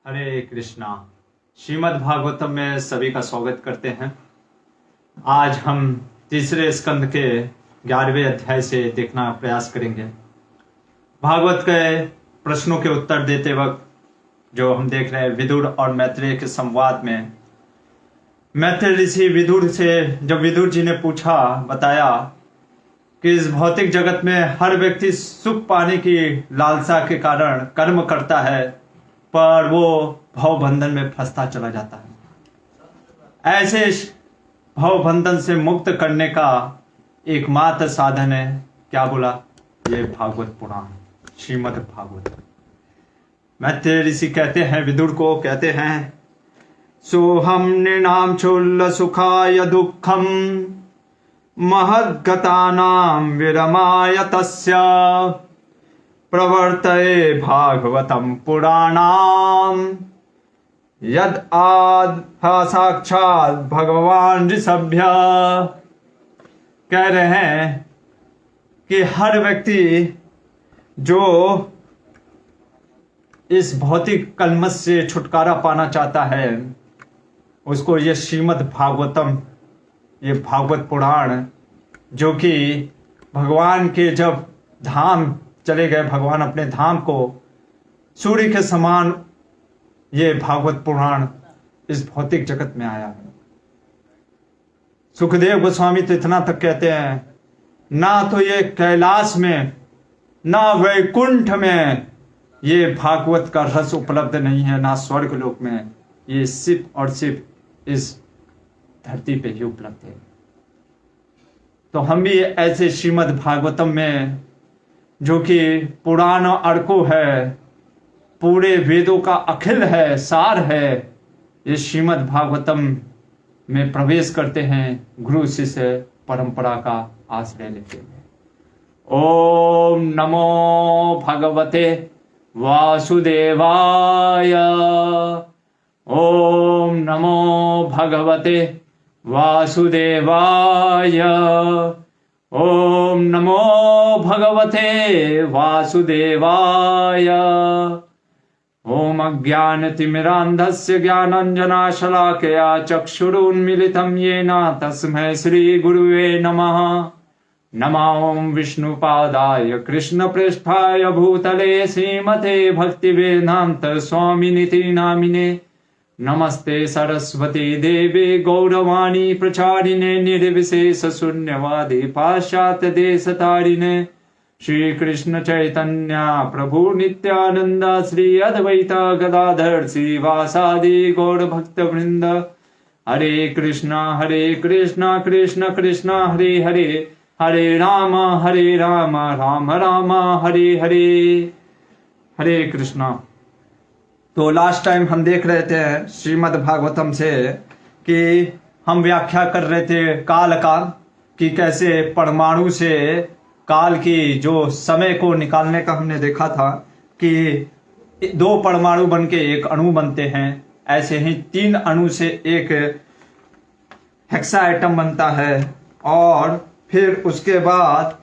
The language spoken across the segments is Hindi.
हरे कृष्णा। श्रीमद् भागवतम में सभी का स्वागत करते हैं। आज हम तीसरे स्कंद के 11वें अध्याय से देखना प्रयास करेंगे। भागवत के प्रश्नों के उत्तर देते वक्त जो हम देख रहे हैं विदुर और मैत्रेय के संवाद में, मैत्रेय ऋषि विदुर से जब विदुर जी ने बताया कि इस भौतिक जगत में हर व्यक्ति सुख पाने की लालसा के कारण कर्म करता है, पर वो भव बंधन में फंसता चला जाता है। ऐसे भव बंधन से मुक्त करने का एकमात्र साधन है, क्या बोला, ये भागवत पुराण, श्रीमद् भागवत। मैत्रेय ऋषि कहते हैं, विदुर को कहते हैं, सोहम नृणाम चोल्ल सुखाय दुखम महद्गतानां विरमाय तस्य प्रवर्तये भागवतम पुराणाम यद आद साक्षात भगवान ऋषभ्य। कह रहे हैं कि हर व्यक्ति जो इस भौतिक कलमश से छुटकारा पाना चाहता है, उसको ये श्रीमद् भागवतम, ये भागवत पुराण, जो कि भगवान के जब धाम चले गए, भगवान अपने धाम को सूर्य के समान, ये भागवत पुराण इस भौतिक जगत में आया है। सुखदेव गोस्वामी तो इतना तक कहते हैं, ना तो ये कैलाश में ना वैकुंठ में ये भागवत का रस उपलब्ध नहीं है, ना स्वर्ग लोक में, ये सिर्फ और सिर्फ इस धरती पे ही उपलब्ध है। तो हम भी ऐसे श्रीमद् भागवतम में, जो कि पुराण अर्को है, पूरे वेदों का अखिल है, सार है, ये श्रीमद् भागवतम में प्रवेश करते हैं, गुरु शिष्य परंपरा का आश्रय लेते हैं। ओम नमो भगवते वासुदेवाय। ओम नमो भगवते वासुदेवाय। ओम नमो भगवते वासुदेवाय। ओम अज्ञानतिमिरान्धस्य ज्ञानाञ्जनशलाकया चक्षुरुन्मीलितं येन तस्मै श्रीगुरुवे नमः। नमो ओम विष्णुपादाय कृष्णप्रेष्ठाय भूतले श्रीमते भक्तिवेदान्त स्वामिनिति नामिने। नमस्ते सरस्वती देवे गौरवाणी प्रचारिणे निर्विशेष शून्यवादी पाश्चात्य देशतारिणे। श्री कृष्ण चैतन्य प्रभु नित्यानंद श्री अद्वैत गदाधर श्रीवासादि गौर भक्त वृंद। हरे कृष्णा कृष्ण कृष्ण हरे हरे, हरे राम राम राम हरे हरे। हरे कृष्णा। तो लास्ट टाइम हम देख रहे थे श्रीमद् भागवतम से कि हम व्याख्या कर रहे थे काल का, कि कैसे परमाणु से काल की जो समय को निकालने का हमने देखा था कि दो परमाणु बन के एक अणु बनते हैं, ऐसे ही तीन अणु से एक हेक्सा एटम बनता है, और फिर उसके बाद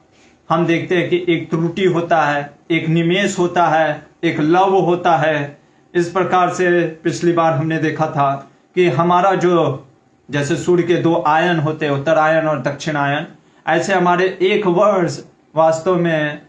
हम देखते हैं कि एक त्रुटि होता है, एक निमेष होता है, एक लव होता है। इस प्रकार से पिछली बार हमने देखा था कि हमारा जो, जैसे सूर्य के दो आयन होते हैं, उत्तर आयन और दक्षिण आयन, ऐसे हमारे एक वर्ष वास्तव में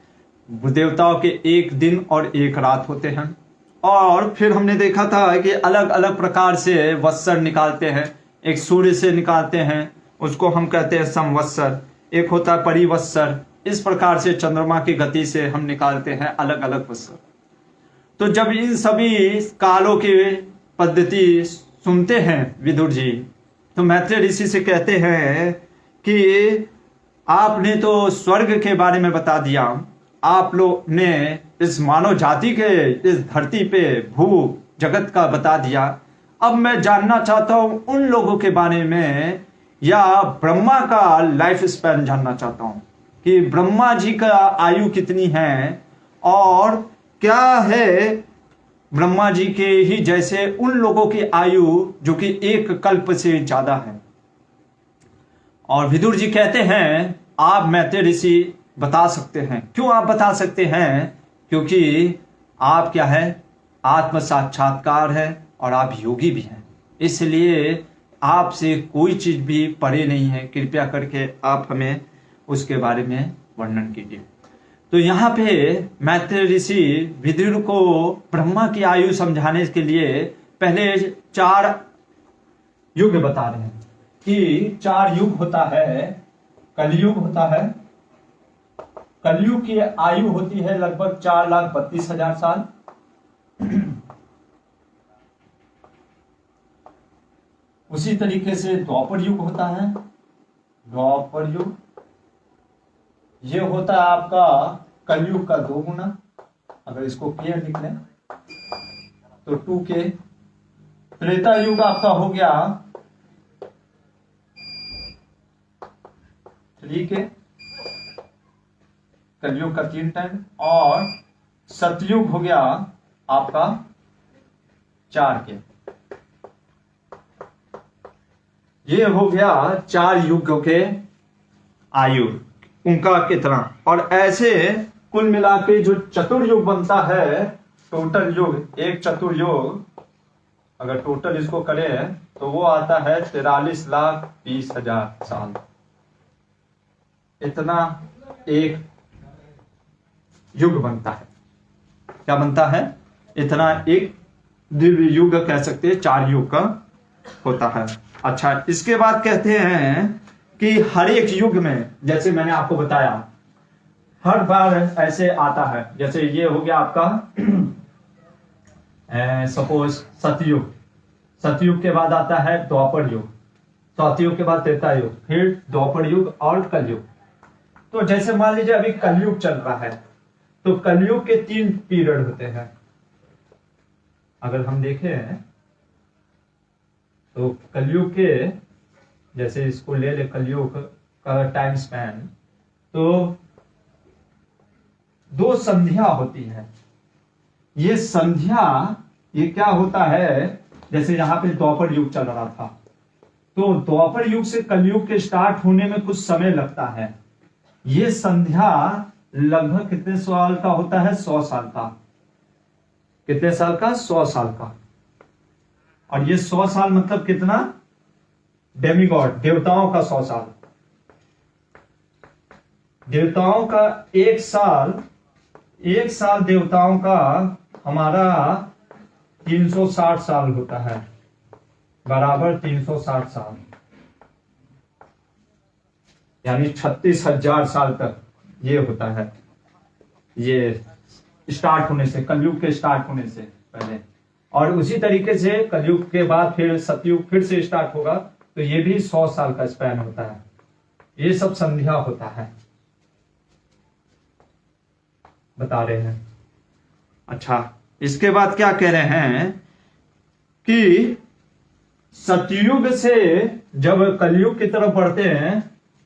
देवताओं के एक दिन और एक रात होते हैं। और फिर हमने देखा था कि अलग अलग प्रकार से वत्सर निकालते हैं। एक सूर्य से निकालते हैं, उसको हम कहते हैं संवत्सर, एक होता है परिवत्सर। इस प्रकार से चंद्रमा की गति से हम निकालते हैं अलग अलग वत्सर। तो जब इन सभी कालों की पद्धति सुनते हैं विदुर जी, तो मैत्रेय ऋषि से कहते हैं कि आपने तो स्वर्ग के बारे में बता दिया, आप लोग ने इस मानव जाति के इस धरती पे भू जगत का बता दिया। अब मैं जानना चाहता हूं उन लोगों के बारे में, या ब्रह्मा का लाइफ स्पैन जानना चाहता हूं कि ब्रह्मा जी का आयु कितनी है, और क्या है ब्रह्मा जी के ही जैसे उन लोगों की आयु जो कि एक कल्प से ज्यादा है। और विदुर जी कहते हैं, आप मैत्रेय ऋषि बता सकते हैं। क्यों आप बता सकते हैं? क्योंकि आप क्या है, आत्म साक्षात्कार है और आप योगी भी हैं, इसलिए आपसे कोई चीज भी परे नहीं है। कृपया करके आप हमें उसके बारे में वर्णन कीजिए। तो यहाँ पे मैत्रेय ऋषि विदुर को ब्रह्मा की आयु समझाने के लिए पहले 4 युग बता रहे हैं कि 4 युग होता है। कलयुग होता है, कलयुग की आयु होती है लगभग 4,32,000 साल। उसी तरीके से द्वापर युग होता है। द्वापर युग ये होता है आपका कलयुग का 2 गुना। अगर इसको क्लियर लिख लें तो 2K। त्रेता युग आपका हो गया 3K, कलयुग का 3 टाइम। और सतयुग हो गया आपका 4K। ये हो गया 4 युगों के आयु उनका कितना। और ऐसे कुल मिला के जो चतुर्युग बनता है, टोटल युग, एक चतुर्युग अगर टोटल इसको करें तो वो आता है 43,20,000 साल। इतना एक युग बनता है। क्या बनता है? इतना एक दिव्य युग कह सकते हैं, 4 युग का होता है। अच्छा, इसके बाद कहते हैं कि हर एक युग में, जैसे मैंने आपको बताया, हर बार ऐसे आता है। जैसे ये हो गया आपका सपोज सतयुग। सतयुग के बाद आता है द्वापर युग, सतयुग के बाद त्रेता युग, फिर द्वापर युग और कलयुग। तो जैसे मान लीजिए अभी कलयुग चल रहा है, तो कलयुग के 3 पीरियड होते हैं। अगर हम देखें तो कलयुग के, जैसे इसको ले ले कलयुग का टाइम स्पैन, तो 2 संध्या होती है। ये संध्या, ये क्या होता है, जैसे यहां पे द्वापर युग चल रहा था, तो द्वापर युग से कलयुग के स्टार्ट होने में कुछ समय लगता है। ये संध्या लगभग कितने साल का होता है? 100 साल का। कितने साल का? 100 साल का। और ये 100 साल मतलब कितना? डेमिगॉड, देवताओं का 100 साल। देवताओं का 1 साल, 1 साल देवताओं का हमारा 360 साल होता है, बराबर 360 साल, यानी 36,000 साल तक ये होता है। ये स्टार्ट होने से, कलयुग के स्टार्ट होने से पहले। और उसी तरीके से कलयुग के बाद फिर सतयुग फिर से स्टार्ट होगा, तो ये भी 100 साल का स्पैन होता है। ये सब संध्या होता है, बता रहे हैं। अच्छा, इसके बाद क्या कह रहे हैं कि सतयुग से जब कलयुग की तरफ बढ़ते हैं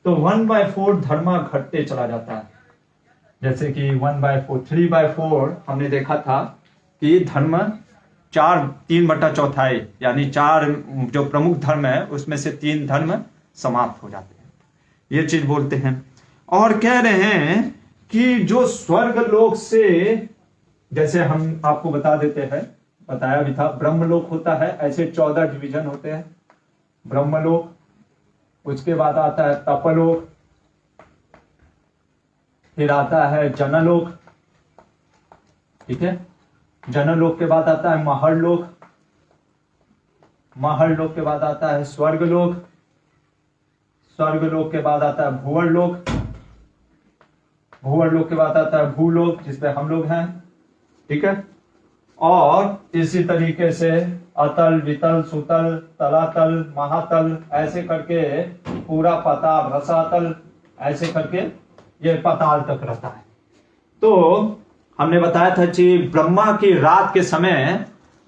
तो 1/4 धर्म घटते चला जाता है। जैसे कि 1/4, 3/4 हमने देखा था कि धर्म 3/4 यानी 4 जो प्रमुख धर्म है उसमें से 3 धर्म समाप्त हो जाते हैं, ये चीज बोलते हैं। और कह रहे हैं कि जो स्वर्ग लोक से, जैसे हम आपको बता देते हैं, बताया भी था, ब्रह्मलोक होता है, ऐसे 14 डिवीजन होते हैं। ब्रह्मलोक, उसके बाद आता है तपलोक, फिर आता है जनलोक, ठीक है। जनलोक के बाद आता है महरलोक, महरलोक के बाद आता है स्वर्गलोक, स्वर्गलोक के बाद आता है भुवरलोक, भुवरलोक के बाद आता है भूलोक, जिसपे हम लोग हैं, ठीक है। और इसी तरीके से अतल, वितल, सुतल, तलातल, महातल, ऐसे करके पूरा पाताल, रसातल, ऐसे करके ये पाताल तक रहता है। तो हमने बताया था कि ब्रह्मा की रात के समय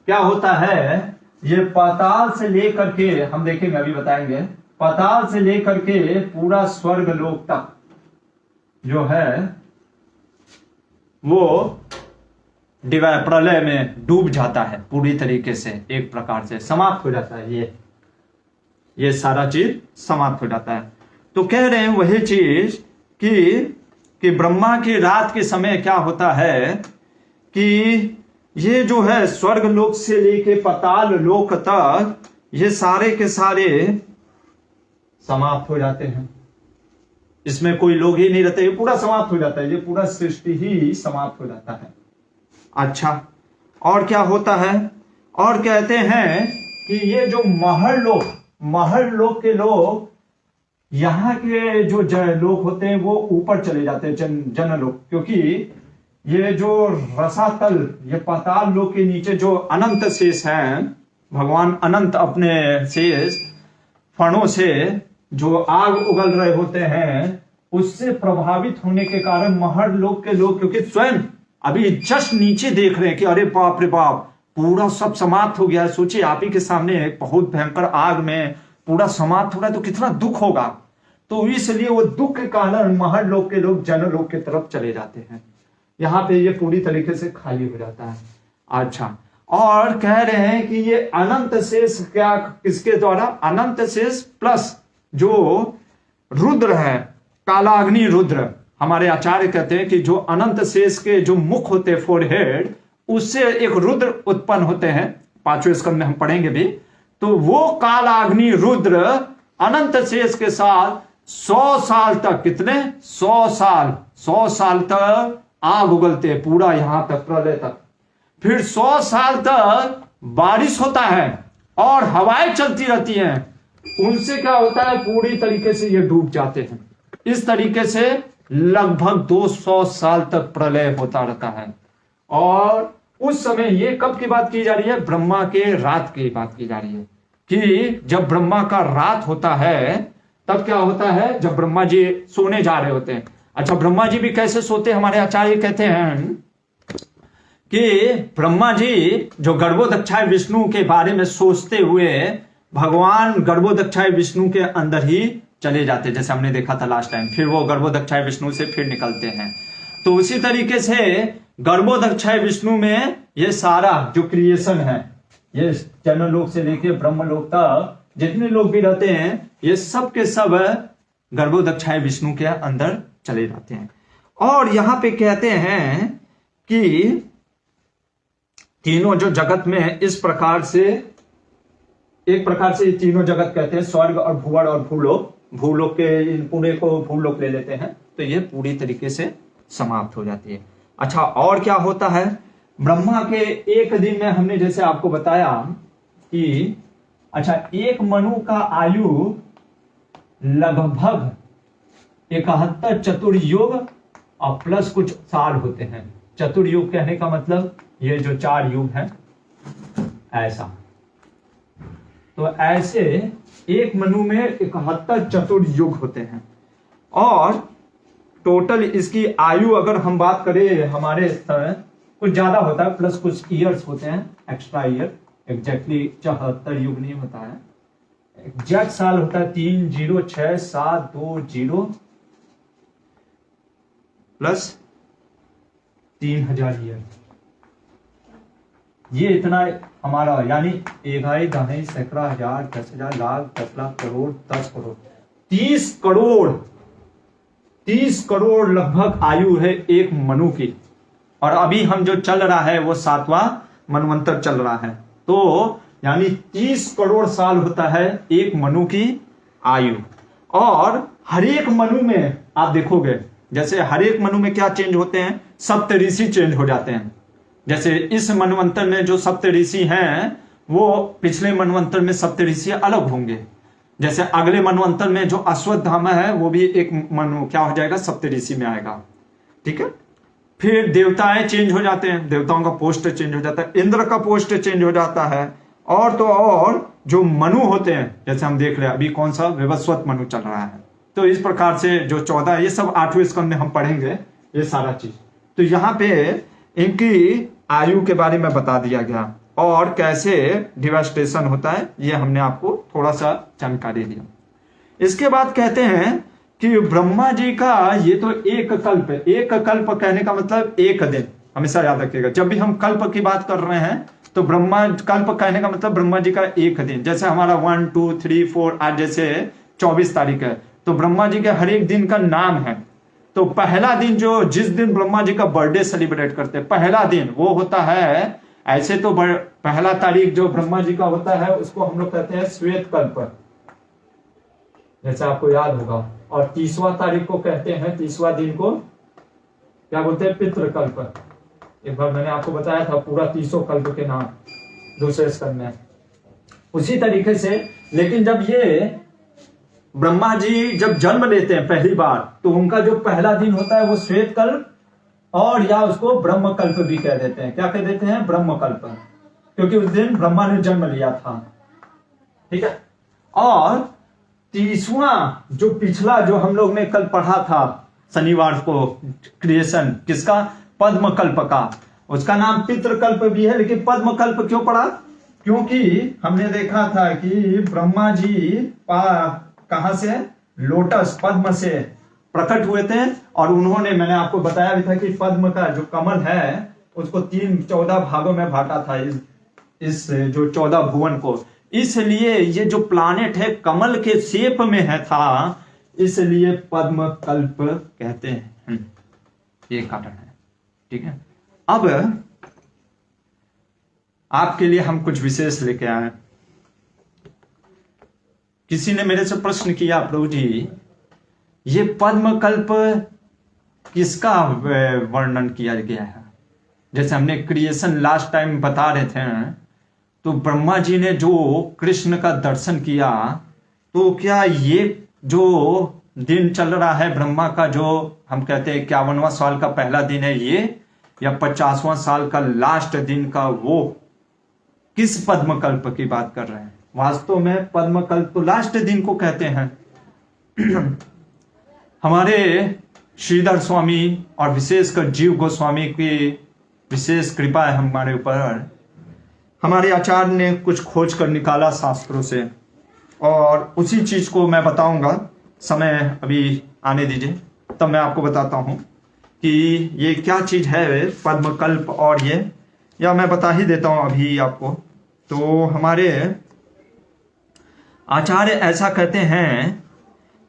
क्या होता है, ये पाताल से लेकर के, हम देखेंगे अभी बताएंगे, पाताल से लेकर के पूरा स्वर्ग लोक तक जो है वो प्रलय में डूब जाता है, पूरी तरीके से एक प्रकार से समाप्त हो जाता है। ये सारा चीज समाप्त हो जाता है। तो कह रहे हैं वही चीज कि ब्रह्मा की रात के समय क्या होता है कि ये जो है स्वर्ग लोक से लेके पाताल लोक तक ये सारे के सारे समाप्त हो जाते हैं। इसमें कोई लोग ही नहीं रहते, ये पूरा समाप्त हो जाता है, ये पूरा सृष्टि ही समाप्त हो जाता है। अच्छा, और क्या होता है? और कहते हैं कि ये जो महल लोक के लोग, यहाँ के जो लोग होते हैं वो ऊपर चले जाते हैं, जन लोग, क्योंकि ये जो रसातल, ये पाताल लोक के नीचे जो अनंत शेष हैं, भगवान अनंत अपने शेष फणों से जो आग उगल रहे होते हैं, उससे प्रभावित होने के कारण महल लोक के लोग, क्योंकि स्वयं अभी जस्ट नीचे देख रहे हैं कि अरे बाप रे बाप, पूरा सब समाप्त हो गया है। सोचिए आप ही के सामने एक बहुत भयंकर आग में पूरा समाप्त हो रहा है, तो कितना दुख होगा। तो इसलिए वो दुख के कारण महल लोक के लोग जनलोक की तरफ चले जाते हैं। यहाँ पे ये पूरी तरीके से खाली हो जाता है। अच्छा, और कह रहे हैं कि ये अनंत शेष क्या, किसके द्वारा? अनंत शेष प्लस जो रुद्र है, कालाग्नि रुद्र, हमारे आचार्य कहते हैं कि जो अनंत शेष के जो मुख होते हैं, फोरहेड, उससे एक रुद्र उत्पन्न होते हैं, 5वें स्कंद में हम पढ़ेंगे भी। तो वो कालाग्नि रुद्र अनंत शेष के साथ 100 साल तक, कितने? 100 साल तक आग उगलते हैं, पूरा यहां तक, प्रलय तक। फिर 100 साल तक बारिश होता है और हवाएं चलती रहती हैं, उनसे क्या होता है? पूरी तरीके से ये डूब जाते हैं। इस तरीके से लगभग 200 साल तक प्रलय होता रहता है। और उस समय, ये कब की बात की जा रही है? ब्रह्मा के रात की बात की जा रही है, कि जब ब्रह्मा का रात होता है तब क्या होता है? जब ब्रह्मा जी सोने जा रहे होते हैं। अच्छा, ब्रह्मा जी भी कैसे सोते हैं? हमारे आचार्य कहते हैं कि ब्रह्मा जी जो गर्भोदक्षाय विष्णु के बारे में सोचते हुए भगवान गर्भोदक्षाय विष्णु के अंदर ही चले जाते, जैसे हमने देखा था लास्ट टाइम। फिर वो गर्भोदक्षाय विष्णु से फिर निकलते हैं। तो उसी तरीके से गर्भोदक्षाय विष्णु में ये सारा जो क्रिएशन है, ये जनलोक से लेके ब्रह्मलोक तक जितने लोग भी रहते हैं, ये सब के सब गर्भोदक्षाय विष्णु के अंदर चले जाते हैं। और यहां पे कहते हैं कि तीनों जो जगत में इस प्रकार से, एक प्रकार से तीनों जगत कहते हैं, स्वर्ग और भूवर्ग और भूलोक, भूलोक के इन पूरे को भूलोक ले लेते हैं, तो ये पूरी तरीके से समाप्त हो जाती है। अच्छा, और क्या होता है? ब्रह्मा के एक दिन में हमने जैसे आपको बताया कि अच्छा, एक मनु का आयु लगभग 71 चतुर्युग और प्लस कुछ साल होते हैं। चतुर्युग कहने का मतलब ये जो 4 युग हैं, ऐसा। तो ऐसे एक मनु में 71 चतुर्युग होते हैं। और टोटल इसकी आयु अगर हम बात करें, हमारे कुछ ज्यादा होता है, प्लस कुछ ईयर्स होते हैं, एक्स्ट्रा ईयर। एग्जैक्टली 74 युग नहीं होता है, एग्जैक्ट साल होता है 306720 प्लस 3000 ईयर। ये इतना हमारा, यानी 1 दहाई सैकड़ा हजार 10,000 लाख 10 लाख करोड़ 10 करोड़ 30 करोड़ लगभग आयु है एक मनु की। और अभी हम जो चल रहा है वो 7वां मनवंतर चल रहा है, तो यानी 30 करोड़ साल होता है एक मनु की आयु। और हर एक मनु में आप देखोगे, जैसे हर एक मनु में क्या चेंज होते हैं? सप्तऋषि चेंज हो जाते हैं। जैसे इस मनवंतर में जो सप्तऋषि हैं, वो पिछले मनवंतर में सप्तऋषि अलग होंगे। जैसे अगले मनवंतर में जो अश्वत्थामा है, वो भी एक मनु क्या हो जाएगा? सप्तऋषि में आएगा। ठीक है। फिर देवताएं चेंज हो जाते हैं, देवताओं का पोस्ट चेंज हो जाता है, इंद्र का पोस्ट चेंज हो जाता है। और तो और जो मनु होते हैं, जैसे हम देख रहे हैं अभी कौन सा विवस्वत मनु चल रहा है। तो इस प्रकार से जो 14, ये सब 8वें स्कंद में हम पढ़ेंगे ये सारा चीज। तो यहाँ पे इनकी आयु के बारे में बता दिया गया और कैसे डिवास्टेशन होता है, ये हमने आपको थोड़ा सा जानकारी दिया। इसके बाद कहते हैं कि ब्रह्मा जी का ये तो एक कल्प है। एक कल्प कहने का मतलब एक दिन, हमेशा याद रखिएगा। जब भी हम कल्प की बात कर रहे हैं तो ब्रह्मा कल्प कहने का मतलब ब्रह्मा जी का एक दिन। जैसे हमारा 1 2 3 4 आज जैसे 24 तारीख है, तो ब्रह्मा जी के हर एक दिन का नाम है। तो पहला दिन, जो जिस दिन ब्रह्मा जी का बर्थडे सेलिब्रेट करते हैं, पहला दिन वो होता है ऐसे तो पहला तारीख जो ब्रह्मा जी का होता है उसको हम लोग कहते हैं श्वेत कल्प, जैसे आपको याद होगा। और 30वां तारीख को कहते हैं, 30वां दिन को क्या बोलते हैं? पितृकल्प। एक बार मैंने आपको बताया था पूरा 30 कल्प के नाम दूसरे स्कंद में। उसी तरीके से लेकिन जब ये ब्रह्मा जी जब जन्म लेते हैं पहली बार, तो उनका जो पहला दिन होता है वो श्वेत कल्प, और या उसको ब्रह्म कल्प भी कह देते हैं। क्या कह देते हैं? ब्रह्म कल्प, क्योंकि उस दिन ब्रह्मा ने जन्म लिया था। ठीक है। और 30वां जो पिछला जो हम लोग ने कल पढ़ा था शनिवार को, क्रिएशन किसका? पद्म कल्प का, उसका नाम पितृकल्प भी है। लेकिन पद्म कल्प क्यों पड़ा? क्योंकि हमने देखा था कि ब्रह्मा जी कहां से? लोटस, पद्म से प्रकट हुए थे। और उन्होंने, मैंने आपको बताया भी था कि पद्म का जो कमल है उसको 14 भागों में बांटा था, इस जो 14 भुवन को। इसलिए ये जो प्लानेट है कमल के शेप में है था, इसलिए पद्म कल्प कहते हैं। ये कारण है। ठीक है। अब आपके लिए हम कुछ विशेष लेके आए। किसी ने मेरे से प्रश्न किया, प्रभु जी ये पद्म कल्प किसका वर्णन किया गया है? जैसे हमने क्रिएशन लास्ट टाइम बता रहे थे, तो ब्रह्मा जी ने जो कृष्ण का दर्शन किया, तो क्या ये जो दिन चल रहा है ब्रह्मा का, जो हम कहते हैं 51वां साल का पहला दिन है ये, या 50वां साल का लास्ट दिन का, वो किस पद्म कल्प की बात कर रहे हैं? वास्तव में पद्म कल्प तो लास्ट दिन को कहते हैं। हमारे श्रीधर स्वामी और विशेषकर जीव गोस्वामी की विशेष कृपा है हमारे ऊपर। हमारे आचार्य ने कुछ खोज कर निकाला शास्त्रों से, और उसी चीज को मैं बताऊंगा। समय अभी आने दीजिए, तब मैं आपको बताता हूं कि ये क्या चीज है पद्म कल्प। और ये, या मैं बता ही देता हूं अभी आपको। तो हमारे आचार्य ऐसा कहते हैं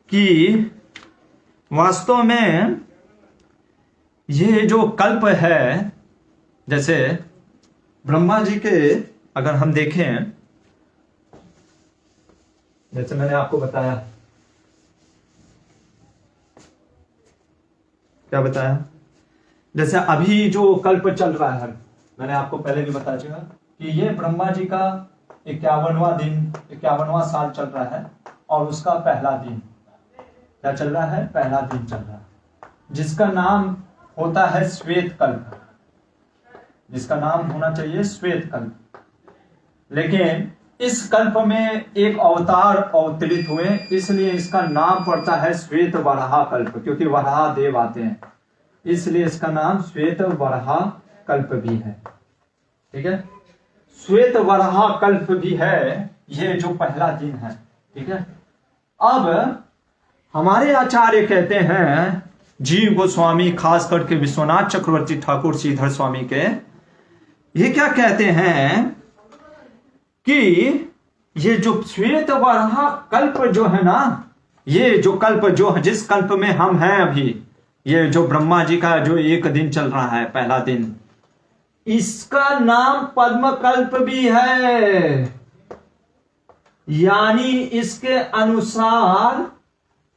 कि वास्तव में ये जो कल्प है, जैसे ब्रह्मा जी के अगर हम देखें, जैसे मैंने आपको बताया, क्या बताया? जैसे अभी जो कल्प चल रहा है, मैंने आपको पहले भी बताया था कि ये ब्रह्मा जी का 51वां दिन, 51वां साल चल रहा है, और उसका पहला दिन क्या चल रहा है? पहला दिन चल रहा है, जिसका नाम होता है श्वेत कल्प, जिसका नाम होना चाहिए श्वेत कल्प। लेकिन इस कल्प में एक अवतार अवतरित हुए, इसलिए इसका नाम पड़ता है श्वेत वराह कल्प, क्योंकि वराह देव आते हैं, इसलिए इसका नाम श्वेत वराह कल्प भी है। ठीक है। श्वेत वराह कल्प भी है ये जो पहला दिन है। ठीक है। अब हमारे आचार्य कहते हैं, जीव गोस्वामी, खास करके विश्वनाथ चक्रवर्ती ठाकुर श्रीधर स्वामी के, ये क्या कहते हैं कि ये जो श्वेत वराह कल्प जो है ना, ये जो कल्प जो जिस कल्प में हम हैं अभी, ये जो ब्रह्मा जी का जो एक दिन चल रहा है पहला दिन, इसका नाम पद्म कल्प भी है। यानी इसके अनुसार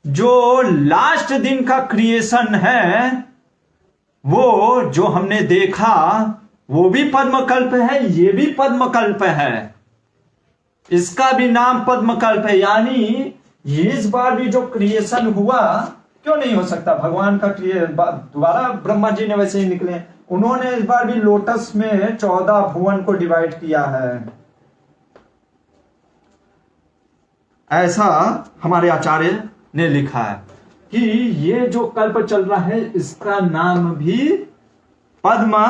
जो लास्ट दिन का क्रिएशन है, वो जो हमने देखा वो भी पद्म कल्प है, ये भी पद्म कल्प है, इसका भी नाम पद्म कल्प है। यानी इस बार भी जो क्रिएशन हुआ, क्यों नहीं हो सकता? भगवान का दोबारा ब्रह्मा जी ने वैसे ही निकले, उन्होंने इस बार भी लोटस में 14 भुवन को डिवाइड किया है। ऐसा हमारे आचार्य ने लिखा है कि ये जो कल्प चल रहा है इसका नाम भी पद्म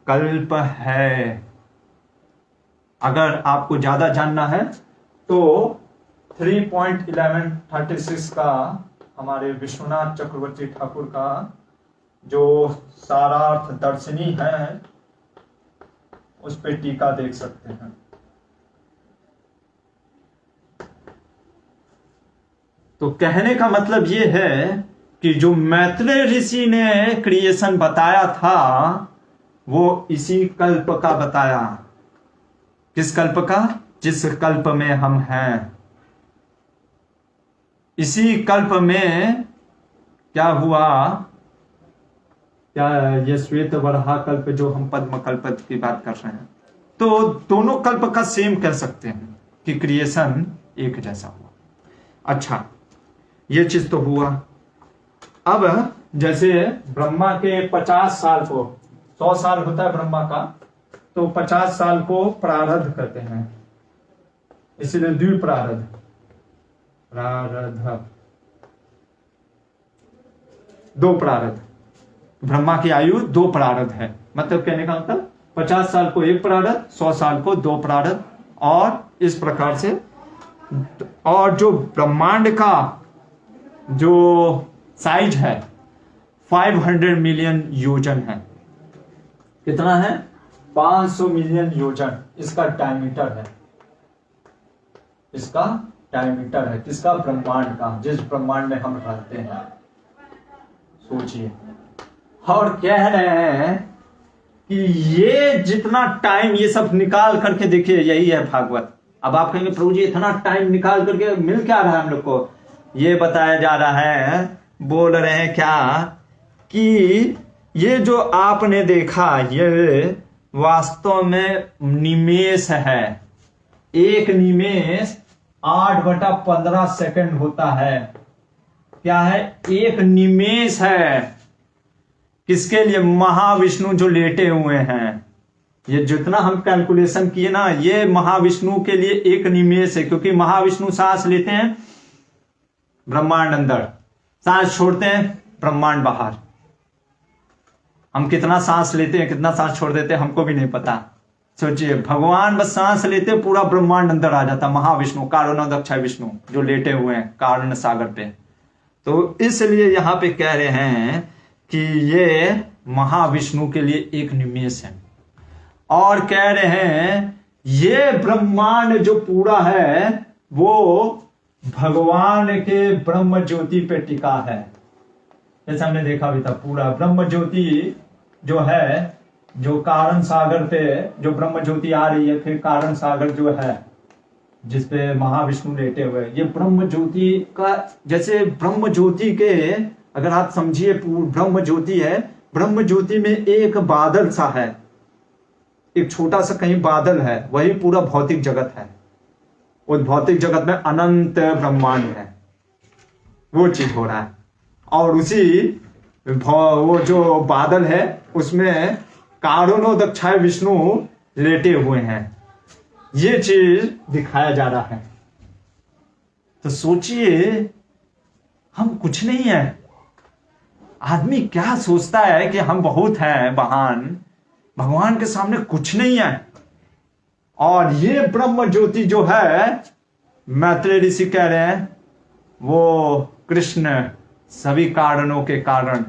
कल्प है। अगर आपको ज्यादा जानना है तो 3.1136 का हमारे विश्वनाथ चक्रवर्ती ठाकुर का जो सारार्थ दर्शनी है, उस पे टीका देख सकते हैं। तो कहने का मतलब ये है कि जो मैत्रेय ऋषि ने क्रिएशन बताया था, वो इसी कल्प का बताया। किस कल्प का? जिस कल्प में हम हैं। इसी कल्प में क्या हुआ? क्या ये श्वेत वराह कल्प जो हम पद्म कल्प की बात कर रहे हैं, तो दोनों कल्प का सेम कह सकते हैं कि क्रिएशन एक जैसा हुआ। अच्छा, ये चीज तो हुआ। अब जैसे ब्रह्मा के 50 साल को, 100 साल होता है ब्रह्मा का, तो 50 साल को प्रारब्ध कहते हैं, इसलिए द्विप्रारब्ध, प्रारब्ध, दो प्रारब्ध। ब्रह्मा की आयु 2 प्रारब्ध है, मतलब कहने का मतलब 50 साल को 1 प्रारब्ध, 100 साल को 2 प्रारब्ध, और इस प्रकार से। और जो ब्रह्मांड का जो साइज है 500 मिलियन योजन है। कितना है? 500 मिलियन योजन इसका डायमीटर है। इसका डायमीटर है किसका? ब्रह्मांड का, जिस ब्रह्मांड में हम रहते हैं। सोचिए। और कह रहे हैं कि ये जितना टाइम, ये सब निकाल करके देखिए, यही है भागवत। अब आप कहेंगे प्रभु जी इतना टाइम निकाल करके मिल क्या रहा है हम लोग को? ये बताया जा रहा है, बोल रहे हैं क्या कि ये जो आपने देखा ये वास्तव में निमेष है। एक निमेष 8/15 सेकंड होता है। क्या है? एक निमेष है। किसके लिए? महाविष्णु जो लेटे हुए हैं। ये जितना हम कैलकुलेशन किए ना, ये महाविष्णु के लिए एक निमेष है, क्योंकि महाविष्णु सांस लेते हैं ब्रह्मांड अंदर, सांस छोड़ते हैं ब्रह्मांड बाहर। हम कितना सांस लेते हैं, कितना सांस छोड़ देते हैं, हमको भी नहीं पता। सोचिए, भगवान बस सांस लेते पूरा ब्रह्मांड अंदर आ जाता। महाविष्णु, कारणोदक्षाय विष्णु जो लेटे हुए हैं कारण सागर पे। तो इसलिए यहां पे कह रहे हैं कि ये महाविष्णु के लिए एक निमेष है। और कह रहे हैं ये ब्रह्मांड जो पूरा है वो भगवान के ब्रह्म ज्योति पे टिका है। जैसे हमने देखा भी था, पूरा ब्रह्म ज्योति जो है, जो कारण सागर पे जो ब्रह्म ज्योति आ रही है, फिर कारण सागर जो है जिसपे महाविष्णु लेटे हुए, ये ब्रह्म ज्योति का, जैसे ब्रह्म ज्योति के अगर आप समझिए ब्रह्म ज्योति है, ब्रह्म ज्योति में एक बादल सा है, एक छोटा सा कहीं बादल है, वही पूरा भौतिक जगत है। उस भौतिक जगत में अनंत ब्रह्मांड है, वो चीज हो रहा है। और उसी वो जो बादल है उसमें कारणोदक्षाय विष्णु लेटे हुए हैं। ये चीज दिखाया जा रहा है। तो सोचिए, हम कुछ नहीं है। आदमी क्या सोचता है कि हम बहुत हैं महान, भगवान के सामने कुछ नहीं है। और ये ब्रह्म ज्योति जो है, मैत्रेय ऋषि कह रहे हैं, वो कृष्ण सभी कारणों के कारण,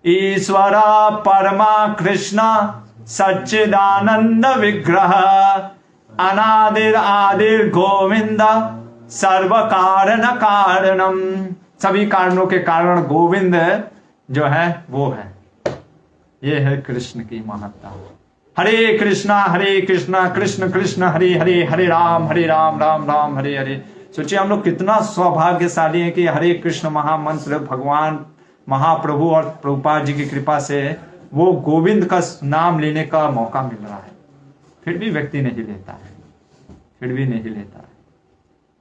ईश्वरा परमा कृष्णा सच्चिदानंद विग्रह, अनादिर आदिर गोविंद सर्व कारण कारणम। सभी कारणों के कारण गोविंद जो है वो है। ये है कृष्ण की महत्ता। हरे कृष्णा कृष्ण कृष्ण हरे हरे, हरे राम राम राम हरे हरे। सोचिए हम लोग कितना सौभाग्यशाली है कि हरे कृष्ण महामंत्र भगवान महाप्रभु और प्रभुपाद जी की कृपा से वो गोविंद का नाम लेने का मौका मिल रहा है। फिर भी व्यक्ति नहीं लेता है, फिर भी नहीं लेता है।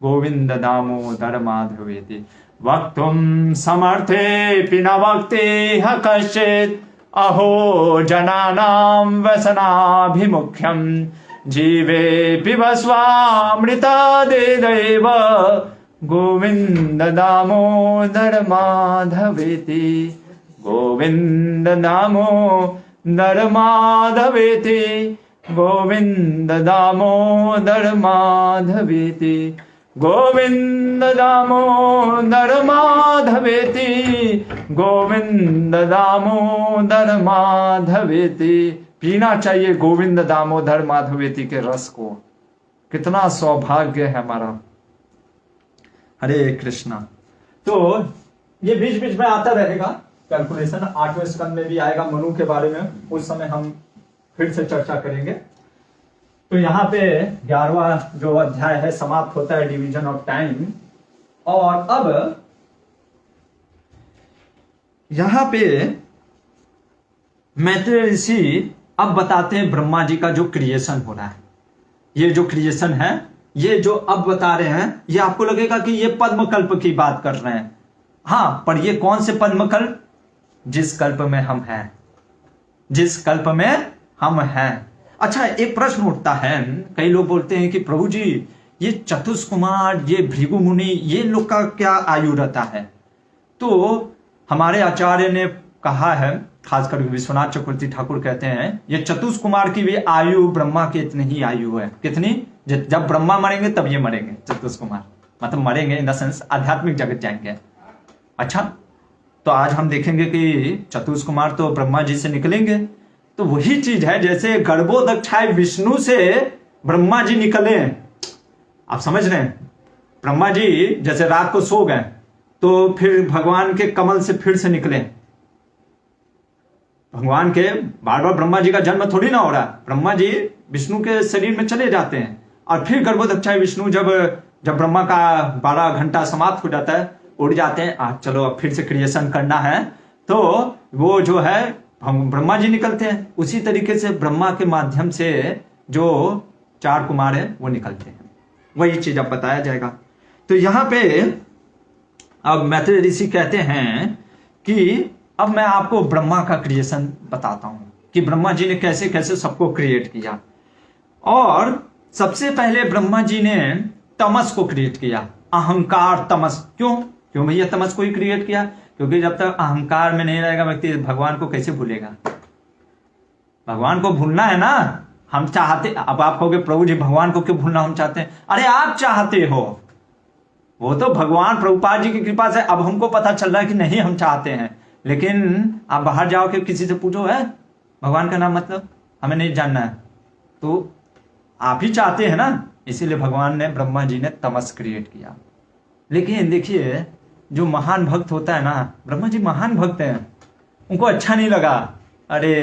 गोविंद दामोदर माधवेति वक्तुम समर्थे पिना वक्ति ह कश्चित्, अहो जनानां व्यसनाभिमुख्यम जीवे पिबस्वामृतादेदैव, गोविंद दामोदर माधवेति, गोविंद दामोदर माधवेति, गोविंद दामोदर माधवेति, गोविंद दामोदर माधवेति, गोविंद दामोदर माधवेति। पीना चाहिए गोविंद दामोदर माधवेति के रस को। कितना सौभाग्य है हमारा। हरे कृष्णा। तो ये बीच बीच में आता रहेगा कैलकुलेशन। 8वें स्कंद में भी आएगा मनु के बारे में, उस समय हम फिर से चर्चा करेंगे। तो यहाँ पे 11वां जो अध्याय है समाप्त होता है, डिवीजन ऑफ टाइम। और अब यहां पे मैत्रेय ऋषि अब बताते हैं ब्रह्मा जी का जो क्रिएशन हो रहा है। ये जो क्रिएशन है, ये जो अब बता रहे हैं, ये आपको लगेगा कि ये पद्मकल्प की बात कर रहे हैं। हाँ, पर ये कौन से पद्मकल्प? जिस कल्प में हम हैं, जिस कल्प में हम हैं। अच्छा, एक प्रश्न उठता है, कई लोग बोलते हैं कि प्रभु जी ये चतुष्कुमार, ये भृगु मुनि, ये लोग का क्या आयु रहता है? तो हमारे आचार्य ने कहा है, खासकर विश्वनाथ चक्रवर्ती ठाकुर कहते हैं, ये चतुष्कुमार की भी आयु ब्रह्मा की इतनी ही आयु है। कितनी? जब ब्रह्मा मरेंगे तब ये मरेंगे, चतुष्कुमार मतलब मरेंगे इन द सेंस आध्यात्मिक जगत जाएंगे। अच्छा, तो आज हम देखेंगे कि चतुष्कुमार तो ब्रह्मा जी से निकलेंगे। तो वही चीज है जैसे गर्भोदक्षाय विष्णु से ब्रह्मा जी निकले। आप समझ रहे हैं? ब्रह्मा जी जैसे रात को सो गए तो फिर भगवान के कमल से फिर से निकले। भगवान के बार बार ब्रह्मा जी का जन्म थोड़ी ना हो रहा। ब्रह्मा जी विष्णु के शरीर में चले जाते हैं और फिर गर्भोदक्षाय विष्णु जब ब्रह्मा का 12 घंटा समाप्त हो जाता है, उड़ जाते हैं, आज चलो अब फिर से क्रिएशन करना है, तो वो जो है हम ब्रह्मा जी निकलते हैं। उसी तरीके से ब्रह्मा के माध्यम से जो 4 कुमार है वो निकलते हैं। वही चीज अब बताया जाएगा। तो यहां पे अब मैत्रेय ऋषि कहते हैं कि अब मैं आपको ब्रह्मा का क्रिएशन बताता हूं कि ब्रह्मा जी ने कैसे कैसे सबको क्रिएट किया। और सबसे पहले ब्रह्मा जी ने तमस को क्रिएट किया, अहंकार तमस। क्यों भैया तमस को ही क्रिएट किया? क्योंकि जब तक अहंकार में नहीं रहेगा व्यक्ति, भगवान को कैसे भूलेगा? भगवान को भूलना है ना। हम चाहते, अब आप कहोगे प्रभु जी भगवान को क्यों भूलना हम चाहते हैं? अरे आप चाहते हो, वो तो भगवान प्रभुपाद जी की कृपा से अब हमको पता चल रहा है कि नहीं हम चाहते हैं। लेकिन आप बाहर जाओ के किसी से पूछो, है भगवान का नाम मतलब हमें नहीं जानना है, तो आप ही चाहते हैं ना। इसीलिए भगवान ने, ब्रह्मा जी ने तमस क्रिएट किया। लेकिन देखिए जो महान भक्त होता है ना, ब्रह्मा जी महान भक्त हैं, उनको अच्छा नहीं लगा। अरे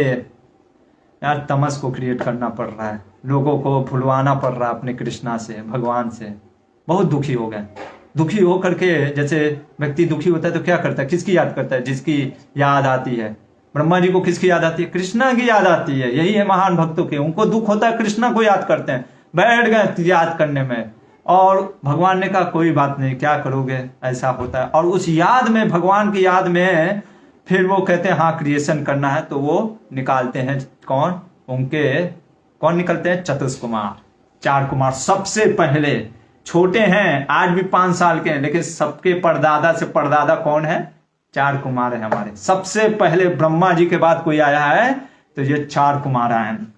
यार तमस को क्रिएट करना पड़ रहा है, लोगों को भुलवाना पड़ रहा है अपने कृष्णा से, भगवान से। बहुत दुखी हो गए। दुखी हो करके, जैसे व्यक्ति दुखी होता है तो क्या करता है? किसकी याद करता है? जिसकी याद आती है। ब्रह्मा जी को किसकी याद आती है? कृष्णा की याद आती है। यही है महान भक्तों के, उनको दुख होता है, कृष्णा को याद करते हैं, बैठ गए याद करने में। और भगवान ने कहा कोई बात नहीं, क्या करोगे, ऐसा होता है। और उस याद में, भगवान की याद में फिर वो कहते हैं हाँ क्रिएशन करना है, तो वो निकालते हैं कौन? कौन निकलते हैं? चतुष्कुमार, 4 कुमार। सबसे पहले छोटे हैं, आज भी 5 साल के हैं, लेकिन सबके परदादा से परदादा कौन है? 4 कुमार है हमारे। सबसे पहले ब्रह्मा जी के बाद कोई आया है तो ये 4 कुमार आए हैं।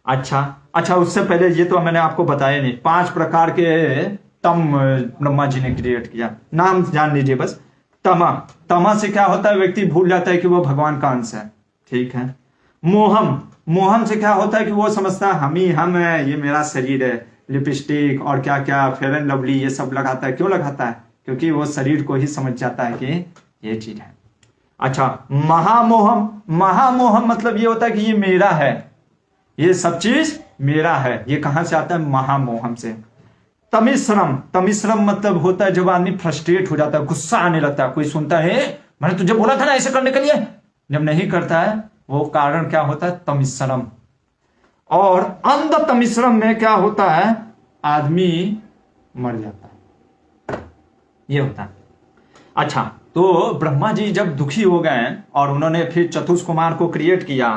अच्छा, उससे पहले ये तो मैंने आपको बताया नहीं, 5 प्रकार के तम ब्रह्मा जी ने क्रिएट किया। नाम जान लीजिए बस। तमा से क्या होता है? व्यक्ति भूल जाता है कि वो भगवान का अंश है, ठीक है। मोहम से क्या होता है कि वो समझता है हम है, ये मेरा शरीर है। लिपस्टिक और क्या क्या, फेयर एंड लवली, ये सब लगाता है। क्यों लगाता है? क्योंकि वो शरीर को ही समझ जाता है कि ये चीज है। अच्छा, महामोहम मतलब ये होता है कि ये मेरा है, ये सब चीज मेरा है। ये कहां से आता है? महामोहम से। तमिश्रम मतलब होता है जब आदमी फ्रस्ट्रेट हो जाता है, गुस्सा आने लगता है। कोई सुनता है मैंने तुझे बोला था ना ऐसे करने के लिए, जब नहीं करता है वो कारण क्या होता है? तमिश्रम। और अंध तमिश्रम में क्या होता है? आदमी मर जाता है, ये होता है। अच्छा, तो ब्रह्मा जी जब दुखी हो गए और उन्होंने फिर चतुष्कुमार को क्रिएट किया,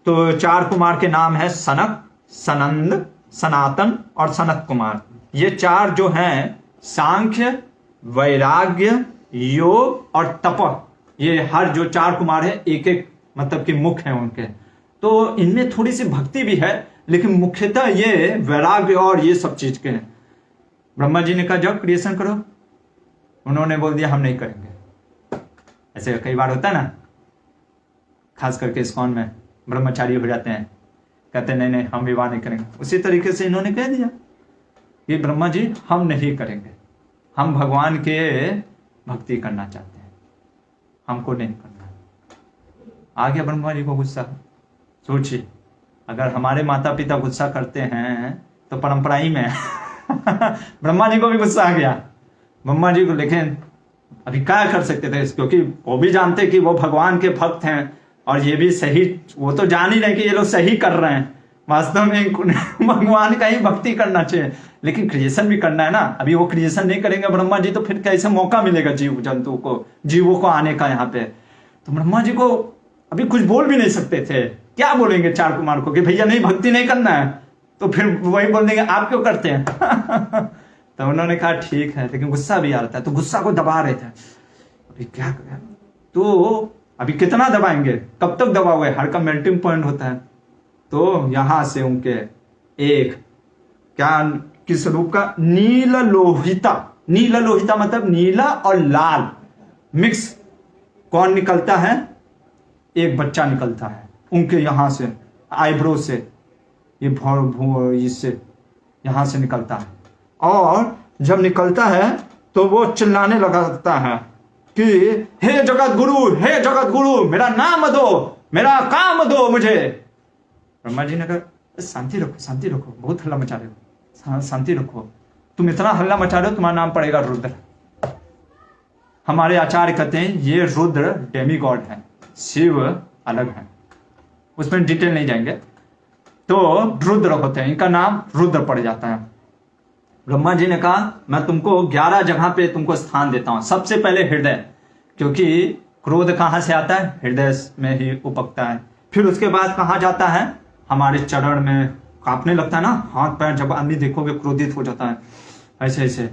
तो 4 कुमार के नाम है सनक, सनंद, सनातन और सनत कुमार। ये 4 जो हैं सांख्य, वैराग्य, योग और तप, ये हर जो 4 कुमार है एक एक मतलब कि मुख है उनके। तो इनमें थोड़ी सी भक्ति भी है, लेकिन मुख्यतः ये वैराग्य और ये सब चीज के हैं। ब्रह्मा जी ने कहा जाओ क्रिएशन करो, उन्होंने बोल दिया हम नहीं करेंगे। ऐसे कई बार होता है ना, खास करके इस्कॉन में ब्रह्मचारी हो जाते हैं, कहते हैं नहीं हम विवाह नहीं करेंगे। उसी तरीके से इन्होंने कह दिया कि ब्रह्मा जी हम नहीं करेंगे, हम भगवान के भक्ति करना चाहते हैं, हमको नहीं करना। आ गया ब्रह्मा जी को गुस्सा। सोचिए अगर हमारे माता पिता गुस्सा करते हैं तो परंपरा ही में है। ब्रह्मा जी को भी गुस्सा आ गया, ब्रह्मा जी को, लेकिन अभी क्या कर सकते थे, क्योंकि वो भी जानते कि वो भगवान के भक्त हैं और ये भी सही, वो तो जान ही रहे कि ये लोग सही कर रहे हैं, वास्तव में भगवान का ही भक्ति करना चाहिए, लेकिन क्रिएशन भी करना है ना। अभी वो क्रिएशन नहीं करेंगे ब्रह्मा जी तो फिर कैसे मौका मिलेगा जीव जंतु को, जीवों को आने का यहाँ पे। तो ब्रह्मा जी को अभी कुछ बोल भी नहीं सकते थे, क्या बोलेंगे चार कुमार को कि भैया नहीं भक्ति नहीं करना है, तो फिर वही बोल देंगे आप क्यों करते हैं। तो उन्होंने कहा ठीक है, लेकिन गुस्सा भी आ रहा था, तो गुस्सा को दबा रहे थे। अभी क्या करें, तो अभी कितना दबाएंगे, कब तक दबाओगे, हर का मेल्टिंग पॉइंट होता है। तो यहां से उनके एक क्या किस रूप का, नील लोहिता, नील लोहिता मतलब नीला और लाल मिक्स कौन निकलता है, एक बच्चा निकलता है उनके यहां से, आईब्रो से, ये इससे यहां से निकलता है। और जब निकलता है तो वो चिल्लाने लगता है कि हे जगत गुरु, हे जगत गुरु, मेरा नाम दो, मेरा काम दो मुझे। ब्रह्मा जी ने कहा शांति रखो, शांति रखो, बहुत हल्ला मचा रहे हो, शांति रखो, तुम इतना हल्ला मचा रहे हो, तुम्हारा नाम पड़ेगा रुद्र। हमारे आचार्य कहते हैं ये रुद्र डेमी गॉड है, शिव अलग है, उसमें डिटेल नहीं जाएंगे। तो रुद्र होते हैं, इनका नाम रुद्र पड़ जाता है। ब्रह्मा जी ने कहा मैं तुमको 11 जगह पे तुमको स्थान देता हूं। सबसे पहले हृदय, क्योंकि क्रोध कहां से आता है, हृदय में ही उपकता है। फिर उसके बाद कहां जाता है, हमारे चरण में कांपने लगता है ना, हाथ पैर जब आदमी देखोगे क्रोधित हो जाता है ऐसे ऐसे।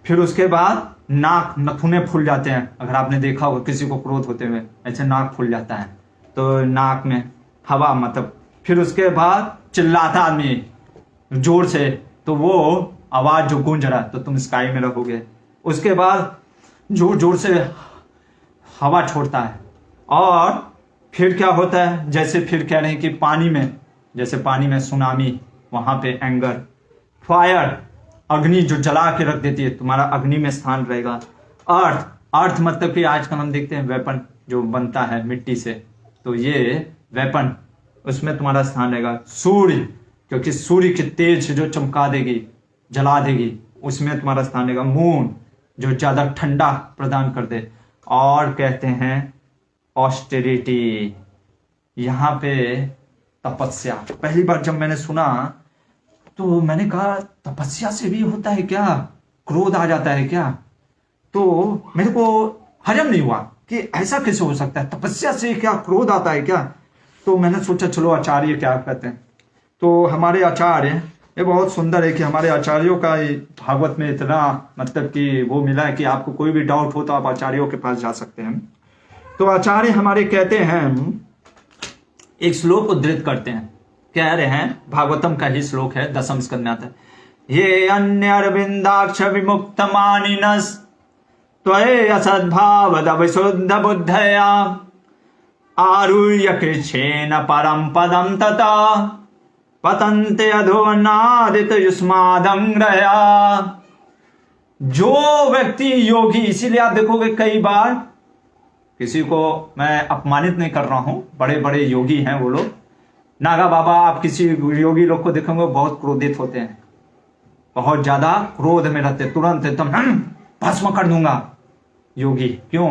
फिर उसके बाद नाक, नथुने फूल जाते हैं, अगर आपने देखा होगा किसी को क्रोध होते हुए ऐसे नाक फूल जाता है, तो नाक में हवा मतलब। फिर उसके बाद चिल्लाता आदमी जोर से, तो वो आवाज जो गूंज रहा है तो तुम स्काई में रहोगे। उसके बाद जोर जोर से हवा छोड़ता है। और फिर क्या होता है, जैसे फिर कह रहे हैं कि पानी में, जैसे पानी में सुनामी, वहां पे एंगर, फायर, अग्नि जो जला के रख देती है, तुम्हारा अग्नि में स्थान रहेगा। अर्थ, अर्थ मतलब कि आजकल हम देखते हैं वेपन जो बनता है मिट्टी से, तो ये वेपन, उसमें तुम्हारा स्थान रहेगा। सूर्य, क्योंकि सूर्य की तेज जो चमका देगी, जला देगी, उसमें तुम्हारा स्थान रहेगा। मून, जो ज्यादा ठंडा प्रदान कर दे। और कहते हैं ऑस्टेरिटी, यहां पे तपस्या। पहली बार जब मैंने सुना तो मैंने कहा तपस्या से भी होता है क्या, क्रोध आ जाता है क्या? तो मेरे को हजम नहीं हुआ कि ऐसा कैसे हो सकता है, तपस्या से क्या क्रोध आता है क्या? तो मैंने सोचा चलो आचार्य क्या कहते हैं। तो हमारे आचार्य, ये बहुत सुंदर है कि हमारे आचार्यों का भागवत में इतना मतलब कि वो मिला है कि आपको कोई भी डाउट हो तो आप आचार्यों के पास जा सकते हैं। तो आचार्य हमारे कहते हैं, एक श्लोक उद्धृत करते हैं, कह रहे हैं, भागवतम का ही श्लोक है, 10वें स्कंद में आता है, ये अन्य अरविंदाक्ष विमुक्त मानिनस त्वये असद्भावद विशुद्ध बुद्धया आरुह्य कृच्छेन परम पदम तथा पतन्ते अधोनादित युष्मादंग्रया। जो व्यक्ति योगी, इसीलिए आप देखोगे कई बार, किसी को मैं अपमानित नहीं कर रहा हूं, बड़े बड़े योगी हैं वो लोग, नागा बाबा, आप किसी योगी लोग को देखोगे बहुत क्रोधित होते हैं, बहुत ज्यादा क्रोध में रहते, तुरंत एकदम भस्म कर दूंगा योगी। क्यों?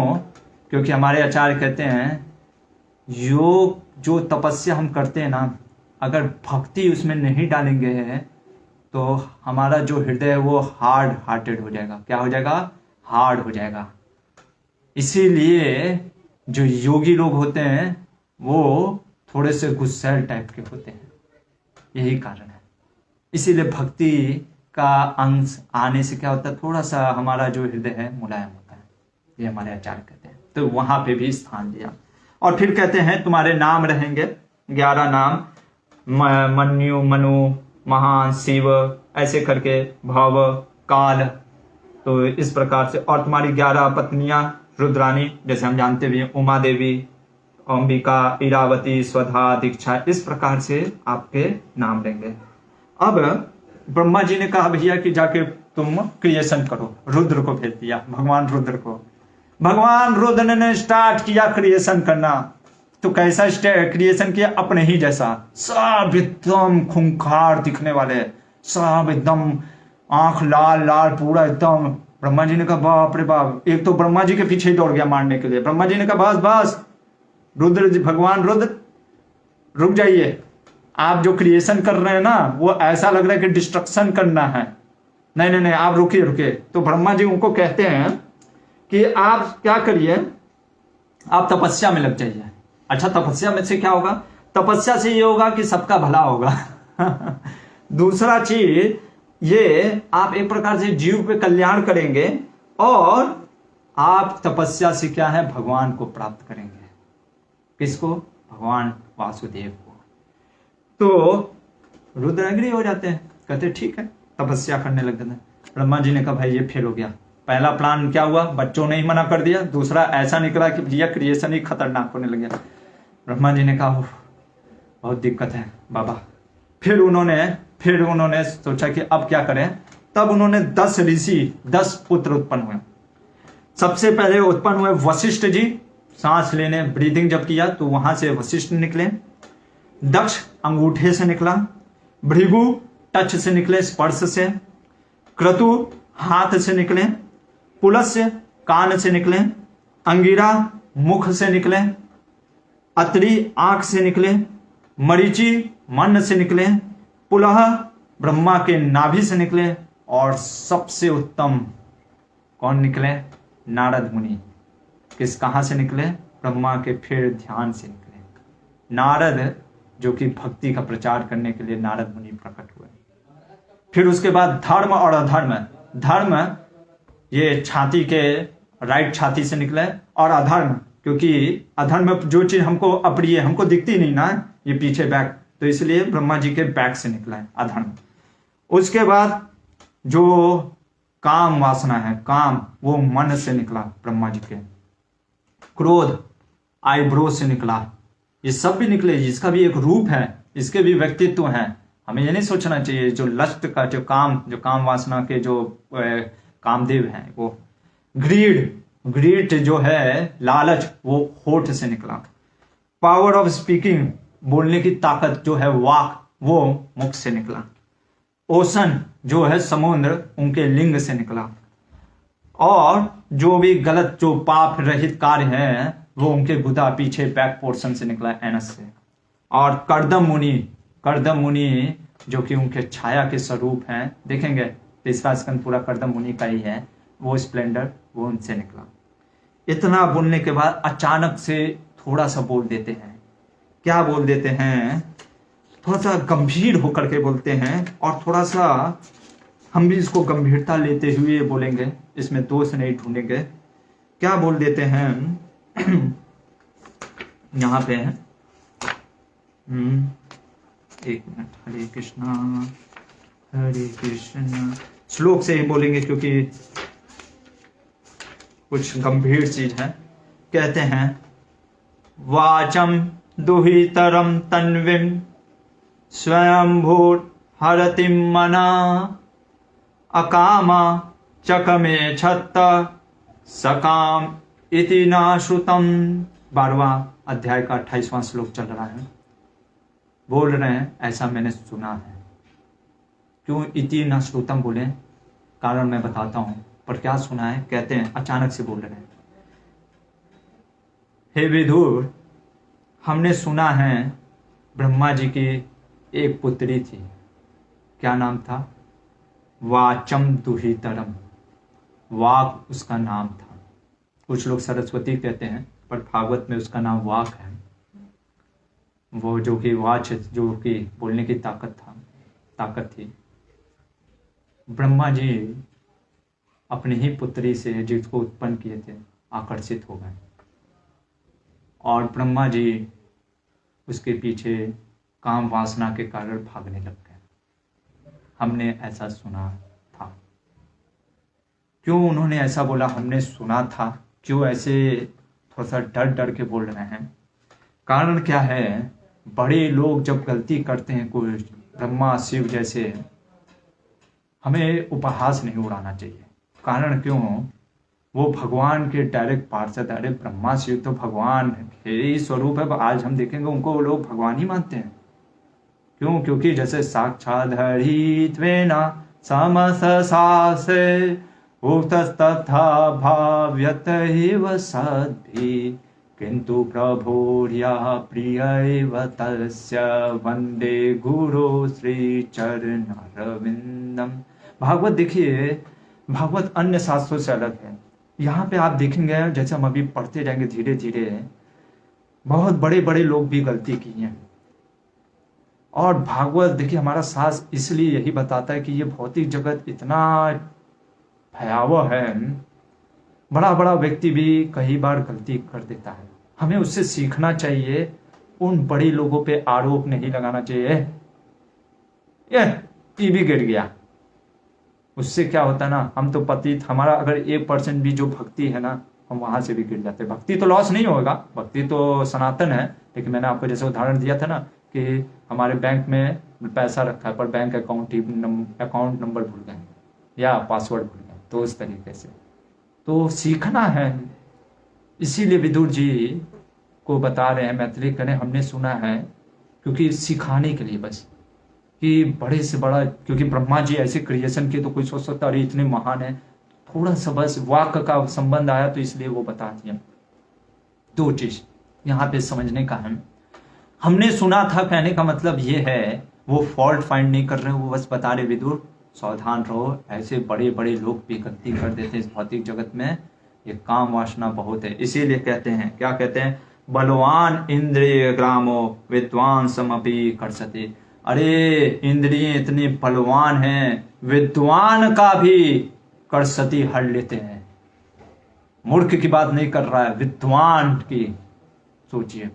क्योंकि हमारे आचार्य कहते हैं योग, जो तपस्या हम करते हैं ना, अगर भक्ति उसमें नहीं डालेंगे तो हमारा जो हृदय है वो हार्ड हार्टेड हो जाएगा। क्या हो जाएगा? हार्ड हो जाएगा। इसीलिए जो योगी लोग होते हैं वो थोड़े से गुस्सैल टाइप के होते हैं, यही कारण है। इसीलिए भक्ति का अंश आने से क्या होता है, थोड़ा सा हमारा जो हृदय है मुलायम होता है, ये हमारे आचार्य कहते हैं। तो वहां पे भी स्थान दिया। और फिर कहते हैं तुम्हारे नाम रहेंगे 11 नाम, मन्यु, मनु, महान, शिव, ऐसे करके, भव, काल, तो इस प्रकार से। और तुम्हारी 11 पत्नियां रुद्रानी, जैसे हम जानते भी हैं, उमा देवी, अंबिका, इरावती, स्वधा, दीक्षा, इस प्रकार से आपके नाम लेंगे। अब ब्रह्मा जी ने कहा भैया कि जाके तुम क्रिएशन करो, रुद्र को भेज दिया, भगवान रुद्र को। भगवान रुद्र ने स्टार्ट किया क्रिएशन करना। तो कैसा क्रिएशन किया? अपने ही जैसा, सब एकदम खूंखार दिखने वाले, सब एकदम आंख लाल लाल पूरा एकदम। ब्रह्मा जी ने कहा बाप रे बाप, एक तो ब्रह्मा जी के पीछे ही दौड़ गया मारने के लिए। ब्रह्मा जी ने कहा बस बस रुद्र, भगवान रुद्र रुक जाइए, आप जो क्रिएशन कर रहे हैं ना वो ऐसा लग रहा है कि डिस्ट्रक्शन करना है, नहीं नहीं नहीं आप रुकिए रुकिए। तो ब्रह्मा जी उनको कहते हैं कि आप क्या करिए, आप तपस्या में लग जाइए। अच्छा, तपस्या में से क्या होगा? तपस्या से ये होगा कि सबका भला होगा। दूसरा चीज ये, आप एक प्रकार से जीव पे कल्याण करेंगे और आप तपस्या से क्या है, भगवान को प्राप्त करेंगे। किसको? भगवान वासुदेव को। तो रुद्र एग्री हो जाते हैं, कहते ठीक है, तपस्या करने लग जाते हैं। ब्रह्मा जी ने कहा भाई ये फेल हो गया। पहला प्लान क्या हुआ, बच्चों ने ही मना कर दिया। दूसरा ऐसा निकला कि भैया क्रिएशन ही खतरनाक होने लग गया। ब्रह्मा जी ने कहा बहुत दिक्कत है बाबा। फिर उन्होंने सोचा कि अब क्या करें। तब उन्होंने 10 ऋषि, 10 पुत्र उत्पन्न हुए। सबसे पहले उत्पन्न हुए वशिष्ठ जी। सांस लेने, ब्रीदिंग जब किया तो वहां से वशिष्ठ निकले। दक्ष अंगूठे से निकला। भृगु टच से निकले, स्पर्श से। क्रतु हाथ से निकले। पुलस्त्य कान से निकले। अंगिरा मुख से निकले। अत्रि आंख से निकले। मरीचि मन से निकले। पुलह ब्रह्मा के नाभि से निकले। और सबसे उत्तम कौन निकले? नारद मुनि। कहां से निकले? ब्रह्मा के फिर ध्यान से निकले। नारद जो कि भक्ति का प्रचार करने के लिए नारद मुनि प्रकट हुए। फिर उसके बाद धर्म और अधर्म। धर्म ये छाती के राइट छाती से निकले, और अधर्म क्योंकि अधर्म जो चीज हमको अप्रिय, हमको दिखती नहीं ना, ये पीछे बैक, तो इसलिए ब्रह्मा जी के बैक से निकला है अधर्म। उसके बाद जो काम वासना है, काम, वो मन से निकला ब्रह्मा जी के। क्रोध आईब्रो से निकला। ये सब भी निकले, इसका भी एक रूप है, इसके भी व्यक्तित्व है। हमें ये नहीं सोचना चाहिए जो लस्ट का जो काम वासना के जो कामदेव हैं वो। ग्रीड जो है लालच, वो होठ से निकला। पावर ऑफ स्पीकिंग, बोलने की ताकत जो है वाक, वो मुख से निकला। ओशन जो है समुद्र, उनके लिंग से निकला। और जो भी गलत जो पाप रहित कार्य है वो उनके गुदा पीछे बैक पोर्शन से निकला, एनस से। और कर्दम मुनि जो कि उनके छाया के स्वरूप हैं, देखेंगे तीसरा स्कंद पूरा कर्दम मुनि का ही है, वो स्प्लेंडर, वो उनसे निकला। इतना बोलने के बाद अचानक से थोड़ा सा बोल देते हैं। क्या बोल देते हैं? थोड़ा सा गंभीर होकर के बोलते हैं, और थोड़ा सा हम भी इसको गंभीरता लेते हुए बोलेंगे, इसमें दोष नहीं ढूंढेंगे। क्या बोल देते हैं? यहां पे है, एक मिनट, हरे कृष्णा श्लोक से ही बोलेंगे क्योंकि कुछ गंभीर चीज है। कहते हैं वाचम दुहितरम तन्विम स्वयंभूर हरतिम मना अकामा चकमे छत्त सकाम इति ना श्रुतम। 12वां अध्याय का 28वां श्लोक चल रहा है। बोल रहे हैं ऐसा मैंने सुना है। क्यों इति ना श्रुतम बोले? कारण मैं बताता हूं, पर क्या सुना है? कहते हैं अचानक से बोल रहे हैं, हे विदुर, हमने सुना है ब्रह्मा जी की एक पुत्री थी। क्या नाम था? वाचम दुहितरम, वाक उसका नाम था। कुछ लोग सरस्वती कहते हैं, पर भागवत में उसका नाम वाक है। वो जो कि वाच, जो कि बोलने की ताकत थी। ब्रह्मा जी अपनी ही पुत्री से जिसको उत्पन्न किए थे आकर्षित हो गए, और ब्रह्मा जी उसके पीछे काम वासना के कारण भागने लग गए। हमने ऐसा सुना था। क्यों उन्होंने ऐसा बोला? हमने सुना था, क्यों ऐसे थोड़ा सा डर के बोल रहे हैं? कारण क्या है? बड़े लोग जब गलती करते हैं, कोई ब्रह्मा शिव जैसे, हमें उपहास नहीं उड़ाना चाहिए। कारण क्यों? वो भगवान के डायरेक्ट पार्षद, अरे ब्रह्मा शिव तो भगवान के ही स्वरूप है। आज हम देखेंगे उनको वो लोग भगवान ही मानते हैं। क्यों? क्योंकि जैसे साक्षात हरित्वेना समससासे उक्तस्तथा भाव्यत एव सद्भिः किंतु प्रभोर्या प्रियैव तस्य वंदे गुरु श्री चरणारविंदम। भागवत देखिए, भागवत अन्य शास्त्रों से अलग है। यहाँ पे आप देखेंगे, जैसे हम अभी पढ़ते जाएंगे धीरे धीरे, बहुत बड़े बड़े लोग भी गलती की हैं। और भागवत देखिए, हमारा शास्त्र इसलिए यही बताता है कि ये भौतिक जगत इतना भयावह है, बड़ा बड़ा व्यक्ति भी कई बार गलती कर देता है। हमें उससे सीखना चाहिए, उन बड़े लोगों पे आरोप नहीं लगाना चाहिए। ये भी गिर गया, उससे क्या होता है ना, हम तो पतित, हमारा अगर 1% भी जो भक्ति है ना, हम वहां से भी गिर जाते हैं। भक्ति तो लॉस नहीं होगा, भक्ति तो सनातन है। लेकिन मैंने आपको जैसे उदाहरण दिया था ना कि हमारे बैंक में पैसा रखा है पर बैंक अकाउंट नंबर भूल गए या पासवर्ड भूल गए, तो उस तरीके से तो सीखना है। इसीलिए विदुर जी को बता रहे हैं, मैत्री करें, हमने सुना है क्योंकि सिखाने के लिए बस, कि बड़े से बड़ा, क्योंकि ब्रह्मा जी ऐसे क्रिएशन किए तो कोई सोच सकता अरे इतने महान है, थोड़ा सा बस वाक्य का संबंध आया तो इसलिए वो बता दिया। दो चीज यहाँ पे समझने का है, हमने सुना था कहने का मतलब ये है, वो फॉल्ट फाइंड नहीं कर रहे, वो बस बता रहे विदुर सावधान रहो, ऐसे बड़े बड़े लोग भी गलती कर देते हैं इस भौतिक जगत में, ये काम वासना बहुत है। इसीलिए कहते हैं, क्या कहते हैं, बलवान इंद्रिय ग्रामो विद्वान समपि कर्षति। अरे इंद्रिय इतनी बलवान हैं, विद्वान का भी कर्षति हर लेते हैं। मूर्ख की बात नहीं कर रहा है, विद्वान की सोचिए।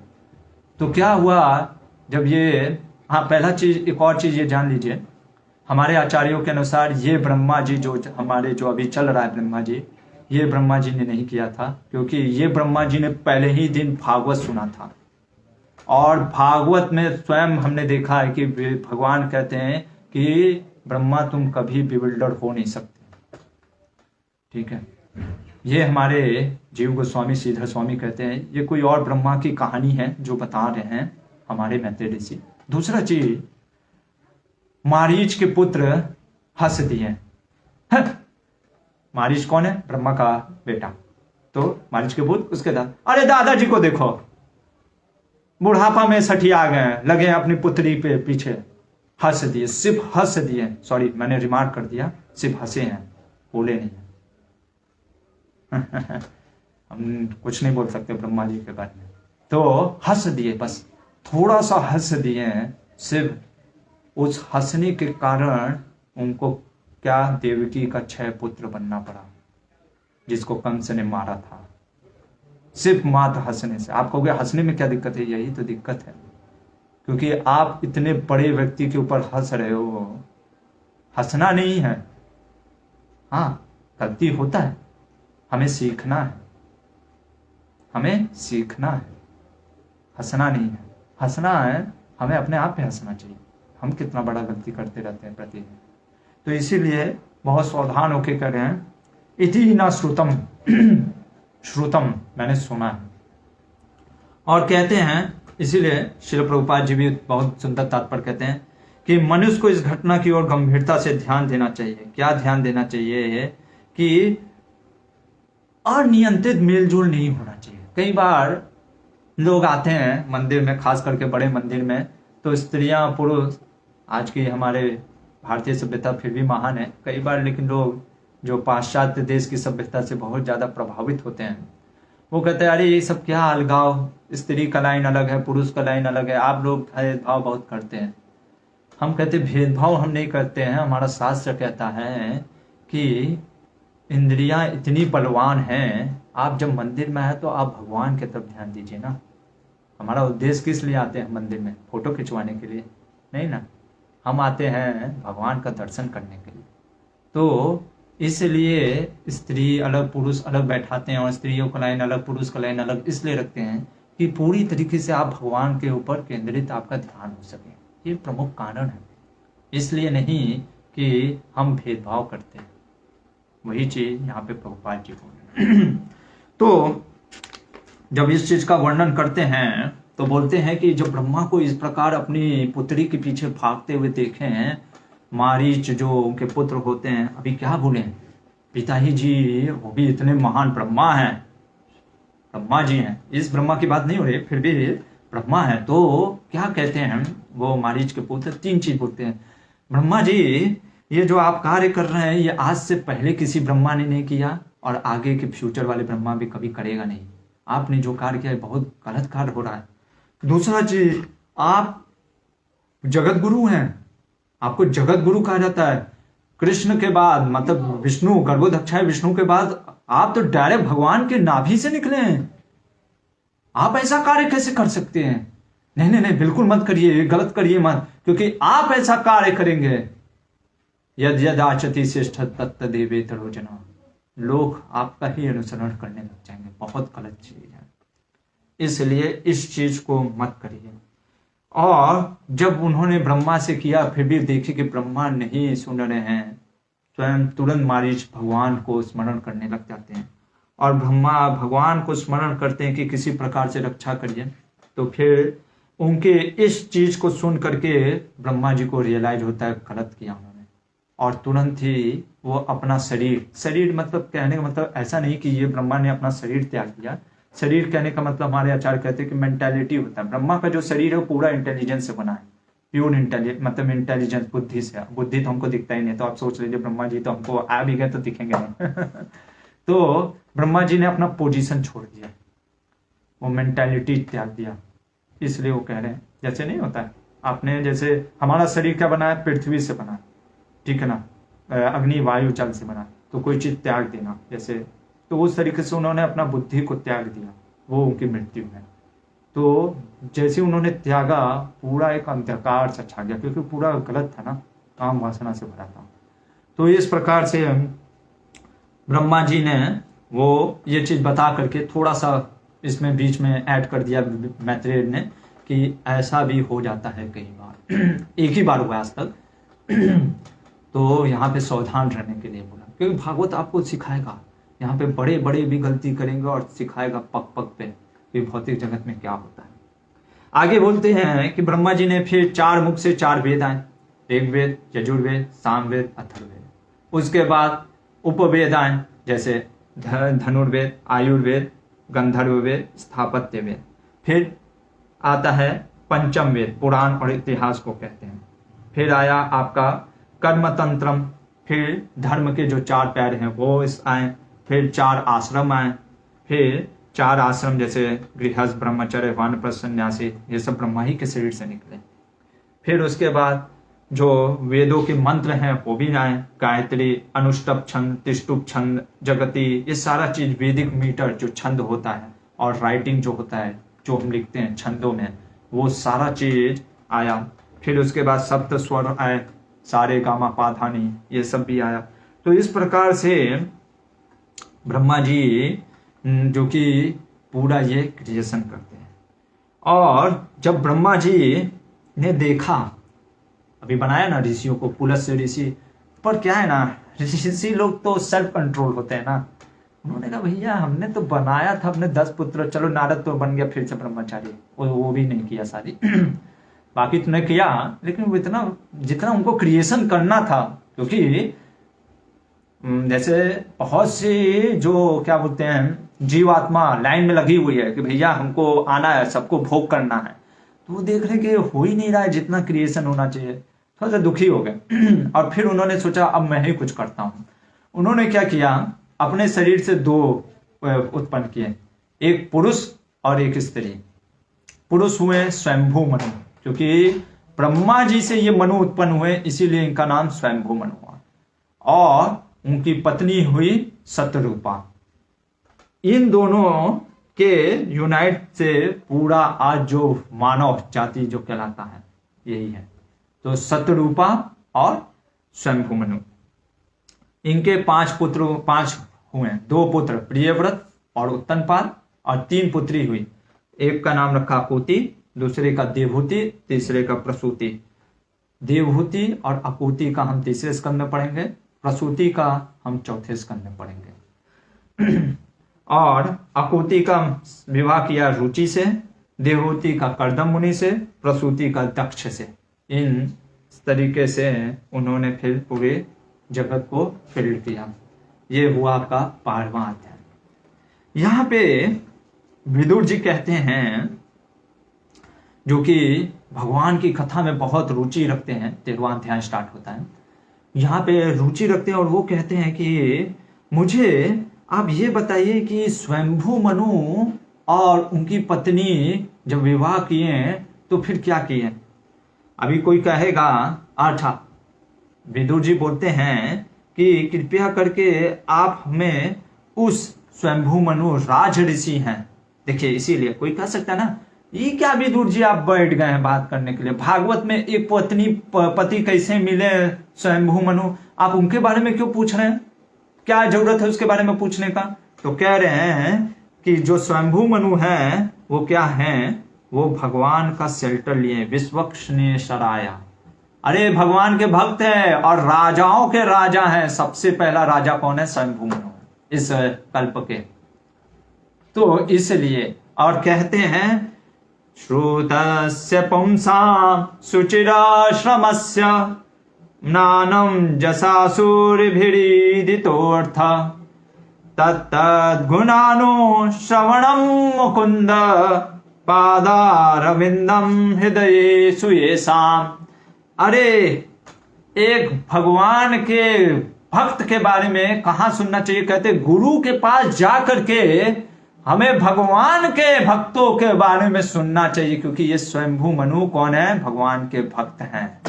तो क्या हुआ जब ये, हाँ पहला चीज, एक और चीज ये जान लीजिए, हमारे आचार्यों के अनुसार ये ब्रह्मा जी जो हमारे जो अभी चल रहा है ब्रह्मा जी, ये ब्रह्मा जी ने नहीं किया था, क्योंकि ये ब्रह्मा जी ने पहले ही दिन भागवत सुना था। और भागवत में स्वयं हमने देखा है कि भगवान कहते हैं कि ब्रह्मा तुम कभी बिविल्डर हो नहीं सकते। ठीक है, ये हमारे जीव गोस्वामी श्रीधर स्वामी कहते हैं, ये कोई और ब्रह्मा की कहानी है जो बता रहे हैं हमारे मैत्रेय ऋषि। दूसरा चीज, मारीच के पुत्र हंस दिए। मारीच कौन है? ब्रह्मा का बेटा। तो मारीच के पुत्र, उसके दादा, अरे दादाजी को देखो बुढ़ापा में सठिया गए, लगे अपनी पुत्री पे पीछे, हंस दिए, सिर्फ हंस दिए। सॉरी मैंने रिमार्क कर दिया, सिर्फ हंसे हैं, बोले नहीं है। हम कुछ नहीं बोल सकते ब्रह्मा जी के बारे में, तो हंस दिए, बस थोड़ा सा हंस दिए। सिर्फ उस हंसने के कारण उनको क्या, देवकी का 6 पुत्र बनना पड़ा, जिसको कंस ने मारा था, सिर्फ मात्र हंसने से। आप कहोगे हंसने में क्या दिक्कत है? यही तो दिक्कत है, क्योंकि आप इतने बड़े व्यक्ति के ऊपर हंस रहे हो। हंसना नहीं है, हाँ गलती होता है, हमें सीखना है, हमें सीखना है, हंसना नहीं है। हंसना है, हमें अपने आप पे हंसना चाहिए। हम कितना बड़ा गलती करते रहते हैं प्रतिदिन। तो इसीलिए बहुत सावधान होके कह रहे हैं, इति न श्रुतम श्रुतम, मैंने सुना है। और कहते हैं, इसीलिए श्रील प्रभुपाद जी भी बहुत सुंदर तात्पर्य कहते हैं कि मनुष्य को इस घटना की ओर गंभीरता से ध्यान देना चाहिए। क्या ध्यान देना चाहिए? कि अनियंत्रित मेलजोल नहीं होना चाहिए। कई बार लोग आते हैं मंदिर में, खास करके बड़े मंदिर में, तो स्त्रियां पुरुष, आज की हमारे भारतीय सभ्यता फिर भी महान है कई बार, लेकिन लोग जो पाश्चात्य देश की सभ्यता से बहुत ज्यादा प्रभावित होते हैं, वो कहते हैं अरे ये सब क्या अलगाव, स्त्री का लाइन अलग है, पुरुष का लाइन अलग है, आप लोग भेदभाव बहुत करते हैं। हम कहते भेदभाव हम नहीं करते हैं, हमारा शास्त्र कहता है कि इंद्रियां इतनी बलवान हैं, आप जब मंदिर में आए तो आप भगवान की तरफ ध्यान दीजिए ना। हमारा उद्देश्य किस लिए आते हैं मंदिर में? फोटो खिंचवाने के लिए नहीं ना, हम आते हैं भगवान का दर्शन करने के लिए। तो इसलिए स्त्री अलग पुरुष अलग बैठाते हैं, और स्त्रियों का लाइन अलग पुरुष का लाइन अलग इसलिए रखते हैं कि पूरी तरीके से आप भगवान के ऊपर केंद्रित आपका ध्यान हो सके। ये प्रमुख कारण है, इसलिए नहीं कि हम भेदभाव करते हैं। वही चीज यहाँ पे प्रभुपाद जी बोल रहे हैं। तो जब इस चीज का वर्णन करते हैं तो बोलते हैं कि जब ब्रह्मा को इस प्रकार अपनी पुत्री के पीछे भागते हुए देखे हैं, मारीच जो उनके पुत्र होते हैं, अभी क्या बोले पिताजी जी, वो भी इतने महान ब्रह्मा हैं, ब्रह्मा जी हैं, इस ब्रह्मा की बात नहीं हो रही, फिर भी ब्रह्मा है। तो क्या कहते हैं वो मारीच के पुत्र, 3 चीज बोलते हैं, ब्रह्मा जी ये जो आप कार्य कर रहे हैं ये आज से पहले किसी ब्रह्मा ने नहीं किया और आगे के फ्यूचर वाले ब्रह्मा भी कभी करेगा नहीं। आपने जो कार्य किया है बहुत गलत कार्य हो रहा है। दूसरा चीज, आप जगत गुरु हैं, आपको जगत गुरु कहा जाता है। कृष्ण के बाद मतलब विष्णु, गर्भोदक्षाय विष्णु के बाद आप तो डायरेक्ट भगवान के नाभि से निकले हैं। आप ऐसा कार्य कैसे कर सकते हैं? नहीं नहीं नहीं, बिल्कुल मत करिए, गलत करिए मत, क्योंकि आप ऐसा कार्य करेंगे यद यद आचति श्रेष्ठ तत्त देवे तरोजना, लोग आपका ही अनुसरण करने लग जाएंगे। बहुत गलत चीज है, इसलिए इस चीज को मत करिए। और जब उन्होंने ब्रह्मा से किया फिर भी देखिए कि ब्रह्मा नहीं सुन रहे हैं, स्वयं तुरंत मारीच भगवान को स्मरण करने लग जाते हैं और ब्रह्मा भगवान को स्मरण करते हैं कि किसी प्रकार से रक्षा करिए। तो फिर उनके इस चीज को सुन करके ब्रह्मा जी को रियलाइज होता है गलत किया उन्होंने, और तुरंत ही वो अपना शरीर मतलब कहने का मतलब ऐसा नहीं कि ये ब्रह्मा ने अपना शरीर त्याग दिया। शरीर कहने का मतलब हमारे आचार्य कहते हैं कि मेंटालिटी होता है। ब्रह्मा का जो शरीर है वो पूरा इंटेलिजेंस से बना है, प्योर इंटेलिजेंस, मतलब इंटेलिजेंस, बुद्धि से। बुद्धि तो हमको दिखता ही नहीं, तो आप सोच लीजिए ब्रह्मा जी तो हमको आ भी गए तो दिखेंगे नहीं। तो ब्रह्मा जी ने अपना पोजीशन छोड़ दिया, वो मेंटालिटी त्याग दिया। इसलिए वो कह रहे हैं जैसे नहीं होता है, आपने जैसे हमारा शरीर क्या बना है, पृथ्वी से बना है, ठीक है ना, अग्नि वायु जल से बना, तो कोई चीज त्याग देना जैसे, तो उस तरीके से उन्होंने अपना बुद्धि को त्याग दिया, वो उनकी मृत्यु है। तो जैसे उन्होंने त्यागा पूरा एक अंधकार सा छा गया, क्योंकि पूरा गलत था ना, काम वासना से भरा था। तो इस प्रकार से ब्रह्मा जी ने वो ये चीज बता करके थोड़ा सा इसमें बीच में ऐड कर दिया मैत्रेय ने कि ऐसा भी हो जाता है कई बार, एक ही बार हुआ आज तक। तो यहाँ पे सावधान रहने के लिए बोला, क्योंकि भागवत आपको सिखाएगा, यहाँ पे बड़े बड़े भी गलती करेंगे और सिखाएगा पग पग पे कि भौतिक जगत में क्या होता है। आगे बोलते हैं कि ब्रह्मा जी ने फिर 4 मुख से 4 वेद आए, ऋग्वेद, यजुर्वेद, सामवेद, अथर्ववेद। उसके बाद उपवेद आए, जैसे धनुर्वेद, आयुर्वेद, गंधर्व वेद, स्थापत्य वेद। फिर आता है पंचम वेद, पुराण और इतिहास को कहते हैं। फिर आया आपका कर्मतंत्रम, फिर धर्म के जो 4 पैर हैं वो इस आए। फिर 4 आश्रम आए, फिर 4 आश्रम जैसे गृहस्थ, ब्रह्मचर्य, वानप्रस्थ, सन्यासी, ये सब ब्रह्मा ही के शरीर से निकले। फिर उसके बाद जो वेदों के मंत्र हैं वो भी आए, गायत्री, अनुष्टुप छंद, तिष्टुप छंद, जगती, ये सारा चीज वैदिक मीटर जो छंद होता है और राइटिंग जो होता है, जो हम लिखते हैं छंदों में, वो सारा चीज आया। फिर उसके बाद सप्त स्वर आए, सारे गामा पाधानी, ये सब भी आया। तो इस प्रकार से ब्रह्मा जी जो कि पूरा ये क्रिएशन करते हैं। और जब ब्रह्मा जी ने देखा, अभी बनाया ना ऋषियों को, पुलस्त्य ऋषि, पर क्या है ना, ऋषि लोग तो सेल्फ कंट्रोल होते हैं ना। उन्होंने कहा भैया हमने तो बनाया था अपने 10 पुत्र, चलो नारद तो बन गया फिर से ब्रह्मचारी, वो भी नहीं किया शादी। बाकी तुमने किया, लेकिन वो इतना जितना उनको क्रिएशन करना था, क्योंकि जैसे बहुत से जो क्या बोलते हैं जीवात्मा लाइन में लगी हुई है कि भैया हमको आना है, सबको भोग करना है, तो वो देख रहे कि हो ही नहीं रहा है जितना क्रिएशन होना चाहिए, थोड़ा सा दुखी हो गए। और फिर उन्होंने सोचा अब मैं ही कुछ करता हूँ। उन्होंने क्या किया, अपने शरीर से 2 उत्पन्न किए, एक पुरुष और एक स्त्री। पुरुष हुए स्वयंभू मनु, क्योंकि ब्रह्मा जी से ये मनु उत्पन्न हुए इसीलिए इनका नाम स्वयंभू मनु हुआ। और उनकी पत्नी हुई सतरूपा। इन दोनों के यूनाइट से पूरा आज जो मानव जाति जो कहलाता है यही है। तो सतरूपा और स्वयंभू मनु, इनके 5 पुत्र 5 हुए, 2 पुत्र प्रियव्रत और उत्तनपाल, और 3 पुत्री हुई। एक का नाम रखा अकूति, दूसरे का देवहूति, तीसरे का प्रसूति। देवहूति और अकूति का हम तीसरे स्कंद में पढ़ेंगे, प्रसूति का हम चौथे स्कंद में पढ़ेंगे। और अकुति का विवाह किया रुचि से, देवहूति का कर्दम मुनि से, प्रसूति का दक्ष से। इन तरीके से उन्होंने फिर पूरे जगत को फील्ड किया। ये हुआ आपका 12वां अध्याय। यहाँ पे विदुर जी कहते हैं, जो कि भगवान की कथा में बहुत रुचि रखते हैं, 13वां अध्याय स्टार्ट होता है, यहाँ पे रुचि रखते हैं और वो कहते हैं कि मुझे आप ये बताइए कि स्वयंभू मनु और उनकी पत्नी जब विवाह किए तो फिर क्या किए। अभी कोई कहेगा अच्छा, विदुर जी बोलते हैं कि कृपया करके आप हमें उस स्वयंभू मनु राज ऋषि हैं, देखिए इसीलिए कोई कह सकता है ना, ये क्या विदुर जी आप बैठ गए हैं बात करने के लिए, भागवत में एक पत्नी पति कैसे मिले स्वयंभू मनु, आप उनके बारे में क्यों पूछ रहे हैं, क्या जरूरत है उसके बारे में पूछने का। तो कह रहे हैं कि जो स्वयंभू मनु है वो क्या है, वो भगवान का शेल्टर लिए, विश्वक्सेन सराया। अरे भगवान के भक्त हैं और राजाओं के राजा हैं। सबसे पहला राजा कौन है, स्वयंभू मनु इस कल्प के। तो इसलिए और कहते हैं श्रुतस्य पुंसां शुचिराश्रमस्य नानं जसासुरभिरीदितोऽर्थ तत्तद्गुणानो श्रवणं मुकुन्द पादारविन्दं हृदयेषु येषाम्। अरे एक भगवान के भक्त के बारे में कहाँ सुनना चाहिए, कहते गुरु के पास जा करके हमें भगवान के भक्तों के बारे में सुनना चाहिए, क्योंकि ये स्वयंभू मनु कौन है, भगवान के भक्त हैं।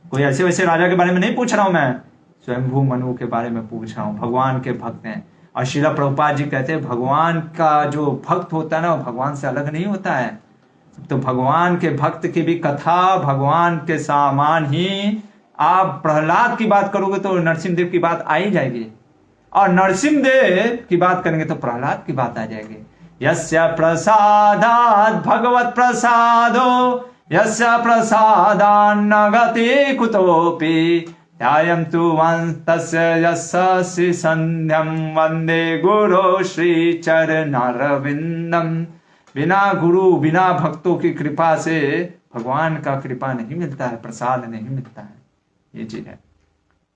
कोई ऐसे वैसे राजा के बारे में नहीं पूछ रहा हूं मैं, स्वयंभू मनु के बारे में पूछ रहा हूं, भगवान के भक्त हैं। और श्रील प्रभुपाद जी कहते हैं भगवान का जो भक्त होता है ना वो भगवान से अलग नहीं होता है। तो भगवान के भक्त की भी कथा भगवान के सामान ही, आप प्रहलाद की बात करोगे तो नरसिंहदेव की बात आ ही जाएगी, और नरसिंहदेव की बात करेंगे तो प्रहलाद की बात आ जाएगी। यस्य प्रसादात् भगवत प्रसादो यस्य प्रसादान्न गति कुतोपि ध्यायं तु वंतस्य यस्य संध्यं वंदे गुरो श्री चरणारविंदम। बिना गुरु बिना भक्तों की कृपा से भगवान का कृपा नहीं मिलता है, प्रसाद नहीं मिलता है, ये चीज है।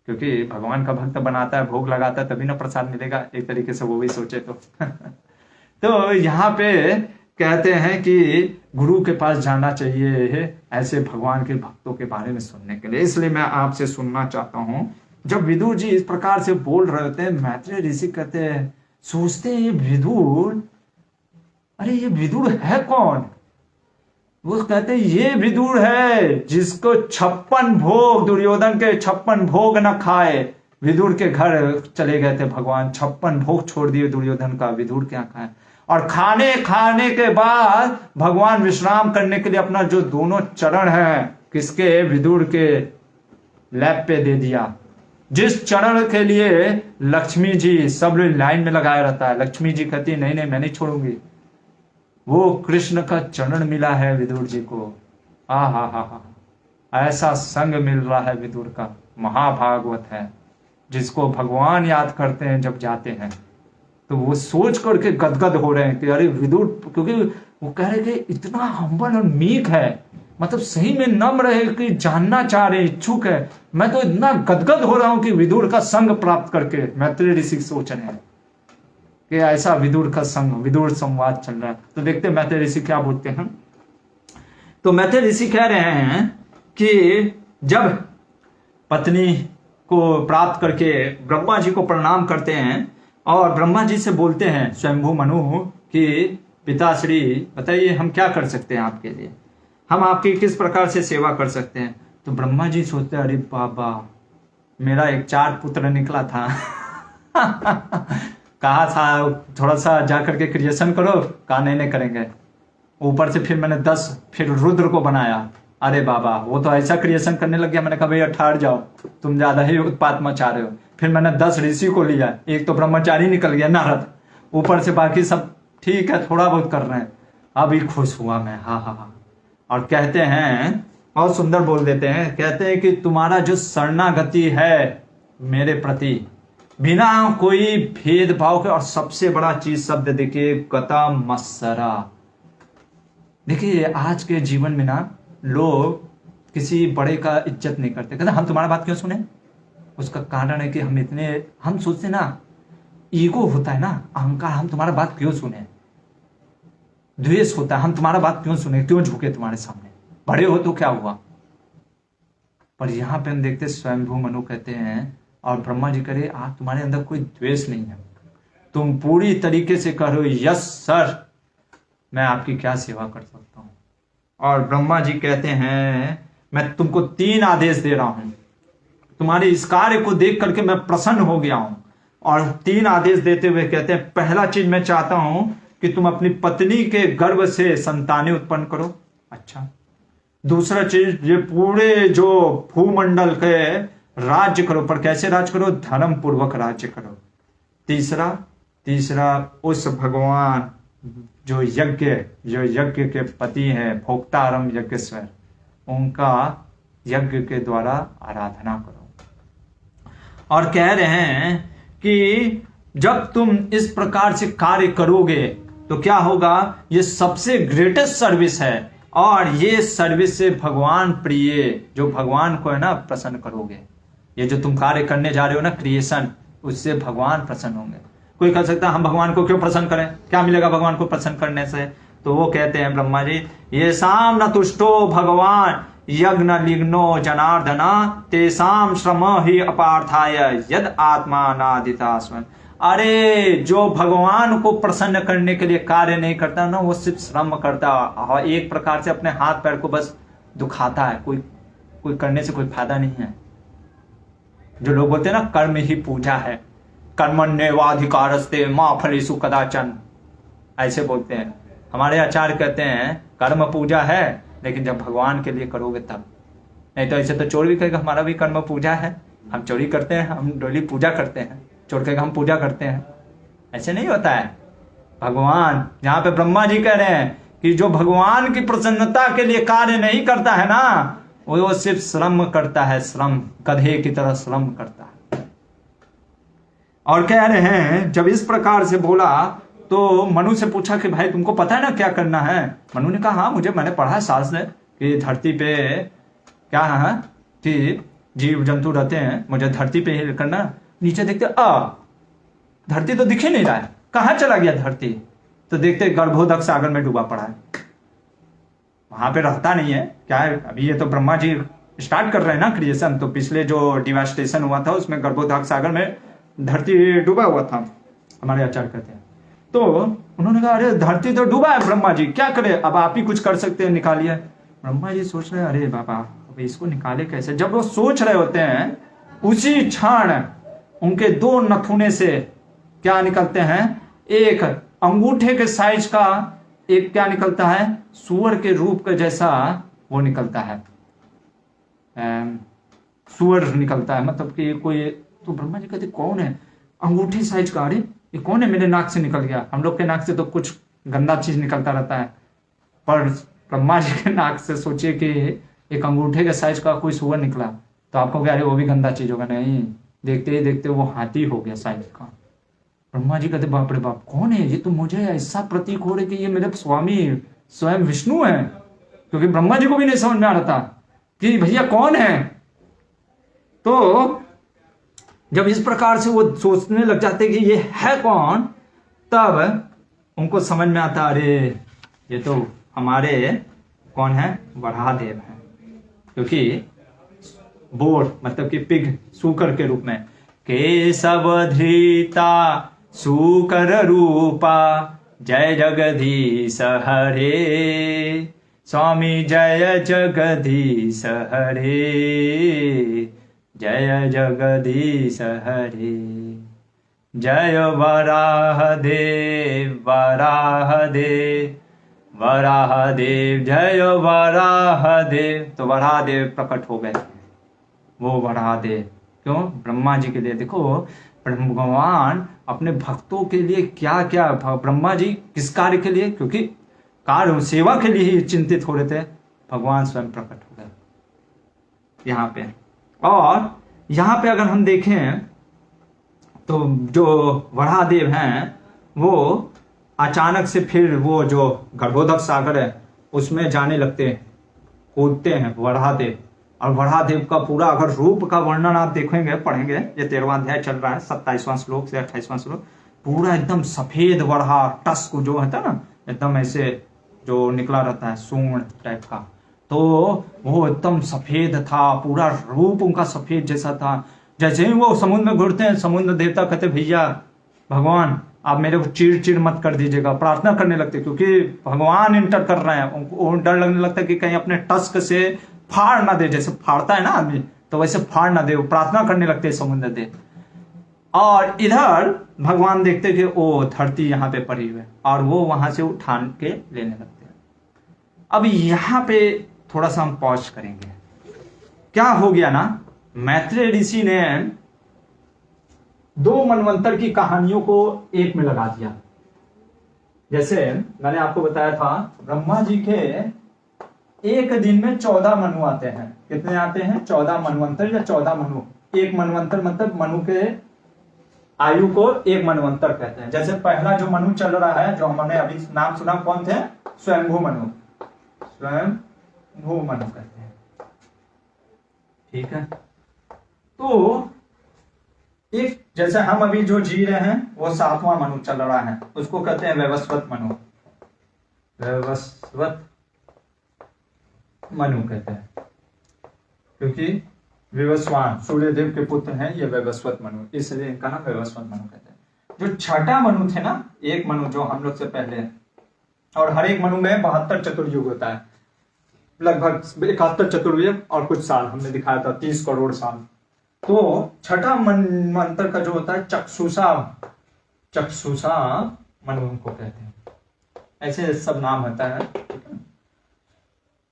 क्योंकि भगवान का भक्त बनाता है, भोग लगाता है, तभी ना प्रसाद मिलेगा, एक तरीके से वो भी सोचे तो तो यहाँ पे कहते हैं कि गुरु के पास जाना चाहिए ऐसे भगवान के भक्तों के बारे में सुनने के लिए। इसलिए मैं आपसे सुनना चाहता हूं, जब विदुर जी इस प्रकार से बोल रहे होते हैं, मैत्रेय ऋषि कहते हैं, सोचते हैं ये विदुर, अरे ये विदुर है कौन। वो कहते हैं ये विदुर है जिसको 56 भोग, दुर्योधन के 56 भोग न खाए, विदुर के घर चले गए थे भगवान, 56 भोग छोड़ दिए दुर्योधन का, विदुर क्या खाए। और खाने के बाद भगवान विश्राम करने के लिए अपना जो दोनों चरण है किसके, विदुर के लैब पे दे दिया, जिस चरण के लिए लक्ष्मी जी सब लाइन में लगाया रहता है। लक्ष्मी जी कहती नहीं नहीं मैं नहीं छोड़ूंगी, वो कृष्ण का चरण मिला है विदुर जी को। हा, ऐसा संग मिल रहा है विदुर का, महाभागवत है, जिसको भगवान याद करते हैं जब जाते हैं तो वो सोच करके गदगद हो रहे हैं कि अरे विदुर, क्योंकि वो कह रहे कि इतना हम्बल और मीक है, मतलब सही में नम्र है कि जानना चाह रहे, इच्छुक है। मैं तो इतना गदगद हो रहा हूं कि विदुर का संग प्राप्त करके। मैत्रेय ऋषि सोच रहे हैं कि ऐसा विदुर का संग, विदुर संवाद चल रहा है। तो देखते हैं मैत्रेय ऋषि क्या बोलते हैं। तो मैत्रेय ऋषि कह रहे हैं कि जब पत्नी को प्राप्त करके ब्रह्मा जी को प्रणाम करते हैं और ब्रह्मा जी से बोलते हैं स्वयंभू मनु कि पिताश्री बताइए हम क्या कर सकते हैं आपके लिए, हम आपकी किस प्रकार से सेवा कर सकते हैं। तो ब्रह्मा जी सोचते अरे बाबा मेरा एक 4 पुत्र निकला था कहा था थोड़ा सा जाकर के क्रिएशन करो, कहा नहीं करेंगे। ऊपर से फिर मैंने 10 फिर रुद्र को बनाया, अरे बाबा वो तो ऐसा क्रिएशन करने लग गया। मैंने कहा भैया ठहर जाओ, तुम ज्यादा ही उत्पात मचा रहे हो। फिर मैंने 10 ऋषि को लिया, एक तो ब्रह्मचारी निकल गया नारद, ऊपर से बाकी सब ठीक है थोड़ा बहुत कर रहे हैं। अभी खुश हुआ मैं, हा। और कहते हैं और सुंदर बोल देते हैं, कहते हैं कि तुम्हारा जो शरणागति है मेरे प्रति बिना कोई भेदभाव के। और सबसे बड़ा चीज शब्द देखिए, गता मत्सरा। देखिए आज के जीवन में ना लोग किसी बड़े का इज्जत नहीं करते, कहते हम तुम्हारा बात क्यों सुने। उसका कारण है कि हम सोचते ना, ईगो होता है ना, अहंकार, हम तुम्हारा बात क्यों सुने। द्वेष होता है, हम तुम्हारा बात क्यों सुने, क्यों झुके तुम्हारे सामने, बड़े हो तो क्या हुआ। पर यहां पे हम देखते स्वयंभू मनु कहते हैं और ब्रह्मा जी करे, आप तुम्हारे अंदर कोई द्वेष नहीं है, तुम पूरी तरीके से करो यस सर, मैं आपकी क्या सेवा कर सकता हूं। और ब्रह्मा जी कहते हैं मैं तुमको 3 आदेश दे रहा हूं, तुम्हारे इस कार्य को देख करके मैं प्रसन्न हो गया हूं। और 3 आदेश देते हुए कहते हैं, पहला चीज मैं चाहता हूं कि तुम अपनी पत्नी के गर्भ से संतानें उत्पन्न करो। अच्छा, दूसरा चीज, ये पूरे जो भूमंडल के राज्य करो, पर कैसे राज करो, धर्म पूर्वक राज्य करो। तीसरा उस भगवान जो यज्ञ के पति हैं, भोक्तारम यज्ञेश्वर, उनका यज्ञ के द्वारा आराधना करो। और कह रहे हैं कि जब तुम इस प्रकार से कार्य करोगे तो क्या होगा, ये सबसे ग्रेटेस्ट सर्विस है। और ये सर्विस से भगवान प्रिय, जो भगवान को है ना प्रसन्न करोगे। ये जो तुम कार्य करने जा रहे हो ना, क्रिएशन, उससे भगवान प्रसन्न होंगे। कोई कह सकता है हम भगवान को क्यों प्रसन्न करें, क्या मिलेगा भगवान को प्रसन्न करने से। तो वो कहते हैं ब्रह्मा जी, ये साम न तुष्टो भगवान यज्ञ लिग्नो जनार्दना तेसाम श्रम ही अपार्थाय यद आत्मा नादिता स्वयं। अरे जो भगवान को प्रसन्न करने के लिए कार्य नहीं करता ना, वो सिर्फ श्रम करता, एक प्रकार से अपने हाथ पैर को बस दुखाता है, कोई करने से कोई फायदा नहीं है। जो लोग बोलते हैं ना कर्म ही पूजा है, कर्मण्येवाधिकारस्ते मा फलेषु कदाचन, ऐसे बोलते हैं। हमारे आचार्य कहते हैं कर्म पूजा है, लेकिन जब भगवान के लिए करोगे तब। नहीं तो ऐसे तो चोर भी कहेगा हमारा भी कर्म पूजा है, हम चोरी करते हैं, हम डेली पूजा करते हैं, चोर कहेगा हम पूजा करते हैं। ऐसे नहीं होता है। भगवान, यहाँ पे ब्रह्मा जी कह रहे हैं कि जो भगवान की प्रसन्नता के लिए कार्य नहीं करता है ना, वो सिर्फ श्रम करता है, श्रम, गधे की तरह श्रम करता है। और कह रहे हैं जब इस प्रकार से बोला तो मनु से पूछा कि भाई तुमको पता है ना क्या करना है। मनु ने कहा हाँ मैंने पढ़ा है शास्त्र कि धरती पे क्या है कि जीव जंतु रहते हैं, मुझे धरती पे ही करना। नीचे देखते धरती तो दिख ही नहीं रहा है, कहाँ चला गया धरती। तो देखते गर्भोदक सागर में डूबा पड़ा है, वहां पे रहता नहीं है। क्या है अभी ये तो ब्रह्मा जी स्टार्ट कर रहे हैं ना क्रिएशन, तो पिछले जो डिवास्टेशन हुआ था उसमें गर्भोदक सागर में धरती डूबा हुआ था, हमारे आचार्य कहते हैं। तो उन्होंने कहा अरे धरती तो डूबा है ब्रह्मा जी, क्या करे, अब आप ही कुछ कर सकते हैं, निकालिए। ब्रह्मा जी सोच रहे हैं अरे बाबा अब इसको निकाले कैसे। जब वो सोच रहे होते हैं उसी क्षण उनके 2 नथुने से क्या निकलते हैं, एक अंगूठे के साइज का एक क्या निकलता है, सुअर के रूप का जैसा वो निकलता है, सुअर निकलता है। मतलब कि कोई, तो ब्रह्मा जी कहते कौन है अंगूठी साइज का, अरे ये कौन है, मेरे नाक से निकल गया। हम लोग के नाक से तो कुछ गंदा चीज निकलता रहता है, पर ब्रह्मा जी के नाक से सोचिए कि एक अंगूठे के साइज का कोई सुअर निकला, तो आपको क्या अरे वो भी गंदा चीज होगा, नहीं, देखते ही देखते वो हाथी हो गया साइज का। ब्रह्मा जी कहते बाप रे बाप कौन है ये, तो मुझे ऐसा प्रतीक हो रहा है कि ये मेरे स्वामी स्वयं विष्णु है, क्योंकि ब्रह्मा जी को भी नहीं समझ में आ रहा था कि भैया कौन है। तो जब इस प्रकार से वो सोचने लग जाते कि ये है कौन, तब उनको समझ में आता अरे ये तो हमारे कौन है, वराहदेव है। क्योंकि बोर मतलब कि पिग, सूकर के रूप में, केशव धृता सूकर रूपा जय जगदीश हरे, स्वामी जय जगदीश हरे, जय जगदीश हरे, जय वराह देव वराह देव वराह देव, जय वराह देव। तो वराह देव प्रकट हो गए, वो वराह देव क्यों, ब्रह्मा जी के लिए। देखो भगवान अपने भक्तों के लिए क्या क्या, ब्रह्मा जी किस कार्य के लिए, क्योंकि कार्य सेवा के लिए ही चिंतित हो रहे थे, भगवान स्वयं प्रकट हो गए यहाँ पे। और यहां पे अगर हम देखें तो जो वराहदेव हैं वो अचानक से फिर वो जो गर्भोदक सागर है उसमें जाने लगते हैं, कूदते हैं वराहदेव। और वराहदेव का पूरा अगर रूप का वर्णन आप देखेंगे, पढ़ेंगे, ये 13वां अध्याय चल रहा है, 27वां श्लोक से 28वां श्लोक, पूरा एकदम सफेद वराह, टस्क जो होता है ना, एकदम ऐसे जो निकला रहता है सूंड टाइप का, तो वो एकदम सफेद था, पूरा रूप उनका सफेद जैसा था। जैसे ही वो समुद्र में घुरते हैं, समुद्र देवता कहते भैया भगवान आप मेरे को चीर चीर मत कर दीजिएगा, प्रार्थना करने लगते, क्योंकि भगवान इंटर कर रहे हैं, उनको डर लगने लगता है कि कहीं अपने टस्क से फाड़ ना दे, जैसे फाड़ता है ना आदमी, तो वैसे फाड़ ना दे, वो प्रार्थना करने लगते हैं समुद्र देव। और इधर भगवान देखते कि ओ धरती यहाँ पे पड़ी हुई है, और वो वहां से उठा के लेने लगते हैं। अब यहां पे थोड़ा सा हम पॉज करेंगे। क्या हो गया ना, मैत्रेय ऋषि ने 2 मनवंतर की कहानियों को एक में लगा दिया। जैसे मैंने आपको बताया था, ब्रह्मा जी के एक दिन में 14 मनु आते हैं। कितने आते हैं? 14 मनवंतर या 14 मनु। एक मनवंतर मतलब मनु के आयु को एक मनवंतर कहते हैं। जैसे पहला जो मनु चल रहा है, जो हमने अभी नाम सुना, कौन थे? स्वयंभू मनु, स्वयंभू मनु कहते हैं। ठीक है, तो एक जैसे हम अभी जो जी रहे हैं वो 7वां मनु चल रहा है, उसको कहते हैं वैवस्वत मनु, वैवस्वत मनु कहते हैं, क्योंकि विवस्वान सूर्य देव के पुत्र हैं ये वैवस्वत मनु, इसलिए इनका नाम वैवस्वत मनु कहते हैं। जो छठा मनु थे ना, एक मनु जो हम लोग से पहले, और हर एक मनु में 72 चतुर्युग होता है, लगभग 71 चतुर्युग और कुछ साल हमने दिखाया था, 30 करोड़ साल। तो छठा मनवंतर का जो होता है चक्षुषा मनु को कहते हैं, ऐसे सब नाम होता है।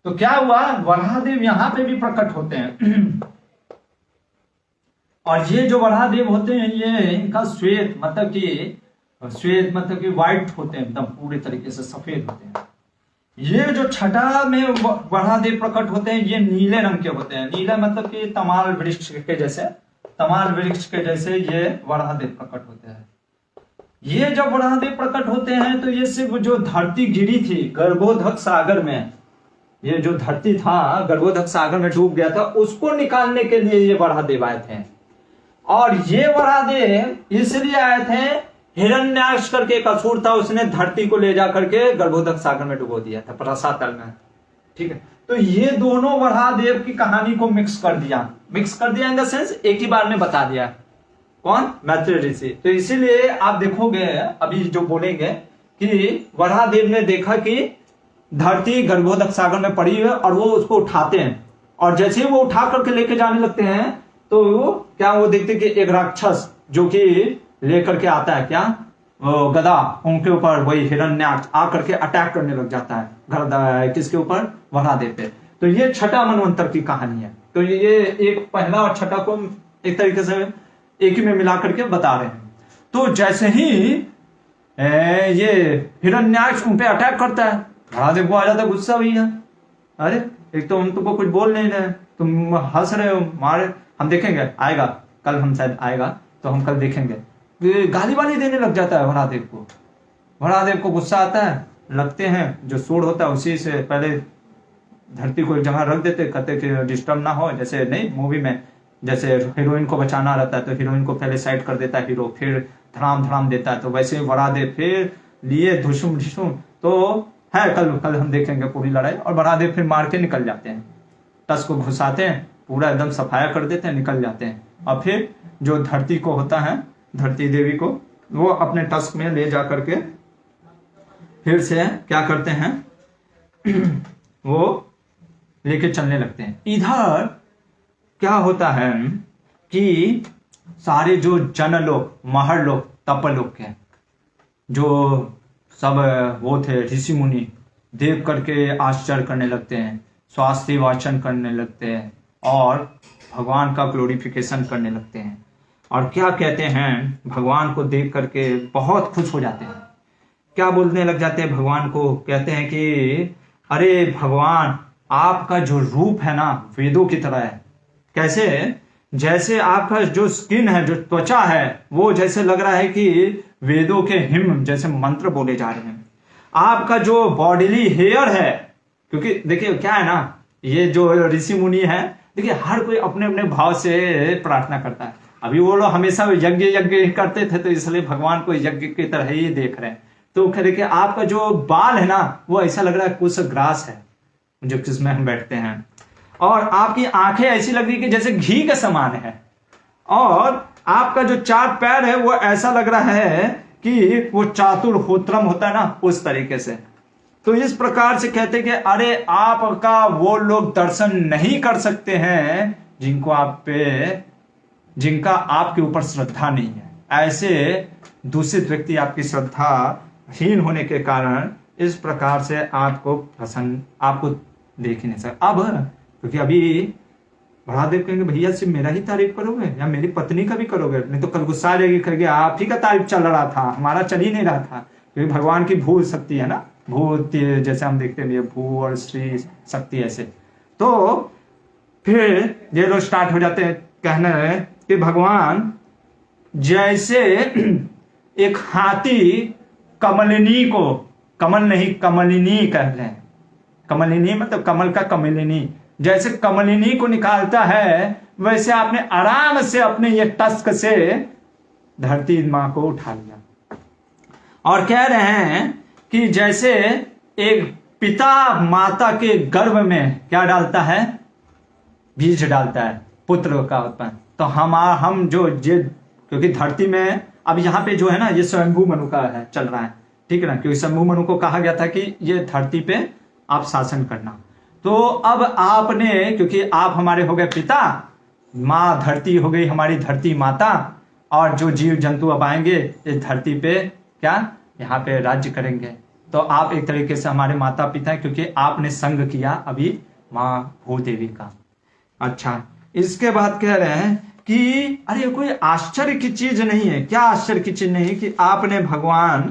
तो क्या हुआ, वराहदेव यहां पे भी प्रकट होते हैं। और ये जो वराहदेव होते हैं, ये इनका श्वेत मतलब कि व्हाइट होते हैं, एकदम पूरे तरीके से सफेद होते हैं। ये जो छठा में वराहदेव प्रकट होते हैं, ये नीले रंग के होते हैं। नीला मतलब कि तमाल वृक्ष के जैसे ये वराहदेव प्रकट होते हैं। ये जब वराहदेव प्रकट होते हैं तो ये सिर्फ जो धरती गिरी थी गर्भोदक सागर में, ये जो धरती था गर्भोदक सागर में डूब गया था, उसको निकालने के लिए ये वराहदेव आए थे। और ये वराहदेव इसलिए आए थे, हिरण्याक्ष करके एक असुर था, उसने धरती को ले जा करके गर्भोदक सागर में डुबो दिया था, रसातल में। ठीक है, तो ये दोनों वराहदेव की कहानी को मिक्स कर दिया इन द सेंस एक ही बार में बता दिया। कौन? मैत्रेय ऋषि। तो इसीलिए आप देखोगे अभी जो बोलेंगे कि वराहदेव ने देखा कि धरती गर्भोदक सागर में पड़ी है और वो उसको उठाते हैं, और जैसे ही वो उठा करके लेके जाने लगते हैं तो क्या वो देखते कि एक राक्षस जो कि लेकर के आता है, क्या गदा, उनके ऊपर वही हिरण्याक्ष आकर के अटैक करने लग जाता है। किसके ऊपर? वराहदेव पे। तो ये छठा मनवंतर की कहानी है। तो ये एक पहला और छठा को एक तरीके से एक ही में मिला करके बता रहे हैं। तो जैसे ही ये हिरण्याक्ष उन पे अटैक करता है, वराहदेव को आ जाता है गुस्सा, भैया अरे एक तो हम तुमको कुछ बोल नहीं रहे, तुम हंस रहे हो, मारे, हम देखेंगे, आएगा कल, हम शायद आएगा तो हम कल देखेंगे, गाली वाली देने लग जाता है वराहदेव को गुस्सा आता है, लगते हैं जो सूंड होता है उसी से पहले धरती को एक जगह रख देते, कहते कि डिस्टर्ब ना हो। जैसे नहीं मूवी में जैसे हीरोइन को बचाना रहता है तो हीरोइन को पहले साइड कर देता है हीरो, फिर धड़ाम देता है, तो वैसे वराहदेव फिर लिए धुसुम, तो है कल हम देखेंगे पूरी लड़ाई। और वराहदेव फिर मार के निकल जाते हैं, टस को घुसाते हैं, पूरा एकदम सफाया कर देते हैं, निकल जाते हैं। और फिर जो धरती को होता है, धरती देवी को, वो अपने टस्क में ले जा करके फिर से क्या करते हैं वो लेके चलने लगते हैं। इधर क्या होता है कि सारे जो जन लोग, महर लोग, तप लोग के जो सब वो थे ऋषि मुनि, देख करके आश्चर्य करने लगते हैं, स्वास्थ्य वाचन करने लगते हैं और भगवान का ग्लोरिफिकेशन करने लगते हैं। और क्या कहते हैं, भगवान को देख करके बहुत खुश हो जाते हैं। क्या बोलने लग जाते हैं भगवान को? कहते हैं कि अरे भगवान, आपका जो रूप है ना वेदों की तरह है। कैसे जैसे आपका जो स्किन है, जो त्वचा है, वो जैसे लग रहा है कि वेदों के हिम जैसे मंत्र बोले जा रहे हैं। आपका जो बॉडीली हेयर है, क्योंकि देखिए क्या है ना, ये जो ऋषि मुनि है, देखिए हर कोई अपने अपने भाव से प्रार्थना करता है। अभी वो लोग हमेशा यज्ञ यज्ञ करते थे, तो इसलिए भगवान को यज्ञ की तरह ही देख रहे हैं। तो देखिए आपका जो बाल है ना, वो ऐसा लग रहा है कुछ ग्रास है जो जिसमें हम बैठते हैं, और आपकी आंखें ऐसी लग रही कि जैसे घी के समान है, और आपका जो 4 पैर है वो ऐसा लग रहा है कि वो चातुर्होत्रम होता है ना, उस तरीके से। तो इस प्रकार से कहते हैं कि अरे आपका वो लोग दर्शन नहीं कर सकते हैं जिनका आपके ऊपर श्रद्धा नहीं है। ऐसे दूषित व्यक्ति आपकी श्रद्धाहीन होने के कारण इस प्रकार से आपको देख ही नहीं सकते। अब क्योंकि अभी महादेव कहेंगे भैया सिर्फ मेरा ही तारीफ करोगे या मेरी पत्नी का भी करोगे, नहीं तो कल गुस्सा आ जाएगी, कहेंगे आप ही का तारीफ चल रहा था, हमारा चल ही नहीं रहा था। क्योंकि भगवान की भू शक्ति है ना, भू जैसे हम देखते हैं भू और श्री शक्ति ऐसे। तो फिर ये लोग स्टार्ट हो जाते हैं कहने कि भगवान जैसे एक हाथी कमलिनी को, कमल नहीं कमलिनी कह लें, कमलिनी मतलब कमल का कमलिनी, जैसे कमलिनी को निकालता है, वैसे आपने आराम से अपने ये टस्क से धरती मां को उठा लिया। और कह रहे हैं कि जैसे एक पिता माता के गर्भ में क्या डालता है, बीज डालता है पुत्र का उत्पन्न। तो हम जो क्योंकि धरती में अब यहाँ पे जो है ना, ये स्वयंभू मनु का है चल रहा है, ठीक है ना, क्योंकि स्वयंभू मनु को कहा गया था कि ये धरती पे आप शासन करना। तो अब आपने, क्योंकि आप हमारे हो गए पिता, माँ धरती हो गई हमारी धरती माता, और जो जीव जंतु अब आएंगे इस धरती पे क्या यहाँ पे राज्य करेंगे। तो आप एक तरीके से हमारे माता पिता हैं, क्योंकि आपने संग किया अभी माँ भूदेवी का। अच्छा, इसके बाद कह रहे हैं कि अरे कोई आश्चर्य की चीज नहीं है। क्या आश्चर्य की चीज नहीं कि आपने भगवान,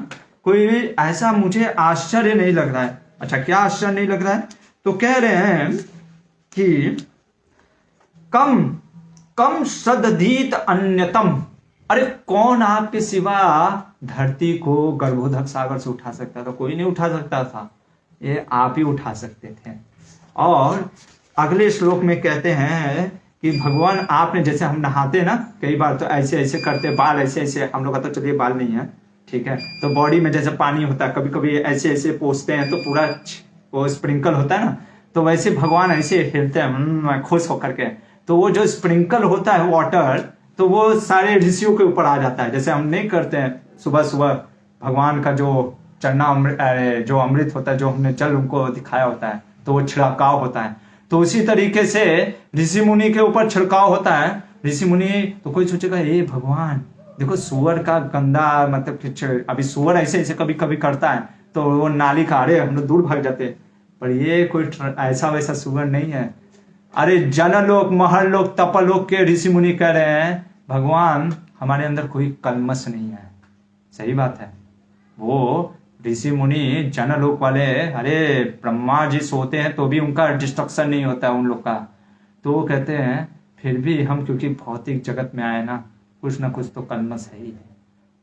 कोई ऐसा मुझे आश्चर्य नहीं लग रहा है। अच्छा, क्या आश्चर्य नहीं लग रहा है? तो कह रहे हैं कि कम कम सदधीत अन्यतम, अरे कौन आपके सिवा धरती को गर्भोदक सागर से उठा सकता था? कोई नहीं उठा सकता था, ये आप ही उठा सकते थे। और अगले श्लोक में कहते हैं कि भगवान आपने, जैसे हम नहाते हैं ना कई बार, तो ऐसे ऐसे करते, बाल ऐसे ऐसे, हम लोग का तो चलिए बाल नहीं है, ठीक है, तो बॉडी में जैसे पानी होता है, कभी कभी ऐसे ऐसे पोंछते हैं तो पूरा वो स्प्रिंकल होता है ना, तो वैसे भगवान ऐसे हिलते हैं खुश होकर के, तो वो जो स्प्रिंकल होता है वाटर, तो वो सारे ऋषियों के ऊपर आ जाता है। जैसे हम नहीं करते हैं सुबह सुबह भगवान का जो जो अमृत होता है, जो हमने जल उनको दिखाया होता है, तो वो छिड़काव होता है। तो उसी तरीके से ऋषि मुनि के ऊपर छिड़काव होता है। ऋषि मुनि, तो कोई सोचेगा ये भगवान देखो सुअर का गंदा, मतलब अभी सुअर ऐसे ऐसे कभी कभी करता है तो वो नाली का, अरे हम लोग दूर भाग जाते, पर ये कोई ऐसा वैसा सुअर नहीं है। अरे जनलोक महरलोक तपलोक के ऋषि मुनि कह रहे हैं भगवान हमारे अंदर कोई कलमश नहीं है। सही बात है, वो ऋषि मुनि जनलोक वाले, अरे ब्रह्मा जी सोते हैं तो भी उनका डिस्ट्रक्शन नहीं होता है उन लोग का। तो वो कहते हैं फिर भी हम क्योंकि भौतिक जगत में आए ना, कुछ ना कुछ तो कलमश है ही है।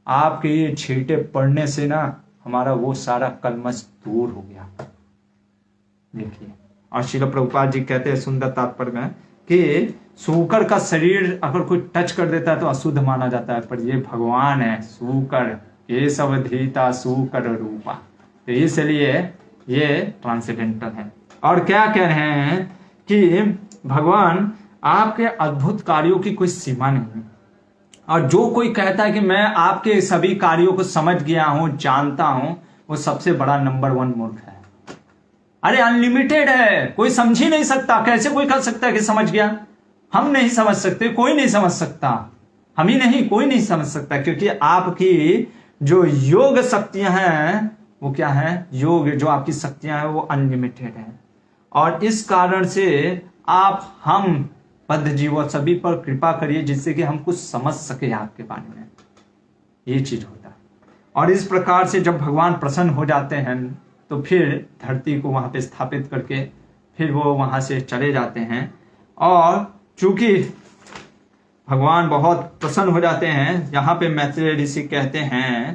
आपके ये छींटे पड़ने से ना हमारा वो सारा कलमश दूर हो गया। देखिए, और श्रील प्रभुपाद जी कहते हैं सुंदर तात्पर्य में कि सूकर का शरीर अगर कोई टच कर देता है तो अशुद्ध माना जाता है, पर ये भगवान है सूकर, ये सब धीता सूकर रूपा, तो इसलिए ये ट्रांसेंडेंटल है। और क्या कह रहे हैं कि भगवान आपके अद्भुत कार्यों की कोई सीमा नहीं, और जो कोई कहता है कि मैं आपके सभी कार्यों को समझ गया हूं, जानता हूं, वो सबसे बड़ा नंबर 1 मूर्ख है। अरे अनलिमिटेड है, कोई समझ ही नहीं सकता। कैसे कोई कह सकता है कि समझ गया? हम नहीं समझ सकते, कोई नहीं समझ सकता, हम ही नहीं, कोई नहीं समझ सकता, क्योंकि आपकी जो योग शक्तियां हैं वो क्या है, योग जो आपकी शक्तियां हैं वो अनलिमिटेड है। और इस कारण से आप हम बद्ध जीवों सभी पर कृपा करिए, जिससे कि हम कुछ समझ सके आपके बारे में, ये चीज होता है। और इस प्रकार से जब भगवान प्रसन्न हो जाते हैं तो फिर धरती को वहां पे स्थापित करके फिर वो वहां से चले जाते हैं। और चूंकि भगवान बहुत प्रसन्न हो जाते हैं। यहाँ पे मैत्रेय ऋषि कहते हैं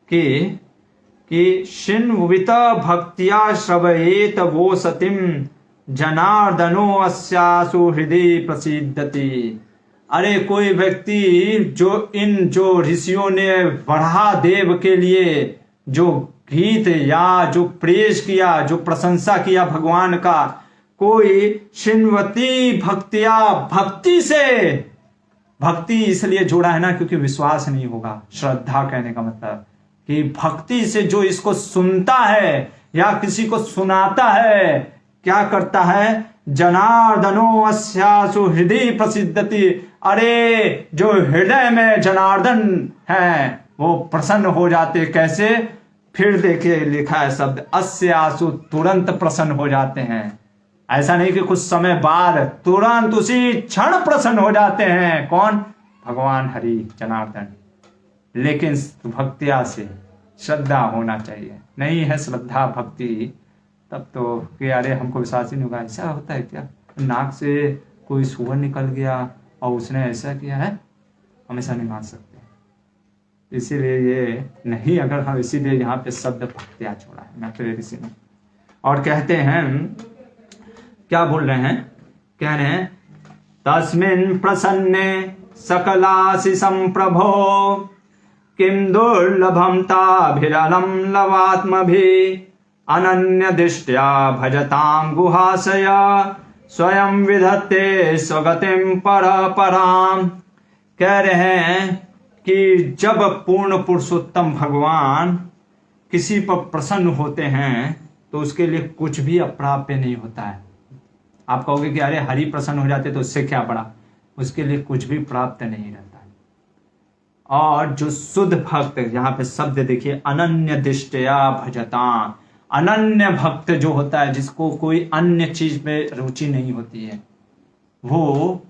कि शिन्वित भक्तिया श्रवयेत वो सतिम जनार्दनो अस्यासु हृदय प्रसिद्धति। अरे कोई व्यक्ति जो ऋषियों ने बढ़ा देव के लिए जो गीत या जो प्रेज किया, जो प्रशंसा किया भगवान का, कोई शिन्वती भक्तिया, भक्ति से, भक्ति इसलिए जोड़ा है ना क्योंकि विश्वास नहीं होगा, श्रद्धा कहने का मतलब कि भक्ति से जो इसको सुनता है या किसी को सुनाता है, क्या करता है, जनार्दनो अस्यासु हृदय प्रसिद्धति। अरे जो हृदय में जनार्दन है वो प्रसन्न हो जाते। कैसे? फिर देखिए लिखा है शब्द अस्यासु, तुरंत प्रसन्न हो जाते हैं। ऐसा नहीं कि कुछ समय बाद, तुरंत उसी क्षण प्रसन्न हो जाते हैं। कौन? भगवान हरि जनार्दन। लेकिन भक्तिया से, श्रद्धा होना चाहिए। नहीं है श्रद्धा भक्ति तब तो कि अरे हमको विश्वास ही नहीं होगा। ऐसा होता है क्या? नाक से कोई सुअर निकल गया और उसने ऐसा किया है, हम ऐसा नहीं मान सकते। इसीलिए ये नहीं, अगर हम इसीलिए यहाँ पे शब्द भक्तिया छोड़ा है मैत्रेय ऋषि ने। और कहते हैं, क्या बोल रहे हैं? कह रहे हैं तस्मिन् प्रसन्ने सकलासि संप्रभो किम दुर्लभम ताभिरलं लवात्मभिः अनन्य दृष्ट्या भजतां गुहाशया स्वयं विधत्ते स्वगतिम परपराम। कह रहे हैं कि जब पूर्ण पुरुषोत्तम भगवान किसी पर प्रसन्न होते हैं तो उसके लिए कुछ भी अप्राप्य नहीं होता है। आप कहोगे कि अरे हरि प्रसन्न हो जाते तो उससे क्या बड़ा, उसके लिए कुछ भी प्राप्त नहीं रहता है। और जो शुद्ध भक्त, यहाँ पे शब्द देखिए, अनन्य दृष्टया भजता। अनन्य भक्त जो होता है, जिसको कोई अन्य चीज में रुचि नहीं होती है, वो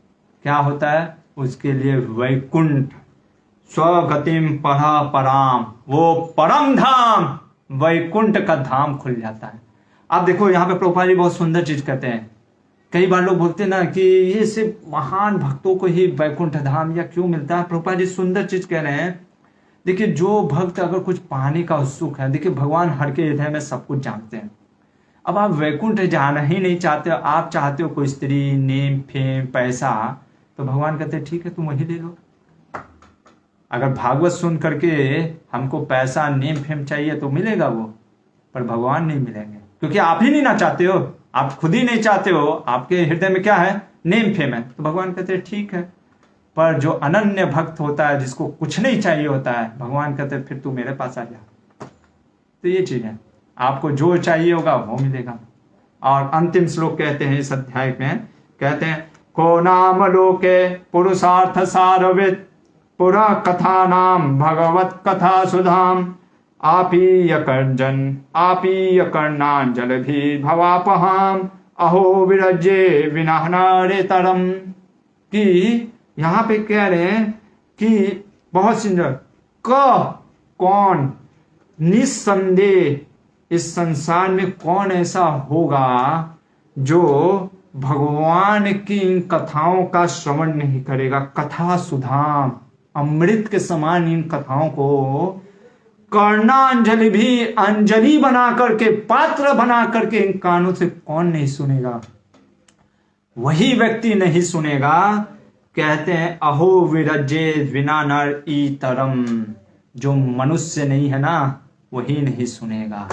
क्या होता है? उसके लिए वैकुंठ, स्वगतिम पराम, वो परम धाम, वैकुंठ का धाम खुल जाता है। आप देखो यहाँ पे प्रभुपाद जी बहुत सुंदर चीज कहते हैं। कई बार लोग बोलते हैं ना कि ये सिर्फ महान भक्तों को ही वैकुंठ धाम या क्यों मिलता है। प्रभुपाद जी सुंदर चीज कह रहे हैं। देखिए जो भक्त अगर कुछ पाने का उत्सुक है, देखिए भगवान हर के हृदय में सब कुछ जानते हैं। अब आप वैकुंठ जाना ही नहीं चाहते हो, आप चाहते हो कोई स्त्री, नेम, फेम, पैसा, तो भगवान कहते हैं ठीक है तुम वही ले लो। अगर भागवत सुन करके हमको पैसा, नेम, फेम चाहिए तो मिलेगा वो, पर भगवान नहीं मिलेंगे क्योंकि आप ही नहीं ना चाहते हो, आप खुद ही नहीं चाहते हो। आपके हृदय में क्या है? नेम, फेम है। तो भगवान कहते हैं ठीक है। पर जो अनन्य भक्त होता है, जिसको कुछ नहीं चाहिए होता है, भगवान कहते हैं फिर तू मेरे पास आ जा। तो ये चीज है, आपको जो चाहिए होगा वो मिलेगा। और अंतिम श्लोक कहते हैं इस अध्याय में, कहते हैं को नाम लोके पुरुषार्थ सारवित पुरा कथा नाम भगवत कथा सुधाम आपीय कर्णांजल भी भवापहाम अहो विरजे विनाहनारे तरम। कि यहाँ पे कह रहे हैं कि बहुत सुंदर, कौन, निस्संदेह इस संसार में कौन ऐसा होगा जो भगवान की इन कथाओं का श्रवण नहीं करेगा। कथा सुधाम, अमृत के समान इन कथाओं को कर्णांजलि भी, अंजलि बना करके, पात्र बना करके इन कानों से कौन नहीं सुनेगा? वही व्यक्ति नहीं सुनेगा। कहते हैं अहो विरजे विना नर ईतरम, जो मनुष्य नहीं है ना वही नहीं सुनेगा,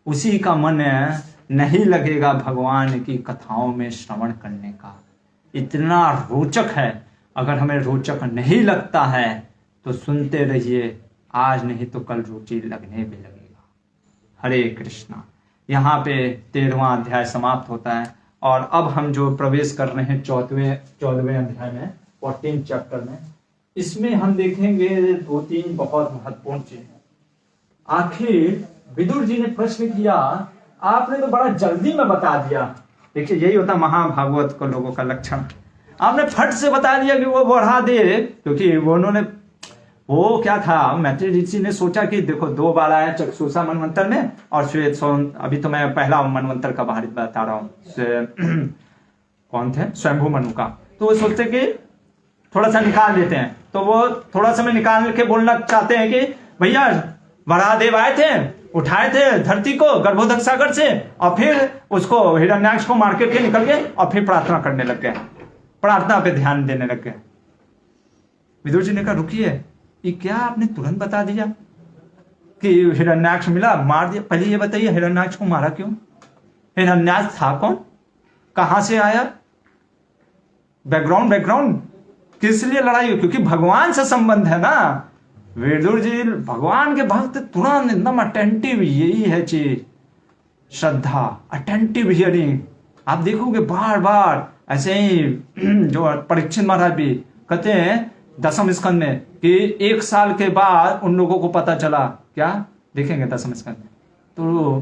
उसी का मन नहीं लगेगा भगवान की कथाओं में श्रवण करने का। इतना रोचक है। अगर हमें रोचक नहीं लगता है तो सुनते रहिए, आज नहीं तो कल रुचि लगने भी लगेगा। हरे कृष्णा। यहाँ पे 13वां अध्याय समाप्त होता है और अब हम जो प्रवेश कर रहे हैं 14वें अध्याय में, 14 चैप्टर में, इसमें हम देखेंगे 2-3 बहुत महत्वपूर्ण चीजें। आखिर विदुर जी ने प्रश्न किया, आपने तो बड़ा जल्दी में बता दिया। देखिए यही होता महाभागवत को लोगों का लक्षण। आपने फट से बता दिया कि वो बढ़ा दे, क्योंकि उन्होंने वो क्या था, मैत्रेय ऋषि ने सोचा कि देखो 2 बार आया चक्षुषा मनवंतर में और श्वेत अभी तो मैं पहला मनवंतर का बाहर बता रहा हूँ, कौन थे, स्वयंभू मनु का। तो वो सोचते कि थोड़ा सा निकाल देते हैं। तो वो थोड़ा समय निकाल के बोलना चाहते हैं कि भैया वराहदेव आए थे, उठाए थे धरती को गर्भोदक सागर से, और फिर उसको हिरण्याक्ष को मार के निकल गए, और फिर प्रार्थना करने लग गए, प्रार्थना पे ध्यान देने लग गए। विदुर जी ने कहा रुकिए, ये क्या आपने तुरंत बता दिया कि हिरण्याक्ष मिला, मार दिया? पहले ये बताइए हिरण्याक्ष को मारा क्यों? हिरण्याक्ष था कौन, कहां से आया, बैकग्राउंड किस लिए लड़ाई हुई? क्योंकि भगवान से संबंध है ना। विदुर जी भगवान के भक्त, तुरंत एकदम अटेंटिव, यही है चीज श्रद्धा, अटेंटिव हियरिंग। आप देखोगे बार बार ऐसे ही जो परीक्षित महाराज भी कहते हैं 10वें स्कंद में कि 1 साल के बाद उन लोगों को पता चला, क्या देखेंगे 10वें स्कंद में, तो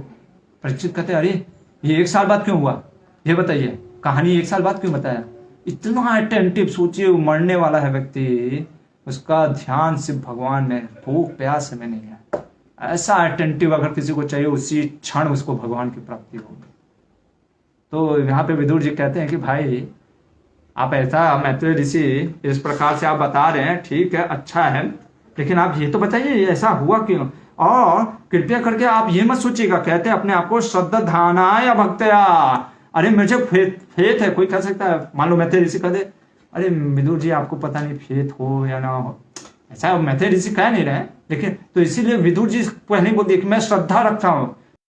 परीक्षित कहते हैं अरे ये 1 साल बाद क्यों हुआ, ये बताइए, कहानी 1 साल बाद क्यों बताया? इतना अटेंटिव, सोचिए मरने वाला है व्यक्ति, उसका ध्यान सिर्फ भगवान में, भूख प्यास में नहीं है। ऐसा अटेंटिव अगर किसी को चाहिए, उसी क्षण उसको भगवान की प्राप्ति होगी। तो यहाँ पे विदुर जी कहते हैं कि भाई आप ऐसा, मैत्रेय ऋषि इस प्रकार से आप बता रहे हैं, ठीक है, अच्छा है, लेकिन आप ये तो बताइए ऐसा हुआ क्यों, और कृपया करके आप ये मत सोचिएगा, कहते हैं अपने आप को श्रद्धाधानाय भक्तया। अरे मुझे फेथ है, कोई कह सकता है, मान लो मैत्रेय ऋषि कह दे अरे विदुर जी आपको पता नहीं फेथ हो या ना हो, ऐसा मैत्रेय ऋषि कह नहीं रहे, लेकिन तो इसीलिए विदुर जी पहले बोल दिए कि मैं श्रद्धा रखता हूं।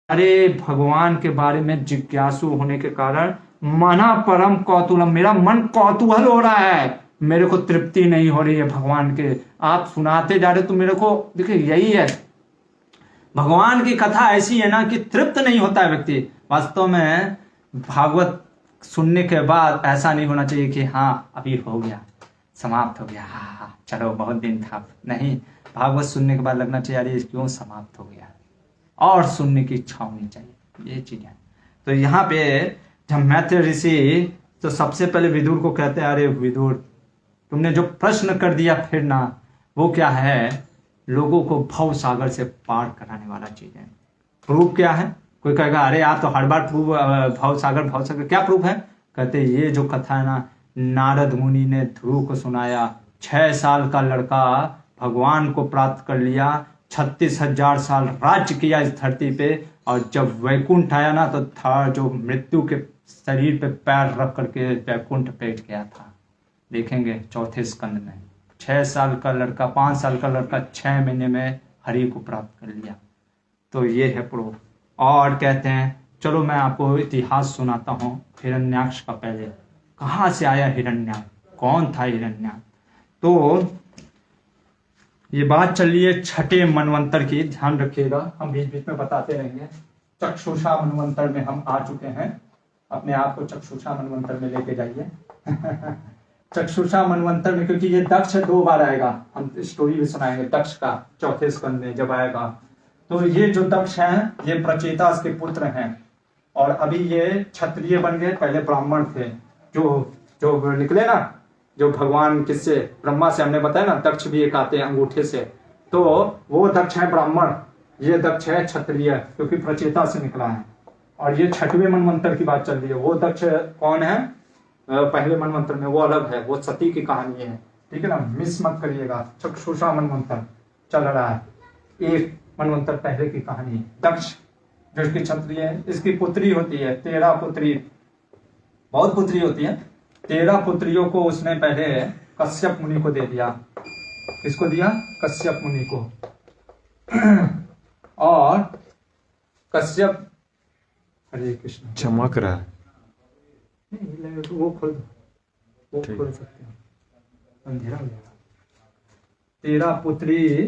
अरे भगवान के बारे में जिज्ञासु होने के कारण मना परम कौतूहलम, मेरा मन कौतूहल हो रहा है, मेरे को तृप्ति नहीं हो रही है भगवान के, आप सुनाते जा रहे तो मेरे को, देखिए यही है भगवान की कथा ऐसी है ना कि तृप्त नहीं होता है व्यक्ति। वास्तव में भागवत सुनने के बाद ऐसा नहीं होना चाहिए कि हाँ अभी हो गया, समाप्त हो गया, हाँ चलो बहुत दिन था, नहीं, भागवत सुनने के बाद लगना चाहिए अरे क्यों समाप्त हो गया, और सुनने की इच्छा होनी चाहिए, ये चीज है। तो यहाँ पे जब मैत्रेय ऋषि तो सबसे पहले विदुर को कहते हैं अरे विदुर तुमने जो प्रश्न कर दिया फिर ना, वो क्या है, लोगों को भव सागर से पार कराने वाला चीज है। प्रूफ क्या है? कोई कहेगा अरे आप तो हर बार प्रूफ, भव सागर क्या प्रूफ है? कहते ये जो कथा है ना, नारद मुनि ने ध्रुव को सुनाया, 6 साल का लड़का भगवान को प्राप्त कर लिया, 36,000 साल राज्य किया इस धरती पे, और जब वैकुंठ आया ना तो था जो मृत्यु के शरीर पे पैर रख करके वैकुंठ बैठ गया था। देखेंगे 4थे स्कंद में 6 साल का लड़का, 5 साल का लड़का 6 महीने में हरि को प्राप्त कर लिया। तो ये है प्रूफ। और कहते हैं चलो मैं आपको इतिहास सुनाता हूँ हिरण्याक्ष का। पहले कहाँ से आया हिरण्याक्ष, कौन था हिरण्याक्ष? तो ये बात चल रही है 6ठे मनवंतर की, ध्यान रखिएगा, हम बीच बीच में बताते रहेंगे। चक्षुषा मनवंतर में हम आ चुके हैं, अपने आप को चक्षुषा मनवंतर में लेके जाइए। चक्षुषा मनवंतर में, क्योंकि ये दक्ष 2 बार आएगा, हम स्टोरी भी सुनाएंगे दक्ष का 4थे स्कंद में जब आएगा। तो ये जो दक्ष हैं ये प्रचेतास के पुत्र हैं, और अभी ये क्षत्रिय बन गए, पहले ब्राह्मण थे। जो निकले ना, जो भगवान किससे, ब्रह्मा से, हमने बताया ना दक्ष भी एक आते हैं अंगूठे से, तो वो दक्ष है ब्राह्मण, ये दक्ष है क्षत्रिय, क्योंकि प्रचेता से निकला है। और ये 6वें मनवंतर की बात चल रही है। वो दक्ष कौन है पहले मनवंतर में, वो अलग है, वो सती की कहानी है, ठीक है ना, मिस मत करिएगा। चक्षुषा मनवंतर चल रहा है, एक मनवंतर पहले की कहानी है। दक्ष जो इसकी क्षत्रिय है, इसकी पुत्री होती है 13 पुत्री, बहुत पुत्री होती है, 13 पुत्रियों को उसने पहले कश्यप मुनि को दे दिया। किसको दिया? कश्यप मुनि को। और कश्यप, हरे कृष्ण, चमक रहा है, वो खोल सकते हैं, अंधेरा हो जाएगा। 13 पुत्री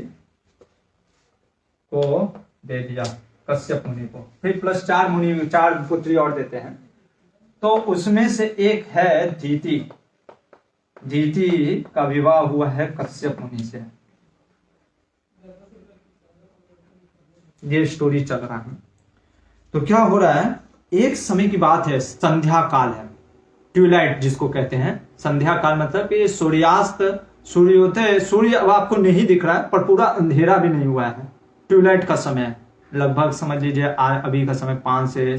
को दे दिया कश्यप मुनि को, फिर प्लस 4 पुत्री और देते हैं। तो उसमें से एक है दीति। दीति का विवाह हुआ है कश्यप मुनि से। ये स्टोरी चल रहा है। तो क्या हो रहा है, एक समय की बात है, संध्या काल है, ट्यूलाइट जिसको कहते हैं। संध्या काल मतलब कि सूर्यास्त, सूर्योदय, सूर्य अब आपको नहीं दिख रहा है पर पूरा अंधेरा भी नहीं हुआ है, ट्यूलाइट का समय, लगभग समझ लीजिए अभी का समय 5 से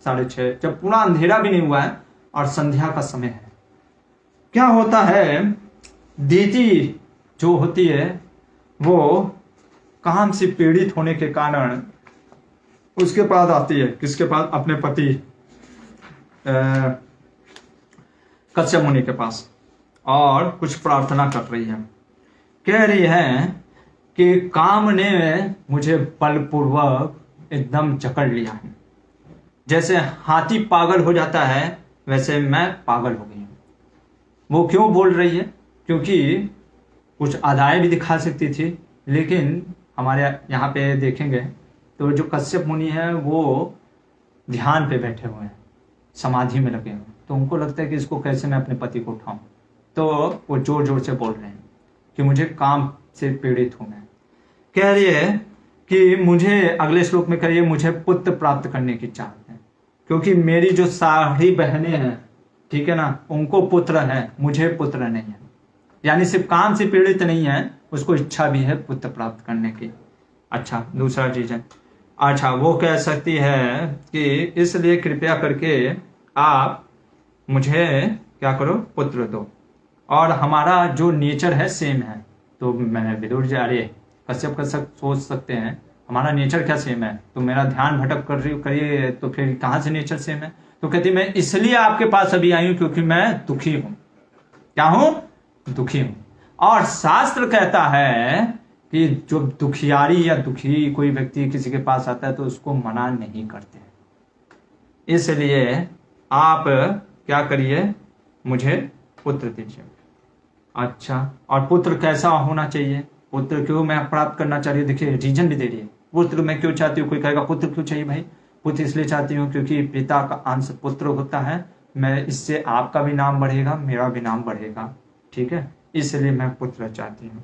6:30, जब पूरा अंधेरा भी नहीं हुआ है और संध्या का समय है। क्या होता है दीति जो होती है वो काम से पीड़ित होने के कारण उसके पास आती है, किसके पास? अपने पति कश्यप मुनि के पास, और कुछ प्रार्थना कर रही है। कह रही है कि काम ने मुझे बलपूर्वक एकदम जकड़ लिया है, जैसे हाथी पागल हो जाता है वैसे मैं पागल हो गई हूं। वो क्यों बोल रही है? क्योंकि कुछ अदाएं भी दिखा सकती थी, लेकिन हमारे यहाँ पे देखेंगे तो जो कश्यप मुनि है वो ध्यान पे बैठे हुए हैं, समाधि में लगे हुए हैं, तो उनको लगता है कि इसको कैसे मैं अपने पति को उठाऊं, तो वो जोर जोर से बोल रहे हैं कि मुझे काम से पीड़ित हूं मैं। कह रही है कि मुझे, अगले श्लोक में कह रही है, मुझे पुत्र प्राप्त करने की चाहत है, क्योंकि मेरी जो सारी बहनें हैं, ठीक है ना, उनको पुत्र है, मुझे पुत्र नहीं है। यानी सिर्फ काम से पीड़ित नहीं है, उसको इच्छा भी है पुत्र प्राप्त करने की। अच्छा, दूसरा चीज है, अच्छा वो कह सकती है कि इसलिए कृपया करके आप मुझे क्या करो, पुत्र दो, और हमारा जो नेचर है सेम है। तो मैं विदुर जी, अरे कश्यप सोच सकते हैं हमारा नेचर क्या सेम है, तो मेरा ध्यान भटक कर रही करिए, तो फिर कहां से नेचर सेम है? तो कहती मैं इसलिए आपके पास अभी आई हूं क्योंकि मैं दुखी हूं। क्या हूं? दुखी हूं। और शास्त्र कहता है कि जो दुखियारी या दुखी कोई व्यक्ति किसी के पास आता है तो उसको मना नहीं करते, इसलिए आप क्या करिए, मुझे पुत्र दीजिए। अच्छा, और पुत्र कैसा होना चाहिए? पुत्र क्यों मैं प्राप्त करना चाहिए? देखिए रीजन भी दे रही है, पुत्र मैं क्यों चाहती हूँ। कोई कहेगा पुत्र क्यों चाहिए भाई? पुत्र इसलिए चाहती हूँ क्योंकि पिता का अंश पुत्र होता है, मैं इससे आपका भी नाम बढ़ेगा, मेरा भी नाम बढ़ेगा, ठीक है, इसलिए मैं पुत्र चाहती हूँ।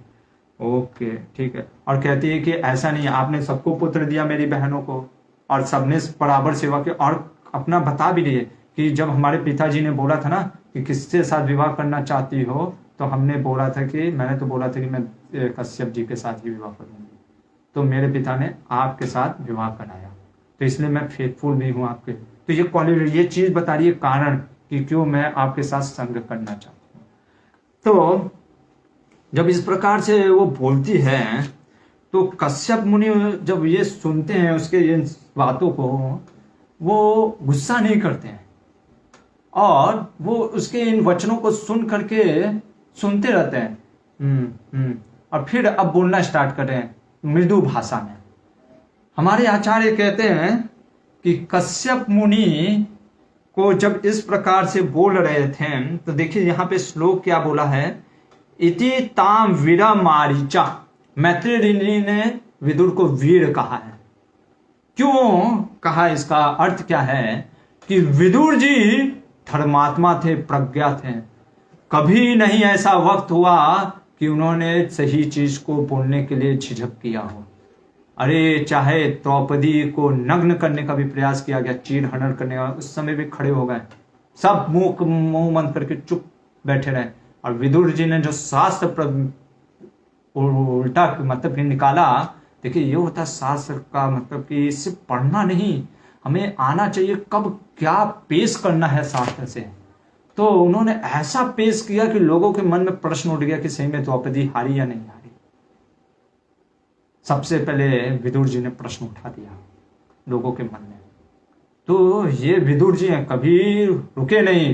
ओके, ठीक है। और कहती है कि ऐसा नहीं, आपने सबको पुत्र दिया, मेरी बहनों को, और सबने बराबर सेवा की, और अपना बता भी रही है कि जब हमारे पिताजी ने बोला था ना कि किसके साथ विवाह करना चाहती हो, तो हमने बोला था कि, मैंने तो बोला था कि मैं कश्यप जी के साथ ही विवाह करूंगी, तो मेरे पिता ने आपके साथ विवाह कराया, तो इसलिए मैं फेथफुल भी हूँ आपके। तो ये क्वालिटी, ये चीज बता रही है कारण कि क्यों मैं आपके साथ संग करना चाहती हूँ। तो जब इस प्रकार से वो बोलती है तो कश्यप मुनि जब ये सुनते हैं उसके इन बातों को, वो गुस्सा नहीं करते हैं, और वो उसके इन वचनों को सुन करके सुनते रहते हैं। और फिर अब बोलना स्टार्ट कर रहे हैं मृदु भाषा में। हमारे आचार्य कहते हैं कि कश्यप मुनि को जब इस प्रकार से बोल रहे थे, तो देखिए यहाँ पे श्लोक क्या बोला है, इति ताम वीरा मारीचा। मैत्री ऋषि ने विदुर को वीर कहा है। क्यों कहा? इसका अर्थ क्या है कि विदुर जी धर्मात्मा थे, प्रज्ञा थे, कभी नहीं ऐसा वक्त हुआ कि उन्होंने सही चीज को बोलने के लिए झिझक किया हो। अरे चाहे द्रौपदी को नग्न करने का भी प्रयास किया गया, चीर हनन करने का, उस समय भी खड़े हो गए, सब मुंह बंद करके चुप बैठे रहे। और विदुर जी ने जो शास्त्र उल्टा मतलब निकाला, देखिए ये होता शास्त्र का मतलब कि सिर्फ पढ़ना नहीं, हमें आना चाहिए कब क्या पेश करना है शास्त्र से। तो उन्होंने ऐसा पेश किया कि लोगों के मन में प्रश्न उठ गया कि सही में द्रौपदी हारी या नहीं हारी। सबसे पहले विदुर जी ने प्रश्न उठा दिया लोगों के मन में। तो ये विदुर जी हैं, कभी रुके नहीं,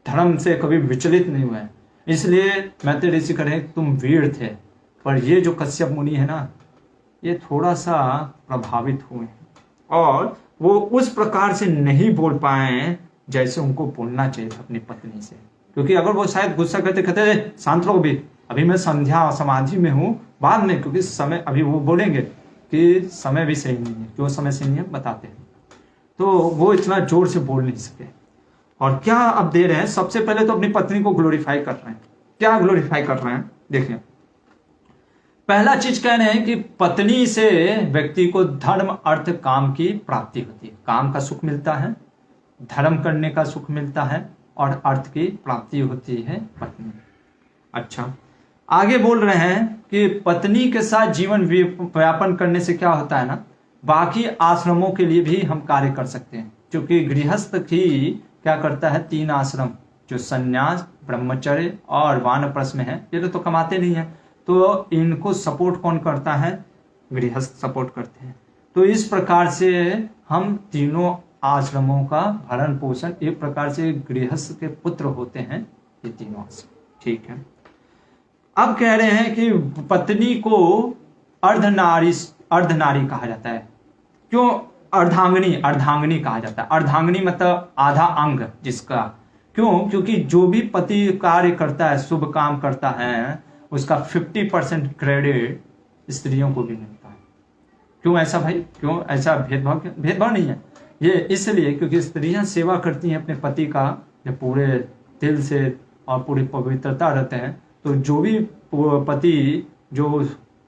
धर्म से कभी विचलित नहीं हुए, इसलिए मैत्री ऋषि कहे तुम वीर थे। पर ये जो कश्यप मुनि है ना, ये थोड़ा सा प्रभावित हुए और वो उस प्रकार से नहीं बोल पाए जैसे उनको बोलना चाहिए था अपनी पत्नी से। क्योंकि अगर वो शायद गुस्सा करते कहते शांत रहो, भी अभी मैं संध्या समाधि में हूँ, बाद में, क्योंकि समय अभी वो बोलेंगे कि समय भी सही नहीं है, क्यों समय सही नहीं है बताते हैं, तो वो इतना जोर से बोल नहीं सके। और क्या अब दे रहे हैं, सबसे पहले तो अपनी पत्नी को ग्लोरीफाई कर रहे हैं। क्या ग्लोरीफाई कर रहे हैं देखिए, पहला चीज कह रहे हैं कि पत्नी से व्यक्ति को धर्म अर्थ काम की प्राप्ति होती है, काम का सुख मिलता है, धर्म करने का सुख मिलता है, और अर्थ की प्राप्ति होती है पत्नी। अच्छा, आगे बोल रहे हैं कि पत्नी के साथ जीवन व्यापन करने से क्या होता है ना, बाकी आश्रमों के लिए भी हम कार्य कर सकते हैं। क्योंकि गृहस्थ ही क्या करता है, 3 आश्रम, जो संन्यास, ब्रह्मचर्य और वानप्रस्थ में है, ये लोग तो कमाते नहीं है, तो इनको सपोर्ट कौन करता है? गृहस्थ सपोर्ट करते हैं। तो इस प्रकार से हम तीनों आश्रमों का भरण पोषण एक प्रकार से गृहस्थ के पुत्र होते हैं ये तीनों आश्रम। ठीक है, अब कह रहे हैं कि पत्नी को अर्धनारी कहा जाता है। क्यों अर्धांगिनी कहा जाता है? अर्धांगिनी मतलब आधा अंग जिसका। क्यों? क्योंकि जो भी पति कार्य करता है, शुभ काम करता है, उसका 50% क्रेडिट स्त्रियों को भी मिलता है। क्यों ऐसा भाई? क्यों ऐसा भेदभाव नहीं है, ये इसलिए क्योंकि स्त्रियां सेवा करती हैं अपने पति का जब पूरे दिल से और पूरी पवित्रता रहते हैं, तो जो भी पति जो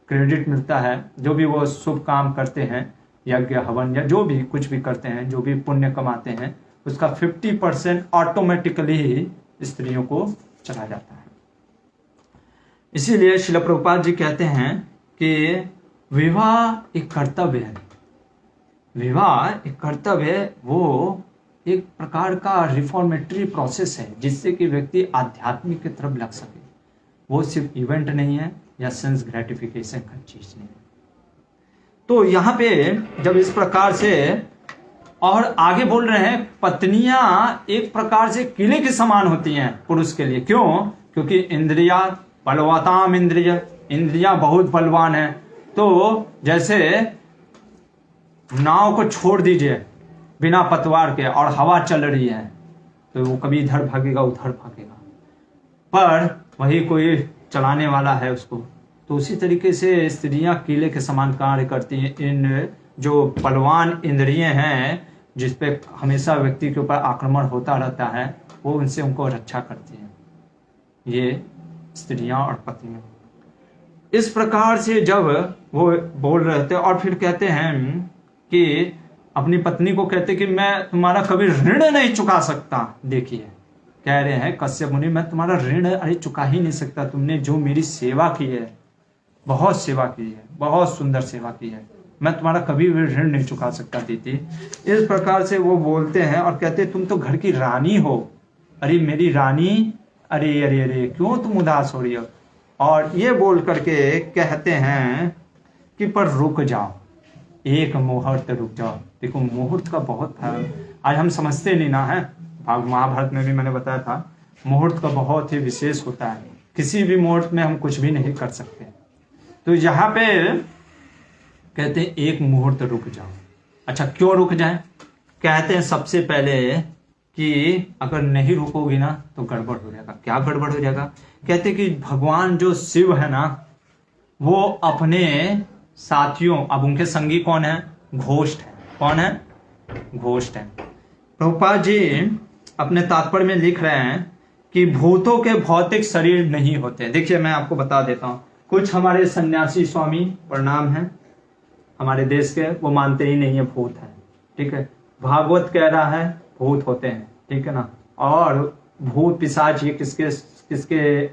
क्रेडिट मिलता है, जो भी वो शुभ काम करते हैं, यज्ञ हवन या जो भी कुछ भी करते हैं, जो भी पुण्य कमाते हैं, उसका 50% ऑटोमेटिकली स्त्रियों को चला जाता है। इसीलिए श्रील प्रभुपाद जी कहते हैं कि विवाह एक कर्तव्य है। विवाह एक कर्तव्य है, वो एक प्रकार का रिफॉर्मेटरी प्रोसेस है जिससे कि व्यक्ति आध्यात्मिक की तरफ लग सके। वो सिर्फ इवेंट नहीं है या सेंस ग्रेटिफिकेशन का चीज नहीं है। तो यहाँ पे जब इस प्रकार से और आगे बोल रहे हैं, पत्नियां एक प्रकार से किले के समान होती हैं पुरुष के लिए। क्यों? क्योंकि इंद्रिया बलवताम इंद्रियां बहुत बलवान है। तो जैसे नाव को छोड़ दीजिए बिना पतवार के और हवा चल रही है, तो वो कभी इधर भागेगा उधर भागेगा, पर वही कोई चलाने वाला है उसको। तो उसी तरीके से स्त्रियां किले के समान कार्य करती हैं। इन जो बलवान इंद्रियां हैं जिसपे हमेशा व्यक्ति के ऊपर आक्रमण होता रहता है, वो उनसे उनको रक्षा करती हैं, ये स्त्रियां और पत्नियां। इस प्रकार से जब वो बोल रहे थे और फिर कहते हैं कि अपनी पत्नी को कहते कि मैं तुम्हारा कभी ऋण नहीं चुका सकता। देखिए कह रहे हैं कश्यप मुनि, मैं तुम्हारा ऋण अरे चुका ही नहीं सकता। तुमने जो मेरी सेवा की है, बहुत सेवा की है, बहुत सुंदर सेवा की है, मैं तुम्हारा कभी भी ऋण नहीं चुका सकता दीदी। इस प्रकार से वो बोलते हैं और कहते तुम तो घर की रानी हो। अरे मेरी रानी, अरे अरे अरे क्यों तुम उदास हो रही हो? और ये बोल करके कहते हैं कि पर रुक जाओ, एक मुहूर्त रुक जाओ। देखो मुहूर्त का बहुत आज हम समझते नहीं ना है। महाभारत में भी मैंने बताया था, मुहूर्त का बहुत ही विशेष होता है। किसी भी मुहूर्त में हम कुछ भी नहीं कर सकते। तो यहाँ पे कहते हैं एक मुहूर्त रुक जाओ। अच्छा क्यों रुक जाए? कहते हैं सबसे पहले कि अगर नहीं रुकोगी ना तो गड़बड़ हो जाएगा। क्या गड़बड़ हो जाएगा? कहते कि भगवान जो शिव है ना, वो अपने साथियों, अब उनके संगी कौन है? घोष्ट है। कौन है? घोष्ट है। प्रभुपाद जी अपने तात्पर्य में लिख रहे हैं कि भूतों के भौतिक शरीर नहीं होते। देखिए मैं आपको बता देता हूं, कुछ हमारे सन्यासी स्वामी प्रणाम हैं हमारे देश के, वो मानते ही नहीं है भूत है। ठीक है, भागवत कह रहा है भूत होते हैं, ठीक है ना। और भूत पिशाच ये किसके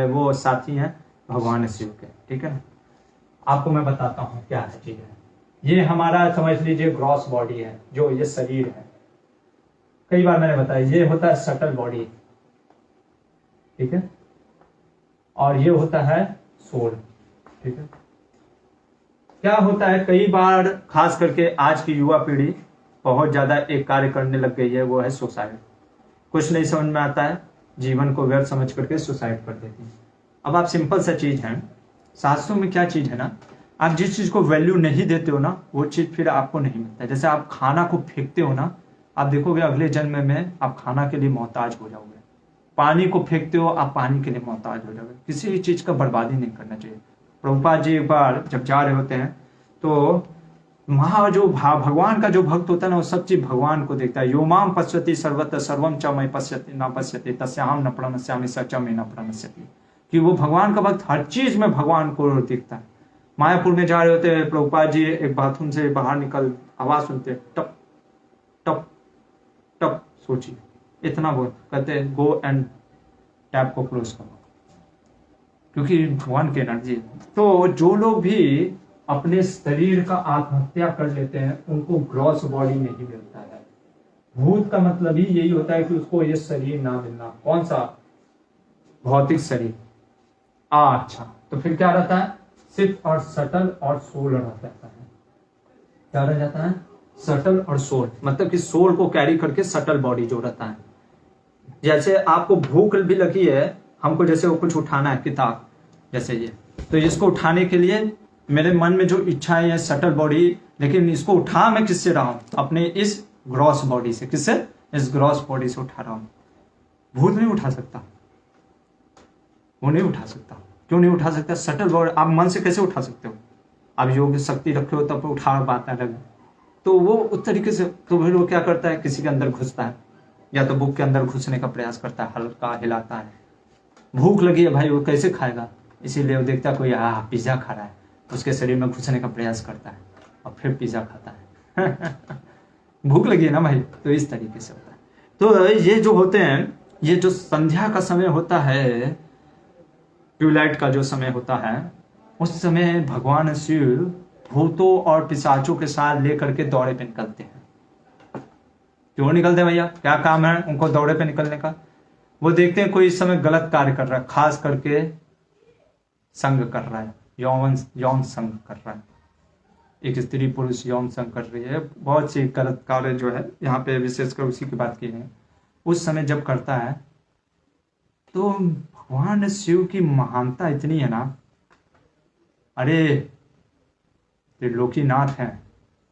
वो साथी हैं? भगवान शिव के, ठीक है ना। आपको मैं बताता हूँ क्या है चीज है। ये हमारा समझ लीजिए ग्रॉस बॉडी है, जो ये शरीर है। कई बार मैंने बताया ये होता है सटल बॉडी, ठीक है, और ये होता है सोल, ठीक है। क्या होता है कई बार खास करके आज की युवा पीढ़ी बहुत ज्यादा एक कार्य करने लग गई है, वो है सुसाइड। कुछ नहीं समझ में आता है, जीवन को व्यर्थ समझ करके सुसाइड कर देती है। अब आप सिंपल सा चीज है, शास्त्रों में क्या चीज है ना, आप जिस चीज को वैल्यू नहीं देते हो ना, वो चीज फिर आपको नहीं मिलता है। जैसे आप खाना को फेंकते हो ना, आप देखोगे अगले जन्म में आप खाना के लिए मोहताज हो जाओगे। पानी को फेंकते हो, आप पानी के लिए मोहताज हो जाओगे। किसी भी चीज का बर्बादी नहीं करना चाहिए। प्रभुपाद जी एक बार जब जा रहे होते हैं तो जो भगवान का जो भक्त होता है ना, वो सब चीज भगवान को देखता है। यो माम पश्यति सर्वत्र सर्वम च मयि पश्यति न पश्यति तस्याहम न प्रणश्यामि स च मे न प्रणश्यति। कि वो भगवान का भक्त हर चीज में भगवान को देखता है। मायापुर में जा रहे होते हैं प्रभुपाद जी, एक बाथरूम से बाहर निकल आवाज सुनते, टप टप टप, सोचिए इतना बहुत, कहते गो एंड टैप को क्लोज करो, क्योंकि भगवान की एनर्जी है। तो जो लोग भी अपने शरीर का आत्महत्या कर लेते हैं उनको ग्रॉस बॉडी नहीं मिलता है। भूत का मतलब ही यही होता है कि उसको ये शरीर ना मिलना। कौन सा? भौतिक शरीर। अच्छा, तो फिर क्या रहता है? सिर्फ और सटल और सोल रह जाता है। क्या रह जाता है? सटल और सोल, मतलब कि सोल को कैरी करके सटल बॉडी जो रहता है। जैसे आपको भूख भी लगी है, हमको जैसे वो कुछ उठाना है, किताब जैसे ये, तो इसको उठाने के लिए मेरे मन में जो इच्छा है ये सटल बॉडी, लेकिन इसको उठा मैं किससे रहा हूं? अपने इस ग्रॉस बॉडी से। किससे? इस ग्रॉस बॉडी से उठा रहा हूं। भूत नहीं उठा सकता, वो नहीं उठा सकता। क्यों नहीं उठा सकता? Subtle body. आप मन से कैसे उठा सकते हो? आप योग शक्ति रखे हो तब उठा पाता है, तो वो उस तरीके से। तो फिर वो क्या करता है? किसी के अंदर घुसता है, या तो बुक के अंदर घुसने का प्रयास करता है, हल्का हिलाता है। भूख लगी है भाई, वो कैसे खाएगा? इसीलिए वो देखता है कोई पिज्जा खा रहा है, उसके शरीर में घुसने का प्रयास करता है और फिर पिज्जा खाता है। भूख लगी है ना भाई, तो इस तरीके से होता है। तो ये जो होते हैं, ये जो संध्या का समय होता है, ट्यूलाइट का जो समय होता है, उस समय भगवान शिव भूतों और पिशाचों के साथ लेकर के दौड़े पे निकलते हैं। क्यों निकलते हैं भैया? क्या काम है उनको दौड़े पे निकलने का? वो देखते हैं कोई इस समय गलत कार्य कर रहा है, खास करके संग कर रहा है, यौन संग कर रहा है। एक स्त्री पुरुष यौन संग कर रही है, बहुत सी गलत कार्य जो है यहाँ पे विशेषकर उसी की बात की है। उस समय जब करता है तो भगवान शिव की महानता इतनी है ना, अरे त्रिलोकीनाथ हैं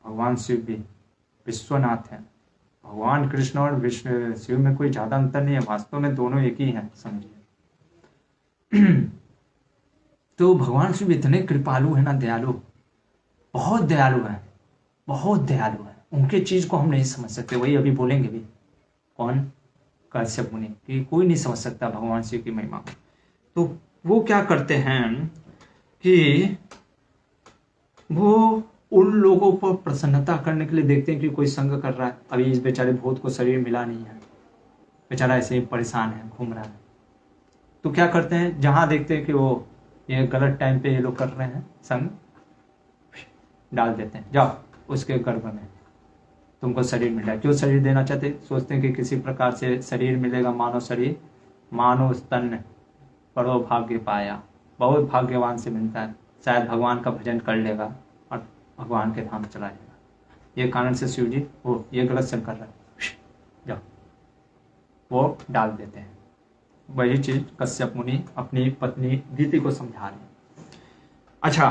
भगवान शिव भी, विश्वनाथ हैं। भगवान कृष्ण और विष्णु शिव में कोई ज्यादा अंतर नहीं है, वास्तव में दोनों एक ही हैं, समझिए। तो भगवान शिव इतने कृपालु है ना, दयालु, बहुत दयालु है, बहुत दयालु है। उनके चीज को हम नहीं समझ सकते, वही अभी बोलेंगे भी। कौन? कश्यप मुनि, कि कोई नहीं समझ सकता भगवान शिव की महिमा को। तो वो क्या करते हैं कि वो उन लोगों पर प्रसन्नता करने के लिए देखते हैं कि कोई संग कर रहा है। अभी इस बेचारे भूत को शरीर मिला नहीं है, बेचारा ऐसे ही परेशान है, घूम रहा है। तो क्या करते हैं, जहां देखते हैं कि वो ये गलत टाइम पे ये लोग कर रहे हैं संग, डाल देते हैं, जाओ उसके गर्भ में तुमको शरीर मिल रहा है। क्यों शरीर देना चाहते? सोचते हैं कि किसी प्रकार से शरीर मिलेगा, मानव शरीर, मानव स्तन, बड़ो भाग्य पाया, बहुत भाग्यवान से मिलता है, शायद भगवान का भजन कर लेगा और भगवान के धाम चला जाएगा। ये कारण से शिव जी वो ये गलत संग कर रहा है, जाओ, वो डाल देते हैं। वही चीज कश्यप मुनि अपनी पत्नी दीति को समझा रहे हैं। अच्छा,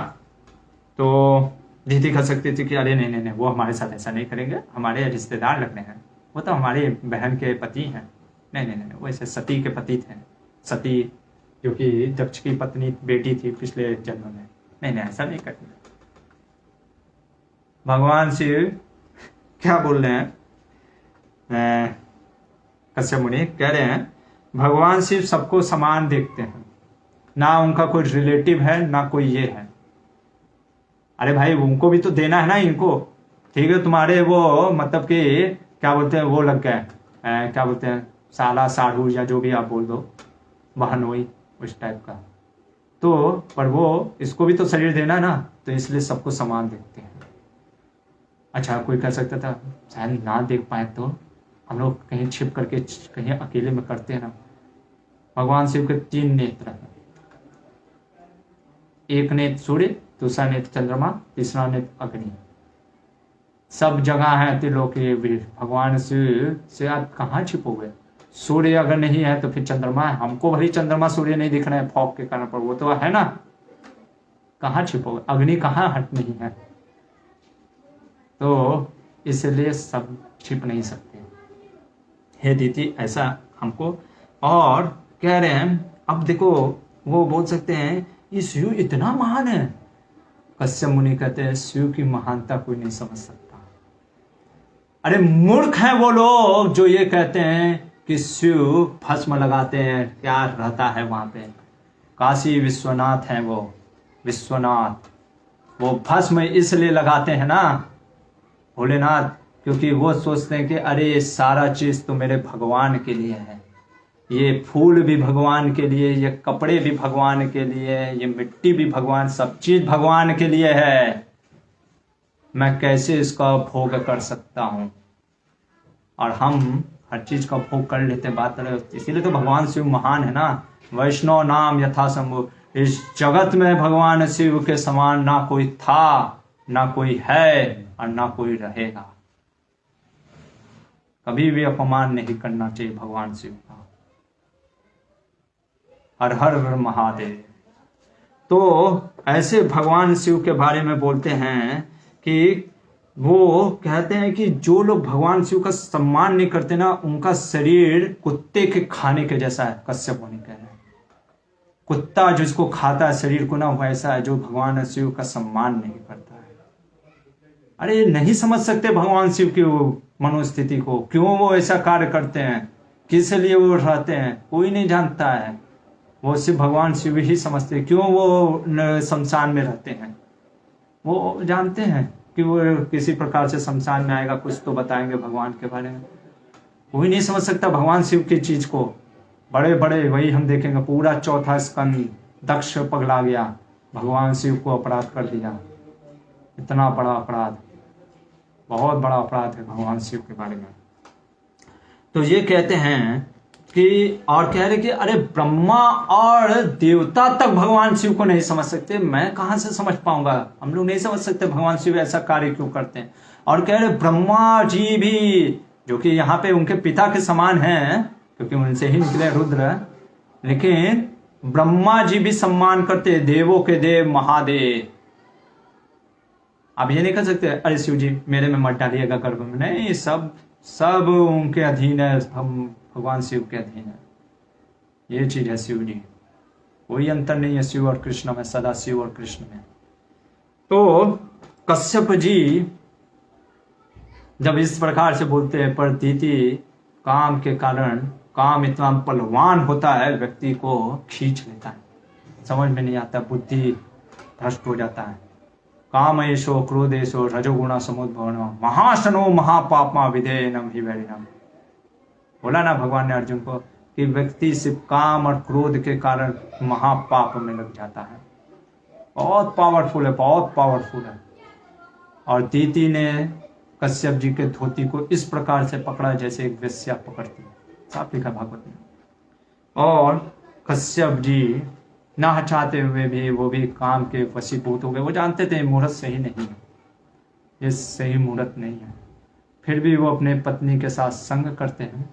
तो दीति कह सकती थी कि अरे नहीं नहीं नहीं, वो हमारे साथ ऐसा नहीं करेंगे, हमारे रिश्तेदार लग रहे हैं, वो तो हमारी बहन के पति हैं। नहीं नहीं नहीं, वो ऐसे सती के पति थे, सती जो कि दक्ष की पत्नी बेटी थी पिछले जन्म में। नहीं नहीं, ऐसा नहीं करते। भगवान शिव क्या बोल रहे हैं? कश्यप मुनि कह रहे हैं भगवान शिव सबको समान देखते हैं, ना उनका कोई रिलेटिव है ना कोई ये है। अरे भाई उनको भी तो देना है ना इनको, ठीक है? तुम्हारे वो मतलब कि क्या बोलते हैं, वो लग गए, क्या बोलते हैं, साला साढ़ू या जो भी आप बोल दो, बहनोई, उस टाइप का। तो पर वो इसको भी तो शरीर देना है ना, तो इसलिए सबको समान देखते हैं। अच्छा, कोई कह सकता था शायद ना देख पाए तो हम लोग कहीं छिप करके कहीं अकेले में करते हैं ना। भगवान शिव के 3 नेत्र हैं, एक नेत्र सूर्य, दूसरा नेत्र चंद्रमा, तीसरा नेत्र अग्नि। सब जगह है त्रिलोकी वीर। भगवान शिव से आप कहाँ छिपोगे? सूर्य अगर नहीं है तो फिर चंद्रमा है। हमको भले चंद्रमा सूर्य नहीं दिख रहे हैं फॉग के कारण, पर वो तो है ना, कहाँ छिपोगे? अग्नि कहाँ हट नहीं है, तो इसलिए सब छिप नहीं सकते। हे दीदी, ऐसा हमको। और कह रहे हैं, अब देखो वो बोल सकते हैं ये शिव इतना महान है। कश्यप मुनि कहते हैं शिव की महानता कोई नहीं समझ सकता। अरे मूर्ख हैं वो लोग जो ये कहते हैं कि शिव भस्म लगाते हैं, क्या रहता है वहां पे। काशी विश्वनाथ हैं वो, विश्वनाथ। वो भस्म इसलिए लगाते हैं ना भोलेनाथ, क्योंकि वो सोचते हैं कि अरे ये सारा चीज तो मेरे भगवान के लिए है, ये फूल भी भगवान के लिए, ये कपड़े भी भगवान के लिए, ये मिट्टी भी भगवान, सब चीज भगवान के लिए है, मैं कैसे इसका भोग कर सकता हूं। और हम हर चीज का भोग कर लेते हैं, बात करें। इसीलिए तो भगवान शिव महान है ना, वैष्णव नाम यथा संभव। इस जगत में भगवान शिव के समान ना कोई था, ना कोई है और ना कोई रहेगा। कभी भी अपमान नहीं करना चाहिए भगवान शिव का। हर हर हर महादेव। तो ऐसे भगवान शिव के बारे में बोलते हैं कि वो कहते हैं कि जो लोग भगवान शिव का सम्मान नहीं करते ना, उनका शरीर कुत्ते के खाने के जैसा है। कश्यप मुनि कह रहे हैं कुत्ता जिसको खाता है शरीर को ना, वैसा है जो भगवान शिव का सम्मान नहीं करता है। अरे नहीं समझ सकते भगवान शिव की मनोस्थिति को, क्यों वो ऐसा कार्य करते हैं, किस लिए वो रहते हैं, कोई नहीं जानता है। वो सिर्फ भगवान शिव ही समझते हैं। क्यों वो शमशान में रहते हैं, वो जानते हैं कि वो किसी प्रकार से शमशान में आएगा, कुछ तो बताएंगे भगवान के बारे में। कोई नहीं समझ सकता भगवान शिव की चीज को। बड़े बड़े वही हम देखेंगे, पूरा चौथा स्कंद दक्ष पगला गया, भगवान शिव को अपराध कर दिया। इतना बड़ा अपराध, बहुत बड़ा अपराध है भगवान शिव के बारे में। तो ये कहते हैं कि, और कह रहे कि अरे ब्रह्मा और देवता तक भगवान शिव को नहीं समझ सकते, मैं कहां से समझ पाऊंगा, हम लोग नहीं समझ सकते भगवान शिव ऐसा कार्य क्यों करते हैं। और कह रहे ब्रह्मा जी भी, जो कि यहाँ पे उनके पिता के समान हैं क्योंकि उनसे ही निकले रुद्र, लेकिन ब्रह्मा जी भी सम्मान करते, देवों के देव महादेव। आप ये नहीं कह सकते अरे शिव जी मेरे में मत डालिएगा गर्भ में, नहीं, सब उनके अधीन है, हम भगवान शिव के अधीन है। ये चीज है शिव जी, कोई अंतर नहीं है शिव और कृष्ण में, सदा शिव और कृष्ण में। तो कश्यप जी जब इस प्रकार से बोलते हैं, पर दीति काम के कारण, काम इतना बलवान होता है व्यक्ति को खींच लेता है, समझ में नहीं आता, बुद्धि भ्रष्ट हो जाता है। काम एशो क्रोधेशो रजोगुणा समुद्भवनो महाशनो महापापमा विधेयनम ही वैरिणम। बोला ना भगवान ने अर्जुन को कि व्यक्ति सिर्फ काम और क्रोध के कारण महापाप में लग जाता है। बहुत पावरफुल है, बहुत पावरफुल है। और दीति ने कश्यप जी के धोती को इस प्रकार से पकड़ा जैसे एक वेश्या पकड़ती है, साफ लिखा भागवत में। और कश्यप जी ना चाहते हुए भी वो भी काम के वशीभूत हो गए। वो जानते थे मुहूर्त सही नहीं है, ये सही मुहूर्त नहीं है, फिर भी वो अपने पत्नी के साथ संग करते हैं।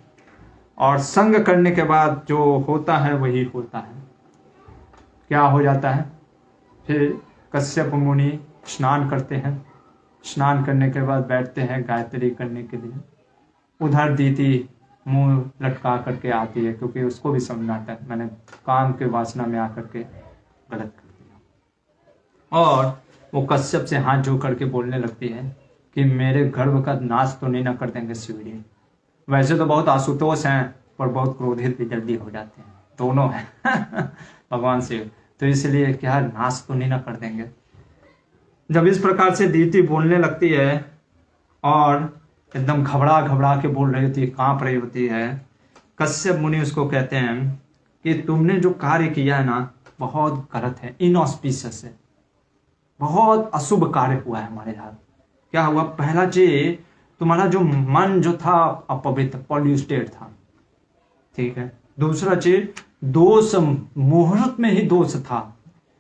और संग करने के बाद जो होता है वही होता है। क्या हो जाता है, फिर कश्यप मुनि स्नान करते हैं, स्नान करने के बाद बैठते हैं गायत्री करने के लिए। उधर दीति मुंह लटका करके आती है, क्योंकि उसको भी समझना आता है मैंने काम के वासना में आकर के गलत कर दिया। और वो कश्यप से हाथ जोड़ करके बोलने लगती है कि मेरे गर्भ का नाश तो नहीं ना कर देंगे शिवजी। वैसे तो बहुत आशुतोष हैं पर बहुत क्रोधित भी जल्दी हो जाते हैं, दोनों हैं भगवान शिव, तो इसलिए क्या नाश तो नहीं ना कर देंगे। जब इस प्रकार से दीति बोलने लगती है और एकदम घबरा के बोल रही होती है, कांप रही होती है, कश्यप मुनि उसको कहते हैं कि तुमने जो कार्य किया है ना बहुत गलत है, इनऑस्पिशियस है, बहुत अशुभ कार्य हुआ है हमारे साथ। क्या हुआ, पहला चीज तुम्हारा जो मन जो था अपवित्र पॉल्यूटेड था, ठीक है। दूसरा चीज दोष, मुहूर्त में ही दोष था।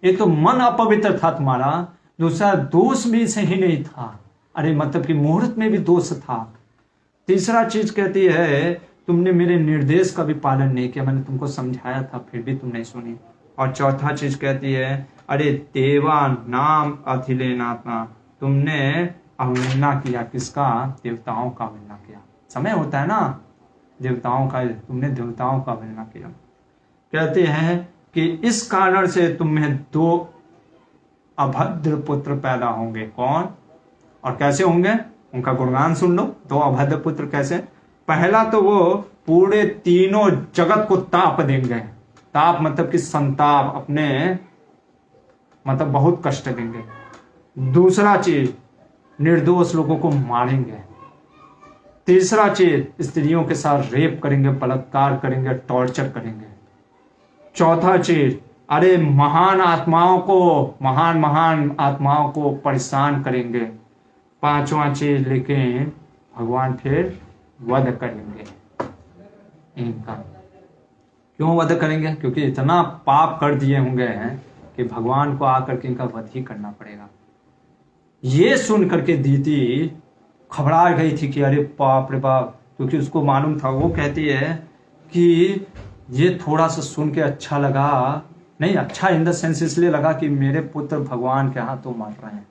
एक तो मन अपवित्र था तुम्हारा, दूसरा दोष भी सही नहीं था, अरे मतलब कि मुहूर्त में भी दोष था। तीसरा चीज कहती है तुमने मेरे निर्देश का भी पालन नहीं किया, मैंने तुमको समझाया था फिर भी तुम नहीं सुनी। और चौथा चीज कहती है अरे देवा नाम अथिलेनात्मा, तुमने अवहेलना किया, किसका, देवताओं का अवहेलना किया। समय होता है ना देवताओं का, तुमने देवताओं का अवहेलना किया। कहते हैं कि इस कारण से तुम्हें 2 अभद्र पुत्र पैदा होंगे। कौन और कैसे होंगे, उनका गुणगान सुन लो। 2 अभद्र पुत्र कैसे, पहला तो वो पूरे तीनों जगत को ताप देंगे, ताप मतलब कि संताप, अपने मतलब बहुत कष्ट देंगे। दूसरा चीज निर्दोष लोगों को मारेंगे। तीसरा चीज स्त्रियों के साथ रेप करेंगे, बलात्कार करेंगे, टॉर्चर करेंगे। चौथा चीज अरे महान आत्माओं को परेशान करेंगे। 5वां चीज लेकिन भगवान फिर वध करेंगे इनका, क्यों वध करेंगे? क्योंकि इतना पाप कर दिए होंगे हैं कि भगवान को आकर के इनका वध ही करना पड़ेगा। ये सुन करके दीति घबरा गई थी कि अरे बाप रे बाप, क्योंकि उसको मालूम था, वो कहती है कि ये थोड़ा सा सुन के अच्छा लगा, नहीं अच्छा इन द सेंस इसलिए लगा कि मेरे पुत्र भगवान के हाथों मर रहे हैं।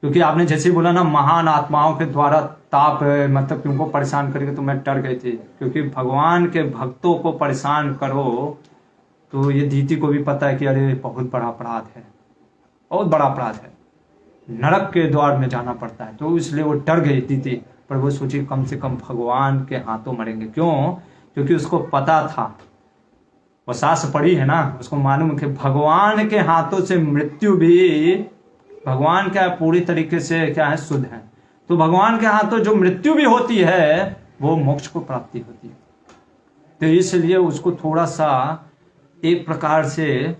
क्योंकि आपने जैसे ही बोला ना महान आत्माओं के द्वारा ताप मतलब कि उनको परेशान करेंगे, तो मैं डर गई थी। क्योंकि भगवान के भक्तों को परेशान करो तो ये दीति को भी पता है कि अरे बहुत बड़ा अपराध है, बहुत बड़ा अपराध है, नरक के द्वार में जाना पड़ता है। तो इसलिए वो डर गई दीति, पर वो सोची कम से कम भगवान के हाथों मरेंगे। क्यों? क्योंकि उसको पता था, वो सास पड़ी है ना, उसको मालूम है कि भगवान के हाथों से मृत्यु भी, भगवान क्या पूरी तरीके से क्या है, शुद्ध है। तो भगवान के हाथों जो मृत्यु भी होती है वो मोक्ष को प्राप्ति होती है। तो इसलिए उसको थोड़ा सा एक प्रकार से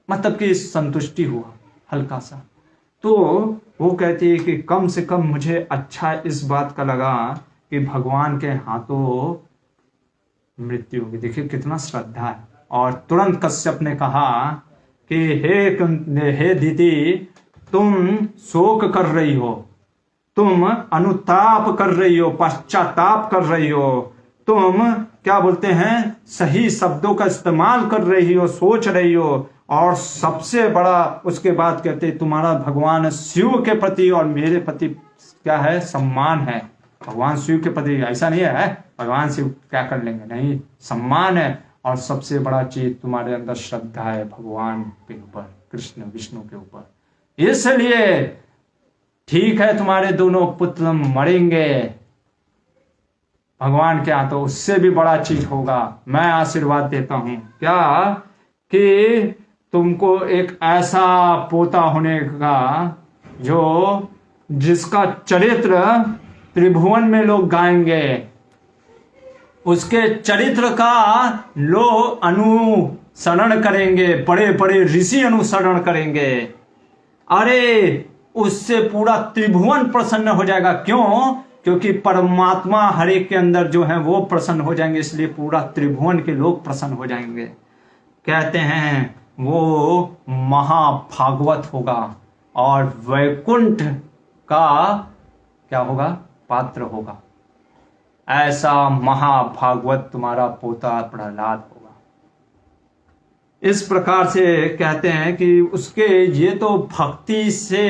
मतलब कि संतुष्टि हुआ हल्का सा। तो वो कहती है कि कम से कम मुझे अच्छा इस बात का लगा कि भगवान के हाथों मृत्यु होगी। देखिए कितना श्रद्धा है। और तुरंत कश्यप ने कहा कि हे दीदी, तुम शोक कर रही हो, तुम अनुताप कर रही हो, पश्चाताप कर रही हो, तुम क्या बोलते हैं सही शब्दों का इस्तेमाल कर रही हो, सोच रही हो। और सबसे बड़ा उसके बाद कहते तुम्हारा भगवान शिव के प्रति और मेरे प्रति क्या है, सम्मान है। भगवान शिव के प्रति ऐसा नहीं है भगवान शिव क्या कर लेंगे, नहीं, सम्मान है। और सबसे बड़ा चीज तुम्हारे अंदर श्रद्धा है भगवान के ऊपर, कृष्ण विष्णु के ऊपर। इसलिए ठीक है तुम्हारे दोनों पुत्र मरेंगे भगवान के हाथों, उससे भी बड़ा चीज होगा। मैं आशीर्वाद देता हूं क्या कि तुमको एक ऐसा पोता होने का जो जिसका चरित्र त्रिभुवन में लोग गाएंगे, उसके चरित्र का लोग अनुसरण करेंगे, बड़े बड़े ऋषि अनुसरण करेंगे। अरे उससे पूरा त्रिभुवन प्रसन्न हो जाएगा। क्यों? क्योंकि परमात्मा हर एक के अंदर जो है वो प्रसन्न हो जाएंगे, इसलिए पूरा त्रिभुवन के लोग प्रसन्न हो जाएंगे। कहते हैं वो महाभागवत होगा और वैकुंठ का क्या होगा, पात्र होगा। ऐसा महाभागवत तुम्हारा पोता प्रहलाद होगा। इस प्रकार से कहते हैं कि उसके ये तो भक्ति से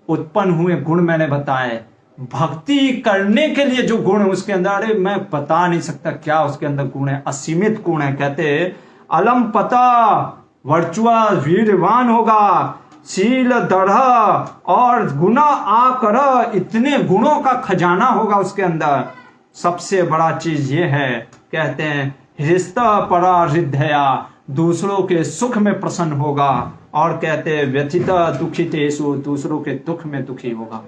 उत्पन्न हुए गुण मैंने बताए। भक्ति करने के लिए जो गुण है उसके अंदर, अरे मैं बता नहीं सकता क्या उसके अंदर गुण है, असीमित गुण है। कहते अलम पता वर्चुआ वीरवान होगा, शील दृढ़ और गुना आकर, इतने गुणों का खजाना होगा उसके अंदर। सबसे बड़ा चीज ये है, कहते हैं हृष्ट परा हृदया, दूसरों के सुख में प्रसन्न होगा। और कहते हैं व्यथित दुखितेषु, दूसरों के दुख में दुखी होगा।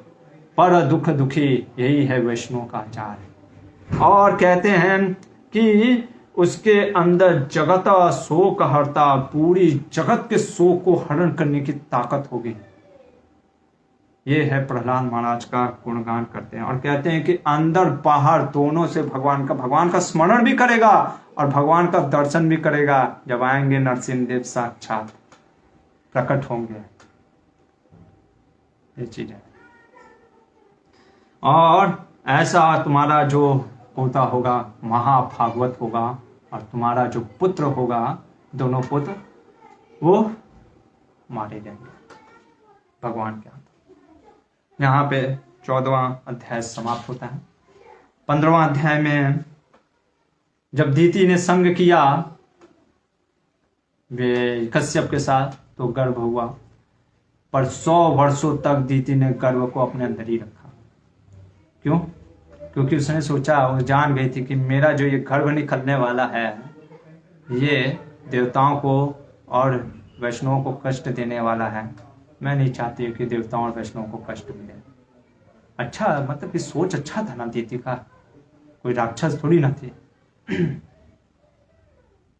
पर दुख दुखी, यही है वैष्णव का आचार। और कहते हैं कि उसके अंदर जगत शोक हरता, पूरी जगत के शोक को हरण करने की ताकत होगी। ये है प्रहलाद महाराज का गुणगान करते हैं। और कहते हैं कि अंदर बाहर दोनों से भगवान का स्मरण भी करेगा और भगवान का दर्शन भी करेगा। जब आएंगे नरसिंहदेव साक्षात प्रकट होंगे, ये चीज है। और ऐसा तुम्हारा जो पोता होगा महाभागवत होगा, और तुम्हारा जो पुत्र होगा, दोनों पुत्र वो मारे जाएंगे भगवान के हाथ। यहाँ पे 14वां अध्याय समाप्त होता है। 15वां अध्याय में जब दीति ने संग किया वे कश्यप के साथ तो गर्भ हुआ, पर 100 वर्षों तक दीति ने गर्भ को अपने अंदर ही रखा। क्यों? क्योंकि उसने सोचा, वो जान गई थी कि मेरा जो ये गर्भ निकलने वाला है ये देवताओं को और वैष्णवों को कष्ट देने वाला है। मैं नहीं चाहती कि देवताओं और वैष्णवों को कष्ट मिले। अच्छा, मतलब कि सोच अच्छा था ना दीति का, कोई राक्षस थोड़ी ना थी।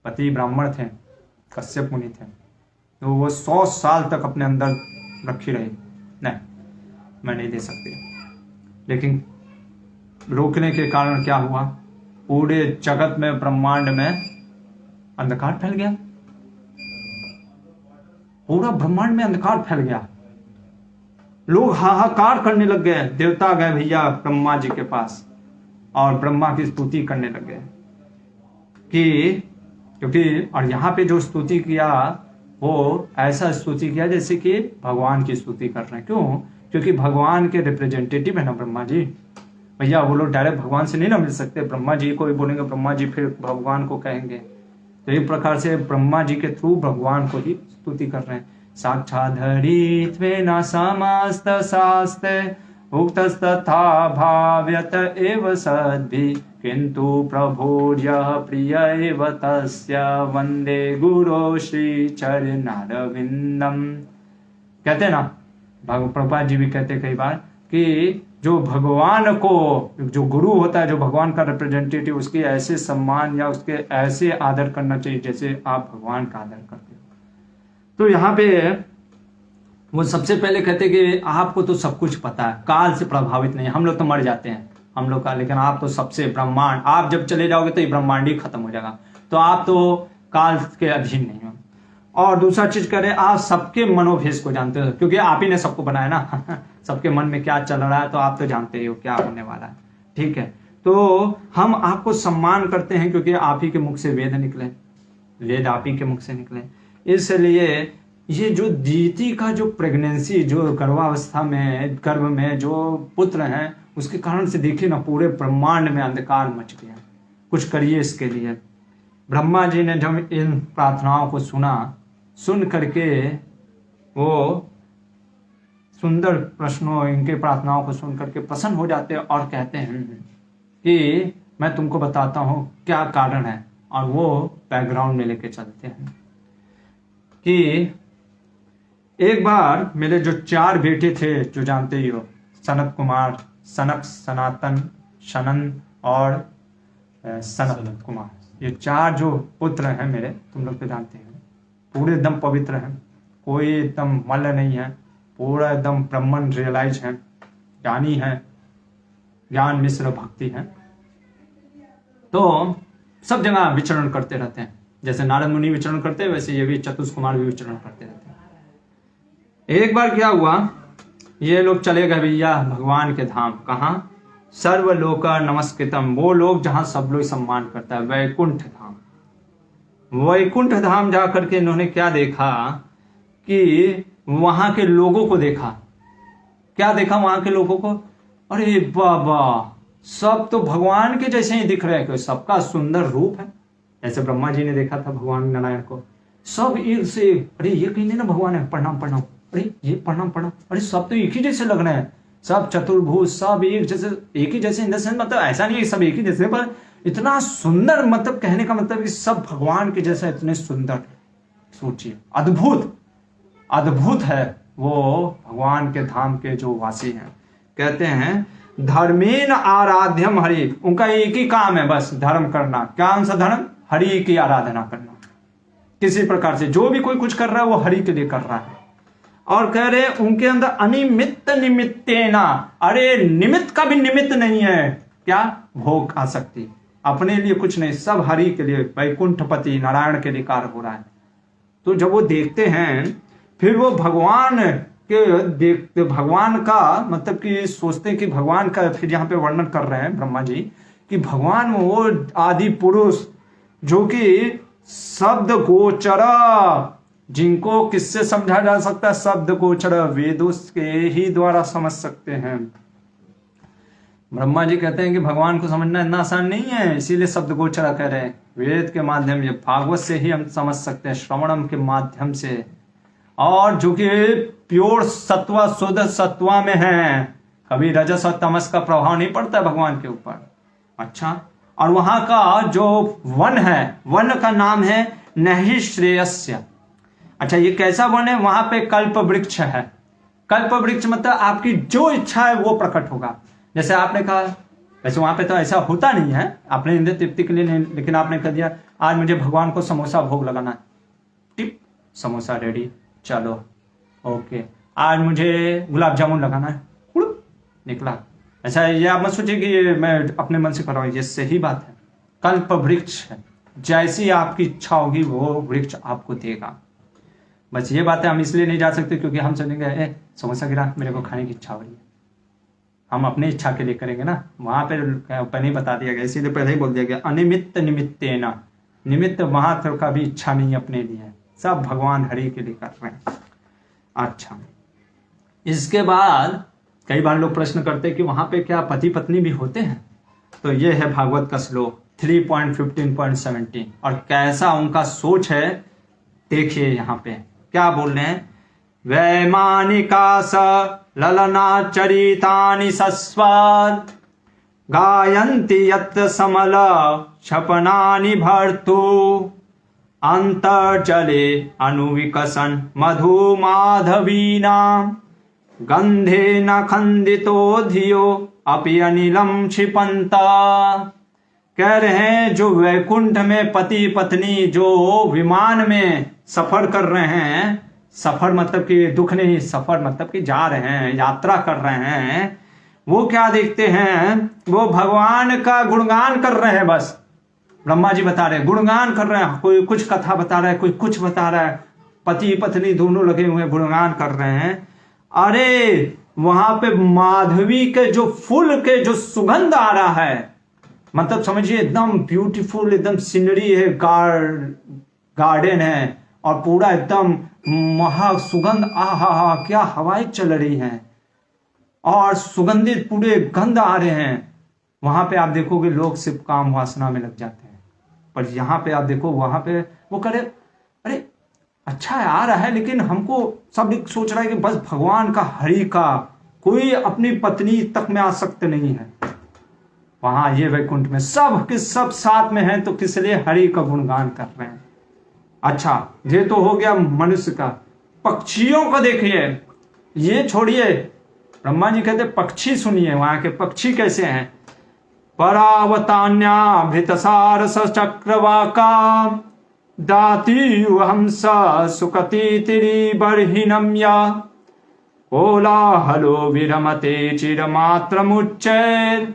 पति ब्राह्मण थे, कश्यप मुनि थे, तो वो 100 साल तक अपने अंदर रखी रही। नहीं, मैं नहीं दे सकती। लेकिन रोकने के कारण क्या हुआ, पूरे जगत में ब्रह्मांड में अंधकार फैल गया, पूरा ब्रह्मांड में अंधकार फैल गया। लोग हाहाकार करने लग गए। देवता गए भैया ब्रह्मा जी के पास और ब्रह्मा की स्तुति करने लग गए कि क्योंकि और यहाँ पे जो स्तुति किया वो ऐसा स्तुति किया जैसे कि भगवान की स्तुति कर रहे हैं। क्यों? क्योंकि भगवान के रिप्रेजेंटेटिव है ना ब्रह्मा जी। भैया वो लोग डायरेक्ट भगवान से नहीं ना मिल सकते, ब्रह्मा जी को ही बोलेंगे, ब्रह्मा जी फिर भगवान को कहेंगे। तो एक प्रकार से ब्रह्मा जी के थ्रू भगवान को ही स्तुति कर रहे हैं। साक्षात् हरित्वेन समस्त शास्त्रे उक्तस्तथा भाव्यत एव सद्भिः किंतु प्रभुर्यः प्रिय एव तस्य वंदे गुरो श्री चरणारविंदम। कहते ना प्रभुपाद जी भी कहते कई बार कि जो भगवान को, जो गुरु होता है, जो भगवान का रिप्रेजेंटेटिव, उसकी ऐसे सम्मान या उसके ऐसे आदर करना चाहिए जैसे आप भगवान का आदर करते हो। तो यहाँ पे वो सबसे पहले कहते कि आपको तो सब कुछ पता है, काल से प्रभावित नहीं, हम लोग तो मर जाते हैं हम लोग का, लेकिन आप तो सबसे ब्रह्मांड, आप जब चले जाओगे तो ये ब्रह्मांड ही खत्म हो जाएगा, तो आप तो काल के अधीन नहीं हो। और दूसरा चीज कह रहे आप सबके मनोभेष को जानते हो, क्योंकि आप ही ने सबको बनाया ना सबके मन में क्या चल रहा है तो आप तो जानते ही हो क्या होने वाला है। ठीक है, तो हम आपको सम्मान करते हैं क्योंकि आप ही के मुख से वेद निकले, वेद आप ही के मुख से निकले। इसलिए ये जो दीति का जो प्रेगनेंसी, जो गर्भावस्था में, गर्भ में जो पुत्र हैं, उसके कारण से देखिए ना पूरे ब्रह्मांड में अंधकार मच गया। कुछ करिए इसके लिए। ब्रह्मा जी ने जब इन प्रार्थनाओं को सुन करके वो सुंदर प्रश्नों, इनके प्रार्थनाओं को सुन करके प्रसन्न हो जाते हैं और कहते हैं कि मैं तुमको बताता हूं क्या कारण है। और वो बैकग्राउंड में लेके चलते हैं कि एक बार मेरे जो 4 बेटे थे, जो जानते ही हो, सनत कुमार, सनक, सनातन, शनन और सनत कुमार, ये 4 जो पुत्र हैं मेरे, तुम लोग तो जानते हैं, पूरे एकदम पवित्र हैं, कोई एकदम मल नहीं है, पूरा एकदम ब्रह्मन रियलाइज है, ज्ञानी है, ज्ञान मिश्र भक्ति है। तो सब जगह विचरण करते रहते हैं, जैसे नारद मुनि विचरण करते हैं वैसे ये भी चतुष कुमार भी विचरण करते रहते हैं। एक बार क्या हुआ, ये लोग चले गए भैया भगवान के धाम। कहाँ? सर्वलोक नमस्कृतम, वो लोग जहां सब लोग सम्मान करता है, वैकुंठ धाम। वैकुंठ धाम जा करके इन्होंने क्या देखा कि वहां के लोगों को देखा। क्या देखा वहां के लोगों को? अरे बाबा, सब तो भगवान के जैसे ही दिख रहे हैं, सबका सुंदर रूप है। ऐसे ब्रह्मा जी ने देखा था भगवान नारायण को, सब एक से, अरे ये कहीं नहीं ना भगवान है, प्रणाम प्रणाम, अरे ये प्रणाम प्रणाम, अरे सब तो एक ही जैसे लग रहे हैं, सब चतुर्भुज, सब एक जैसे, एक ही जैसे इन द सेंस, मतलब ऐसा नहीं है सब एक ही जैसे, पर इतना सुंदर, मतलब कहने का मतलब कि सब भगवान के जैसा इतने सुंदर। सोचिए, अद्भुत अद्भुत है वो भगवान के धाम के जो वासी हैं। कहते हैं धर्मेन आराध्यम हरि, उनका एक ही काम है बस, धर्म करना। कौन सा धर्म? हरि की आराधना करना। किसी प्रकार से जो भी कोई कुछ कर रहा है वो हरि के लिए कर रहा है। और कह रहे उनके अंदर अनिमित्त निमित्तेना, अरे निमित्त का भी निमित्त नहीं है। क्या? भोग आसक्ति, अपने लिए कुछ नहीं, सब हरि के लिए, वैकुंठपति नारायण के लिए कार्य हो रहा है। तो जब वो देखते हैं, फिर वो भगवान के देखते, भगवान का मतलब कि सोचते हैं कि भगवान का, फिर यहाँ पे वर्णन कर रहे हैं ब्रह्मा जी कि भगवान वो आदि पुरुष जो कि शब्द गोचर, जिनको किससे समझा जा सकता है? शब्द गोचर, वेदों के ही द्वारा समझ सकते हैं। ब्रह्मा जी कहते हैं कि भगवान को समझना इतना आसान नहीं है, इसीलिए शब्द गोचर कह रहे हैं। वेद के माध्यम से, भागवत से ही हम समझ सकते हैं, श्रवणम के माध्यम से, और जो कि प्योर सत्वा, शुद्ध सत्वा में है, कभी रजस और तमस का प्रभाव नहीं पड़ता है भगवान के ऊपर। अच्छा, और वहां का जो वन है, वन का नाम है नहीं श्रेयस्य। अच्छा, ये कैसा वन है? वहां पे कल्प वृक्ष है। कल्प वृक्ष मतलब आपकी जो इच्छा है वो प्रकट होगा। जैसे आपने कहा, वैसे वहां पे तो ऐसा होता नहीं है, आपने इंद्र तृप्ति के लिए नहीं, लेकिन आपने कह दिया आज मुझे भगवान को समोसा भोग लगाना है, टिप समोसा रेडी, चलो ओके। आज मुझे गुलाब जामुन लगाना है, निकला। अच्छा, ये आप मत सोचिए कि मैं अपने मन से कर रहा हूं, ये सही बात है। कल्प वृक्ष है, जैसी आपकी इच्छा होगी वो वृक्ष आपको देगा। बस ये बातें हम इसलिए नहीं जा सकते क्योंकि हम समझेंगे समोसा गिरा, मेरे को खाने की इच्छा हो रही है, हम अपनी इच्छा के लिए करेंगे ना। वहां पे पहले ही बता दिया गया, इसीलिए पहले ही बोल दिया गया अनिमित्त निमित्तेन, निमित्त वहां तक का भी इच्छा नहीं अपने लिए, सब भगवान हरि के लिए कर रहे हैं। अच्छा, इसके बाद कई बार लोग प्रश्न करते हैं कि वहां पे क्या पति पत्नी भी होते हैं? तो ये है भागवत का श्लोक 3.15.17 और कैसा उनका सोच है देखिए यहाँ पे क्या बोल रहे हैं। वैमानिका स ललना चरितानि सस्वाद गायन्ति यत् समल क्षपनानि भर्तु अंतर्जले अनुविकसन मधुमाधवीना गंधे न खंडितो धियो अपि अनिलम क्षिपंता। कह रहे हैं जो वैकुंठ में पति पत्नी जो विमान में सफर कर रहे हैं, सफर मतलब कि दुख नहीं, सफर मतलब कि जा रहे हैं, यात्रा कर रहे हैं, वो क्या देखते हैं, वो भगवान का गुणगान कर रहे हैं। बस ब्रह्मा जी बता रहे हैं, गुणगान कर रहे हैं, कोई कुछ कथा बता रहा है, कोई कुछ बता रहा है, पति पत्नी दोनों लगे हुए गुणगान कर रहे हैं। अरे वहां पे माधवी के जो फूल के जो सुगंध आ रहा है, मतलब समझिए एकदम ब्यूटीफुल, एकदम सीनरी है, गार्डन है और पूरा एकदम महा सुगंध, आहा क्या हवाएं चल रही हैं और सुगंधित पूरे गंध आ रहे हैं। वहां पे आप देखोगे लोग सिर्फ काम वासना में लग जाते हैं, पर यहाँ पे आप देखो वहां पे वो करे, अरे अच्छा है आ रहा है, लेकिन हमको सब एक सोच रहा है कि बस भगवान का हरि का, कोई अपनी पत्नी तक में आसक्त नहीं है। वहां ये वैकुंठ में सब के सब साथ में हैं, तो किस लिए हरि का गुणगान कर रहे हैं। अच्छा, ये तो हो गया मनुष्य का। पक्षियों को देखिए, ये छोड़िए, ब्रह्मा जी कहते पक्षी सुनिए, वहां के पक्षी कैसे हैं। परावतान्या भृतसार चक्रवाका दाती हंस सुकती तिरी बर्हिनम्या कोलाहलो विरमते चिरमात्र मुच्चैर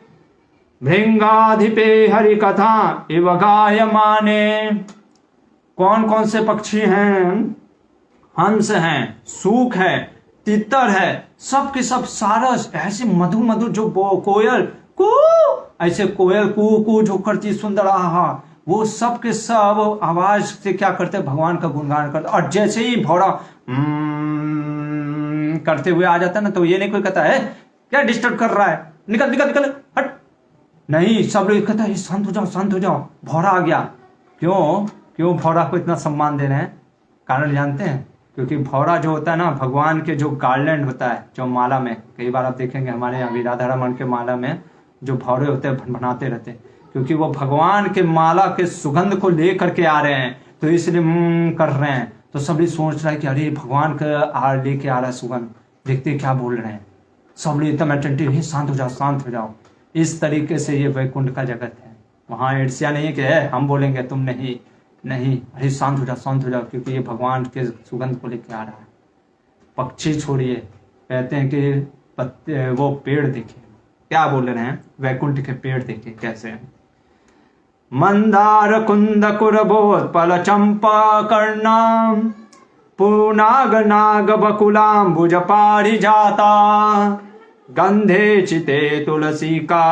भृंगाधिपे हरि कथा इव गायमाने। कौन कौन से पक्षी हैं? हंस हैं, सूक है, तितर है, सब के सब सारस, ऐसे मधु मधु जो कोयल कू, ऐसे कोयल कू कू जो करती सुंदर, आहा, वो सब के सब आवाज से क्या करते, भगवान का गुणगान करते। और जैसे ही भौरा करते हुए आ जाता है ना, तो ये नहीं कोई कहता है क्या डिस्टर्ब कर रहा है, निकल निकल निकल हट, नहीं, सब लोग कहता है शांत हो जाओ, शांत हो जाओ, भौरा आ गया। क्यों भौरा को इतना सम्मान दे रहे हैं? कारण जानते हैं? क्योंकि भौरा जो होता है ना, भगवान के जो गार्लैंड होता है, जो माला में, कई बार आप देखेंगे हमारे यहाँ भी राधा रमन के माला में जो भौरे होते हैं भनभनाते रहते हैं, क्योंकि वो भगवान के माला के सुगंध को लेकर के आ रहे हैं, तो इसलिए कर रहे हैं। तो सभी सोच रहा है कि अरे भगवान का लेके आ रहा है सुगंध, देखते क्या बोल रहे हैं। सब लोग एकदम अटेंटिव, शांत हो जाओ, शांत हो जाओ। इस तरीके से ये वैकुंठ का जगत है। वहां ईर्ष्या नहीं है कि हम बोलेंगे तुम नहीं, अरे शांत हो जाओ, शांत हो जाओ, क्योंकि ये भगवान के सुगंध को लेके आ रहा है। पक्षी छोड़िए, कहते हैं कि पत्ते वो पेड़ देखिए, क्या बोल रहे हैं, वैकुंठ के पेड़ देखिए कैसे हैं। मंदार कुंद कुरबोत्पल चंपा कर्णाम पूनाग नाग बकुलाम्बुज पारिजाता गंधे चिते तुलसी का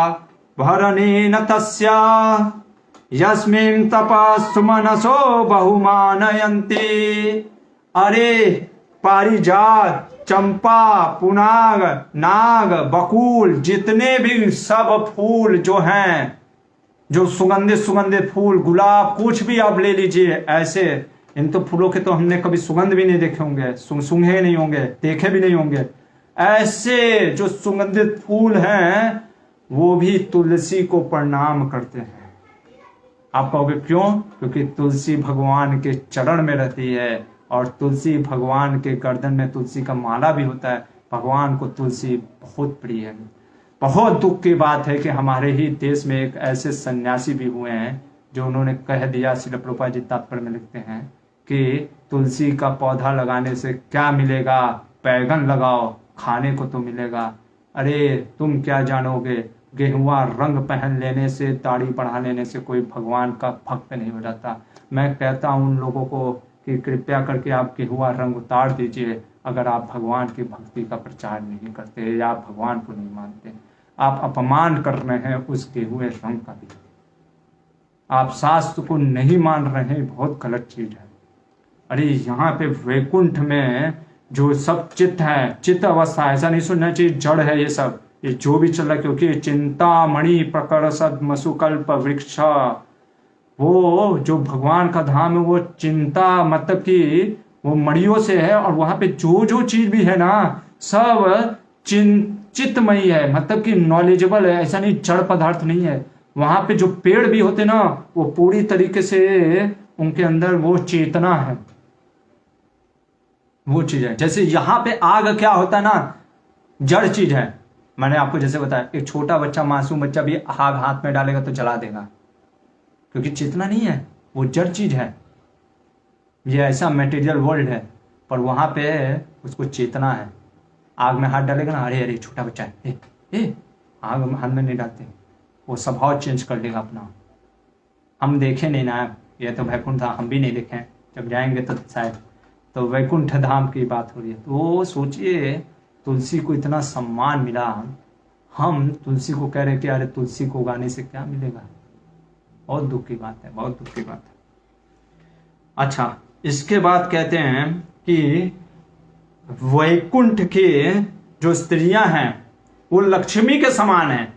भरनेन तस्या यस्मिन् तपस्सु मनसो बहुमानयन्ति। अरे पारिजात, चंपा, पुनाग, नाग, बकुल, जितने भी सब फूल जो हैं, जो सुगंधित फूल, गुलाब, कुछ भी आप ले लीजिए, ऐसे इन तो फूलों के तो हमने कभी सुगंध भी नहीं देखे होंगे, सूंघे नहीं होंगे, देखे भी नहीं होंगे। ऐसे जो सुगंधित फूल हैं वो भी तुलसी को प्रणाम करते हैं। आप कहोगे क्यों? क्योंकि तुलसी भगवान के चरण में रहती है और तुलसी भगवान के गर्दन में तुलसी का माला भी होता है। भगवान को तुलसी बहुत प्रिय है। बहुत दुख की बात है कि हमारे ही देश में एक ऐसे सन्यासी भी हुए हैं जो उन्होंने कह दिया, श्रील प्रभुपाद जी तात्पर्य में लिखते हैं कि तुलसी का पौधा लगाने से क्या मिलेगा, बैगन लगाओ, खाने को तो मिलेगा। अरे तुम क्या जानोगे, गेहुआ रंग पहन लेने से, दाढ़ी बढ़ा लेने से कोई भगवान का भक्त नहीं हो जाता। मैं कहता हूँ उन लोगों को कि कृपया करके आप गेहुआ रंग उतार दीजिए अगर आप भगवान की भक्ति का प्रचार नहीं करते या आप भगवान को नहीं मानते। आप अपमान कर रहे हैं उस गेहुए रंग का भी। आप शास्त्र को नहीं मान रहे हैं, बहुत गलत चीज है। अरे यहाँ पे वैकुंठ में जो सब चित्त है, चित्त अवस्था, ऐसा नहीं सुनना चाहिए जड़ है ये सब, ये जो भी चल रहा है, क्योंकि चिंतामणि प्रकर्षद मसुकल्प वृक्ष, वो जो भगवान का धाम है वो चिंता मतलब कि वो मणियों से है, और वहां पे जो जो चीज भी है ना सब चित्तमयी है, मतलब कि नॉलेजेबल है, ऐसा नहीं जड़ पदार्थ नहीं है। वहां पे जो पेड़ भी होते ना वो पूरी तरीके से उनके अंदर वो चेतना है, वो चीज है। जैसे यहाँ पे आग क्या होता है ना, जड़ चीज है। मैंने आपको जैसे बताया, एक छोटा बच्चा, मासूम बच्चा भी आग हाथ में डालेगा तो जला देगा, क्योंकि चेतना नहीं है, वो जड़ चीज है। ये ऐसा मटेरियल वर्ल्ड है, पर वहां पे उसको चेतना है। आग में हाथ डालेगा ना, अरे अरे छोटा बच्चा है, आग हाथ में नहीं डालते, वो स्वभाव चेंज कर लेगा अपना। हम देखे नहीं ना, ये तो वैकुंठ धाम हम भी नहीं देखे, जब जाएंगे तो शायद। तो वैकुंठ धाम की बात हो रही है, तो सोचिए तुलसी को इतना सम्मान मिला, हम तुलसी को कह रहे कि अरे तुलसी को उगाने से क्या मिलेगा। बहुत दुख की बात है, बहुत दुख की बात है। अच्छा, इसके बाद कहते हैं कि वैकुंठ के जो स्त्रियां हैं वो लक्ष्मी के समान हैं,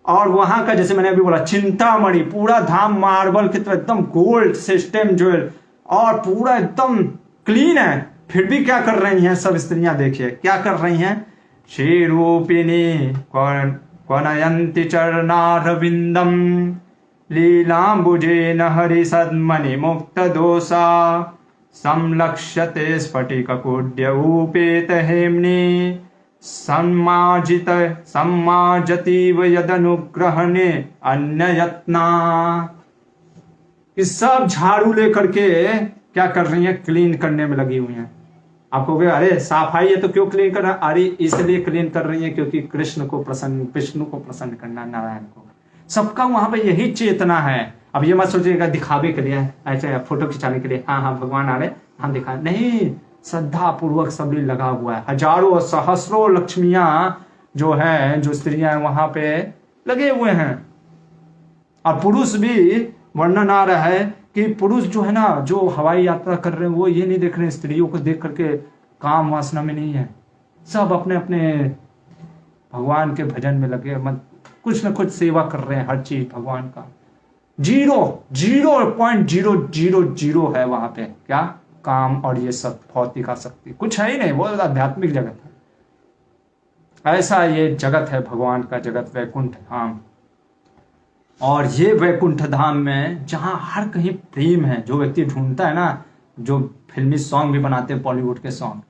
और वहां का जैसे मैंने अभी बोला चिंतामणि, पूरा धाम मार्बल की तरह एकदम गोल्ड सिस्टम ज्वेल, और पूरा एकदम क्लीन है। फिर भी क्या कर रही हैं सब स्त्रियां, देखिए क्या कर रही हैं। श्री रूपिणी कनयंति चरणारविंदम लीलांबुजेन हरि सद्मनि मुक्त दोषा संलक्ष्यते स्फटिक कुड्य उपेत हेम्नि सम्माजतीव यदनुग्रहणे अन्य यत्ना। इस सब झाड़ू लेकर के क्या कर रही हैं, क्लीन करने में लगी हुई हैं। आपको अरे सफाई है तो क्यों क्लीन कर रहा है, अरे इसलिए क्लीन कर रही है क्योंकि कृष्ण को प्रसन्न, विष्णु को प्रसन्न करना, नारायण को। सबका वहां पे यही चेतना है। अब ये मत सोचिएगा दिखावे के लिए, ऐसे फोटो खिंचाने के लिए, हाँ भगवान आ रहे हम दिखा, नहीं, श्रद्धा पूर्वक सब लगा हुआ है। हजारों सहस्रों लक्ष्मियां जो है, जो स्त्रियां वहां पे लगे हुए हैं। और पुरुष भी वर्णन आ रहा है कि पुरुष जो है ना, जो हवाई यात्रा कर रहे हैं, वो ये नहीं देख रहे हैं स्त्रियों को देख करके काम वासना में नहीं है, सब अपने अपने भगवान के भजन में लगे, मत कुछ न कुछ सेवा कर रहे हैं, हर चीज भगवान का। 0.000 है वहां पे, क्या काम और ये सब भौतिक आसक्ति कुछ है ही नहीं, वो आध्यात्मिक जगत है। ऐसा ये जगत है, भगवान का जगत, वैकुंठ धाम। और ये वैकुंठ धाम में जहां हर कहीं प्रेम है, जो व्यक्ति ढूंढता है ना, जो फिल्मी सॉन्ग भी बनाते हैं बॉलीवुड के सॉन्ग,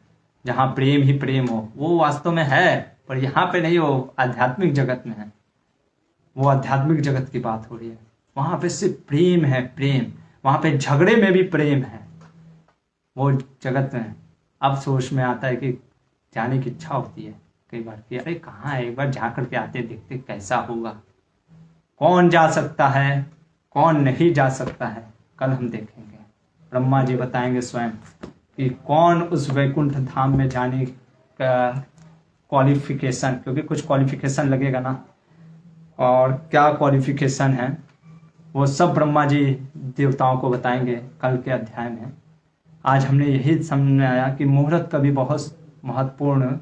जहां प्रेम ही प्रेम हो, वो वास्तव में है, पर यहाँ पे नहीं, वो आध्यात्मिक जगत में है। वो आध्यात्मिक जगत की बात हो रही है, वहां पे सिर्फ प्रेम है, प्रेम। वहां पे झगड़े में भी प्रेम है वो जगत में। अब सोच में आता है कि जाने की इच्छा होती है कई बार कि अरे कहाँ है, एक बार जा करके आते देखते कैसा होगा। कौन जा सकता है, कौन नहीं जा सकता है, कल हम देखेंगे। ब्रह्मा जी बताएंगे स्वयं कि कौन उस वैकुंठ धाम में जाने का क्वालिफिकेशन, क्योंकि कुछ क्वालिफिकेशन लगेगा ना, और क्या क्वालिफिकेशन है वो सब ब्रह्मा जी देवताओं को बताएंगे कल के अध्याय में। आज हमने यही समझ में आया कि मुहूर्त का भी बहुत महत्वपूर्ण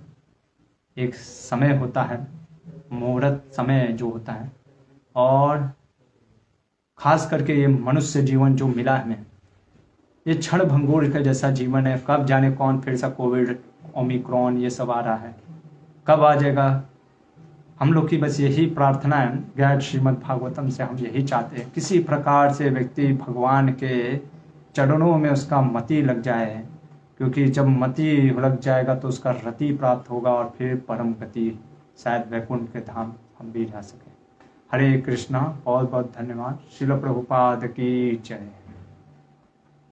एक समय होता है, मुहूर्त समय जो होता है, और खास करके ये मनुष्य जीवन जो मिला हमें, ये क्षण भंगुर का जैसा जीवन है। कब जाने कौन फिर सा कोविड, ओमिक्रॉन ये सब आ रहा है, कब आ जाएगा। हम लोग की बस यही प्रार्थना है, गैर श्रीमद् भागवतम से हम यही चाहते हैं, किसी प्रकार से व्यक्ति भगवान के चरणों में उसका मति लग जाए, क्योंकि जब मति लग जाएगा तो उसका रति प्राप्त होगा, और फिर परम गति, शायद वैकुंठ के धाम हम भी जा सकें। हरे कृष्णा, बहुत बहुत धन्यवाद। श्रील प्रभुपाद की जय।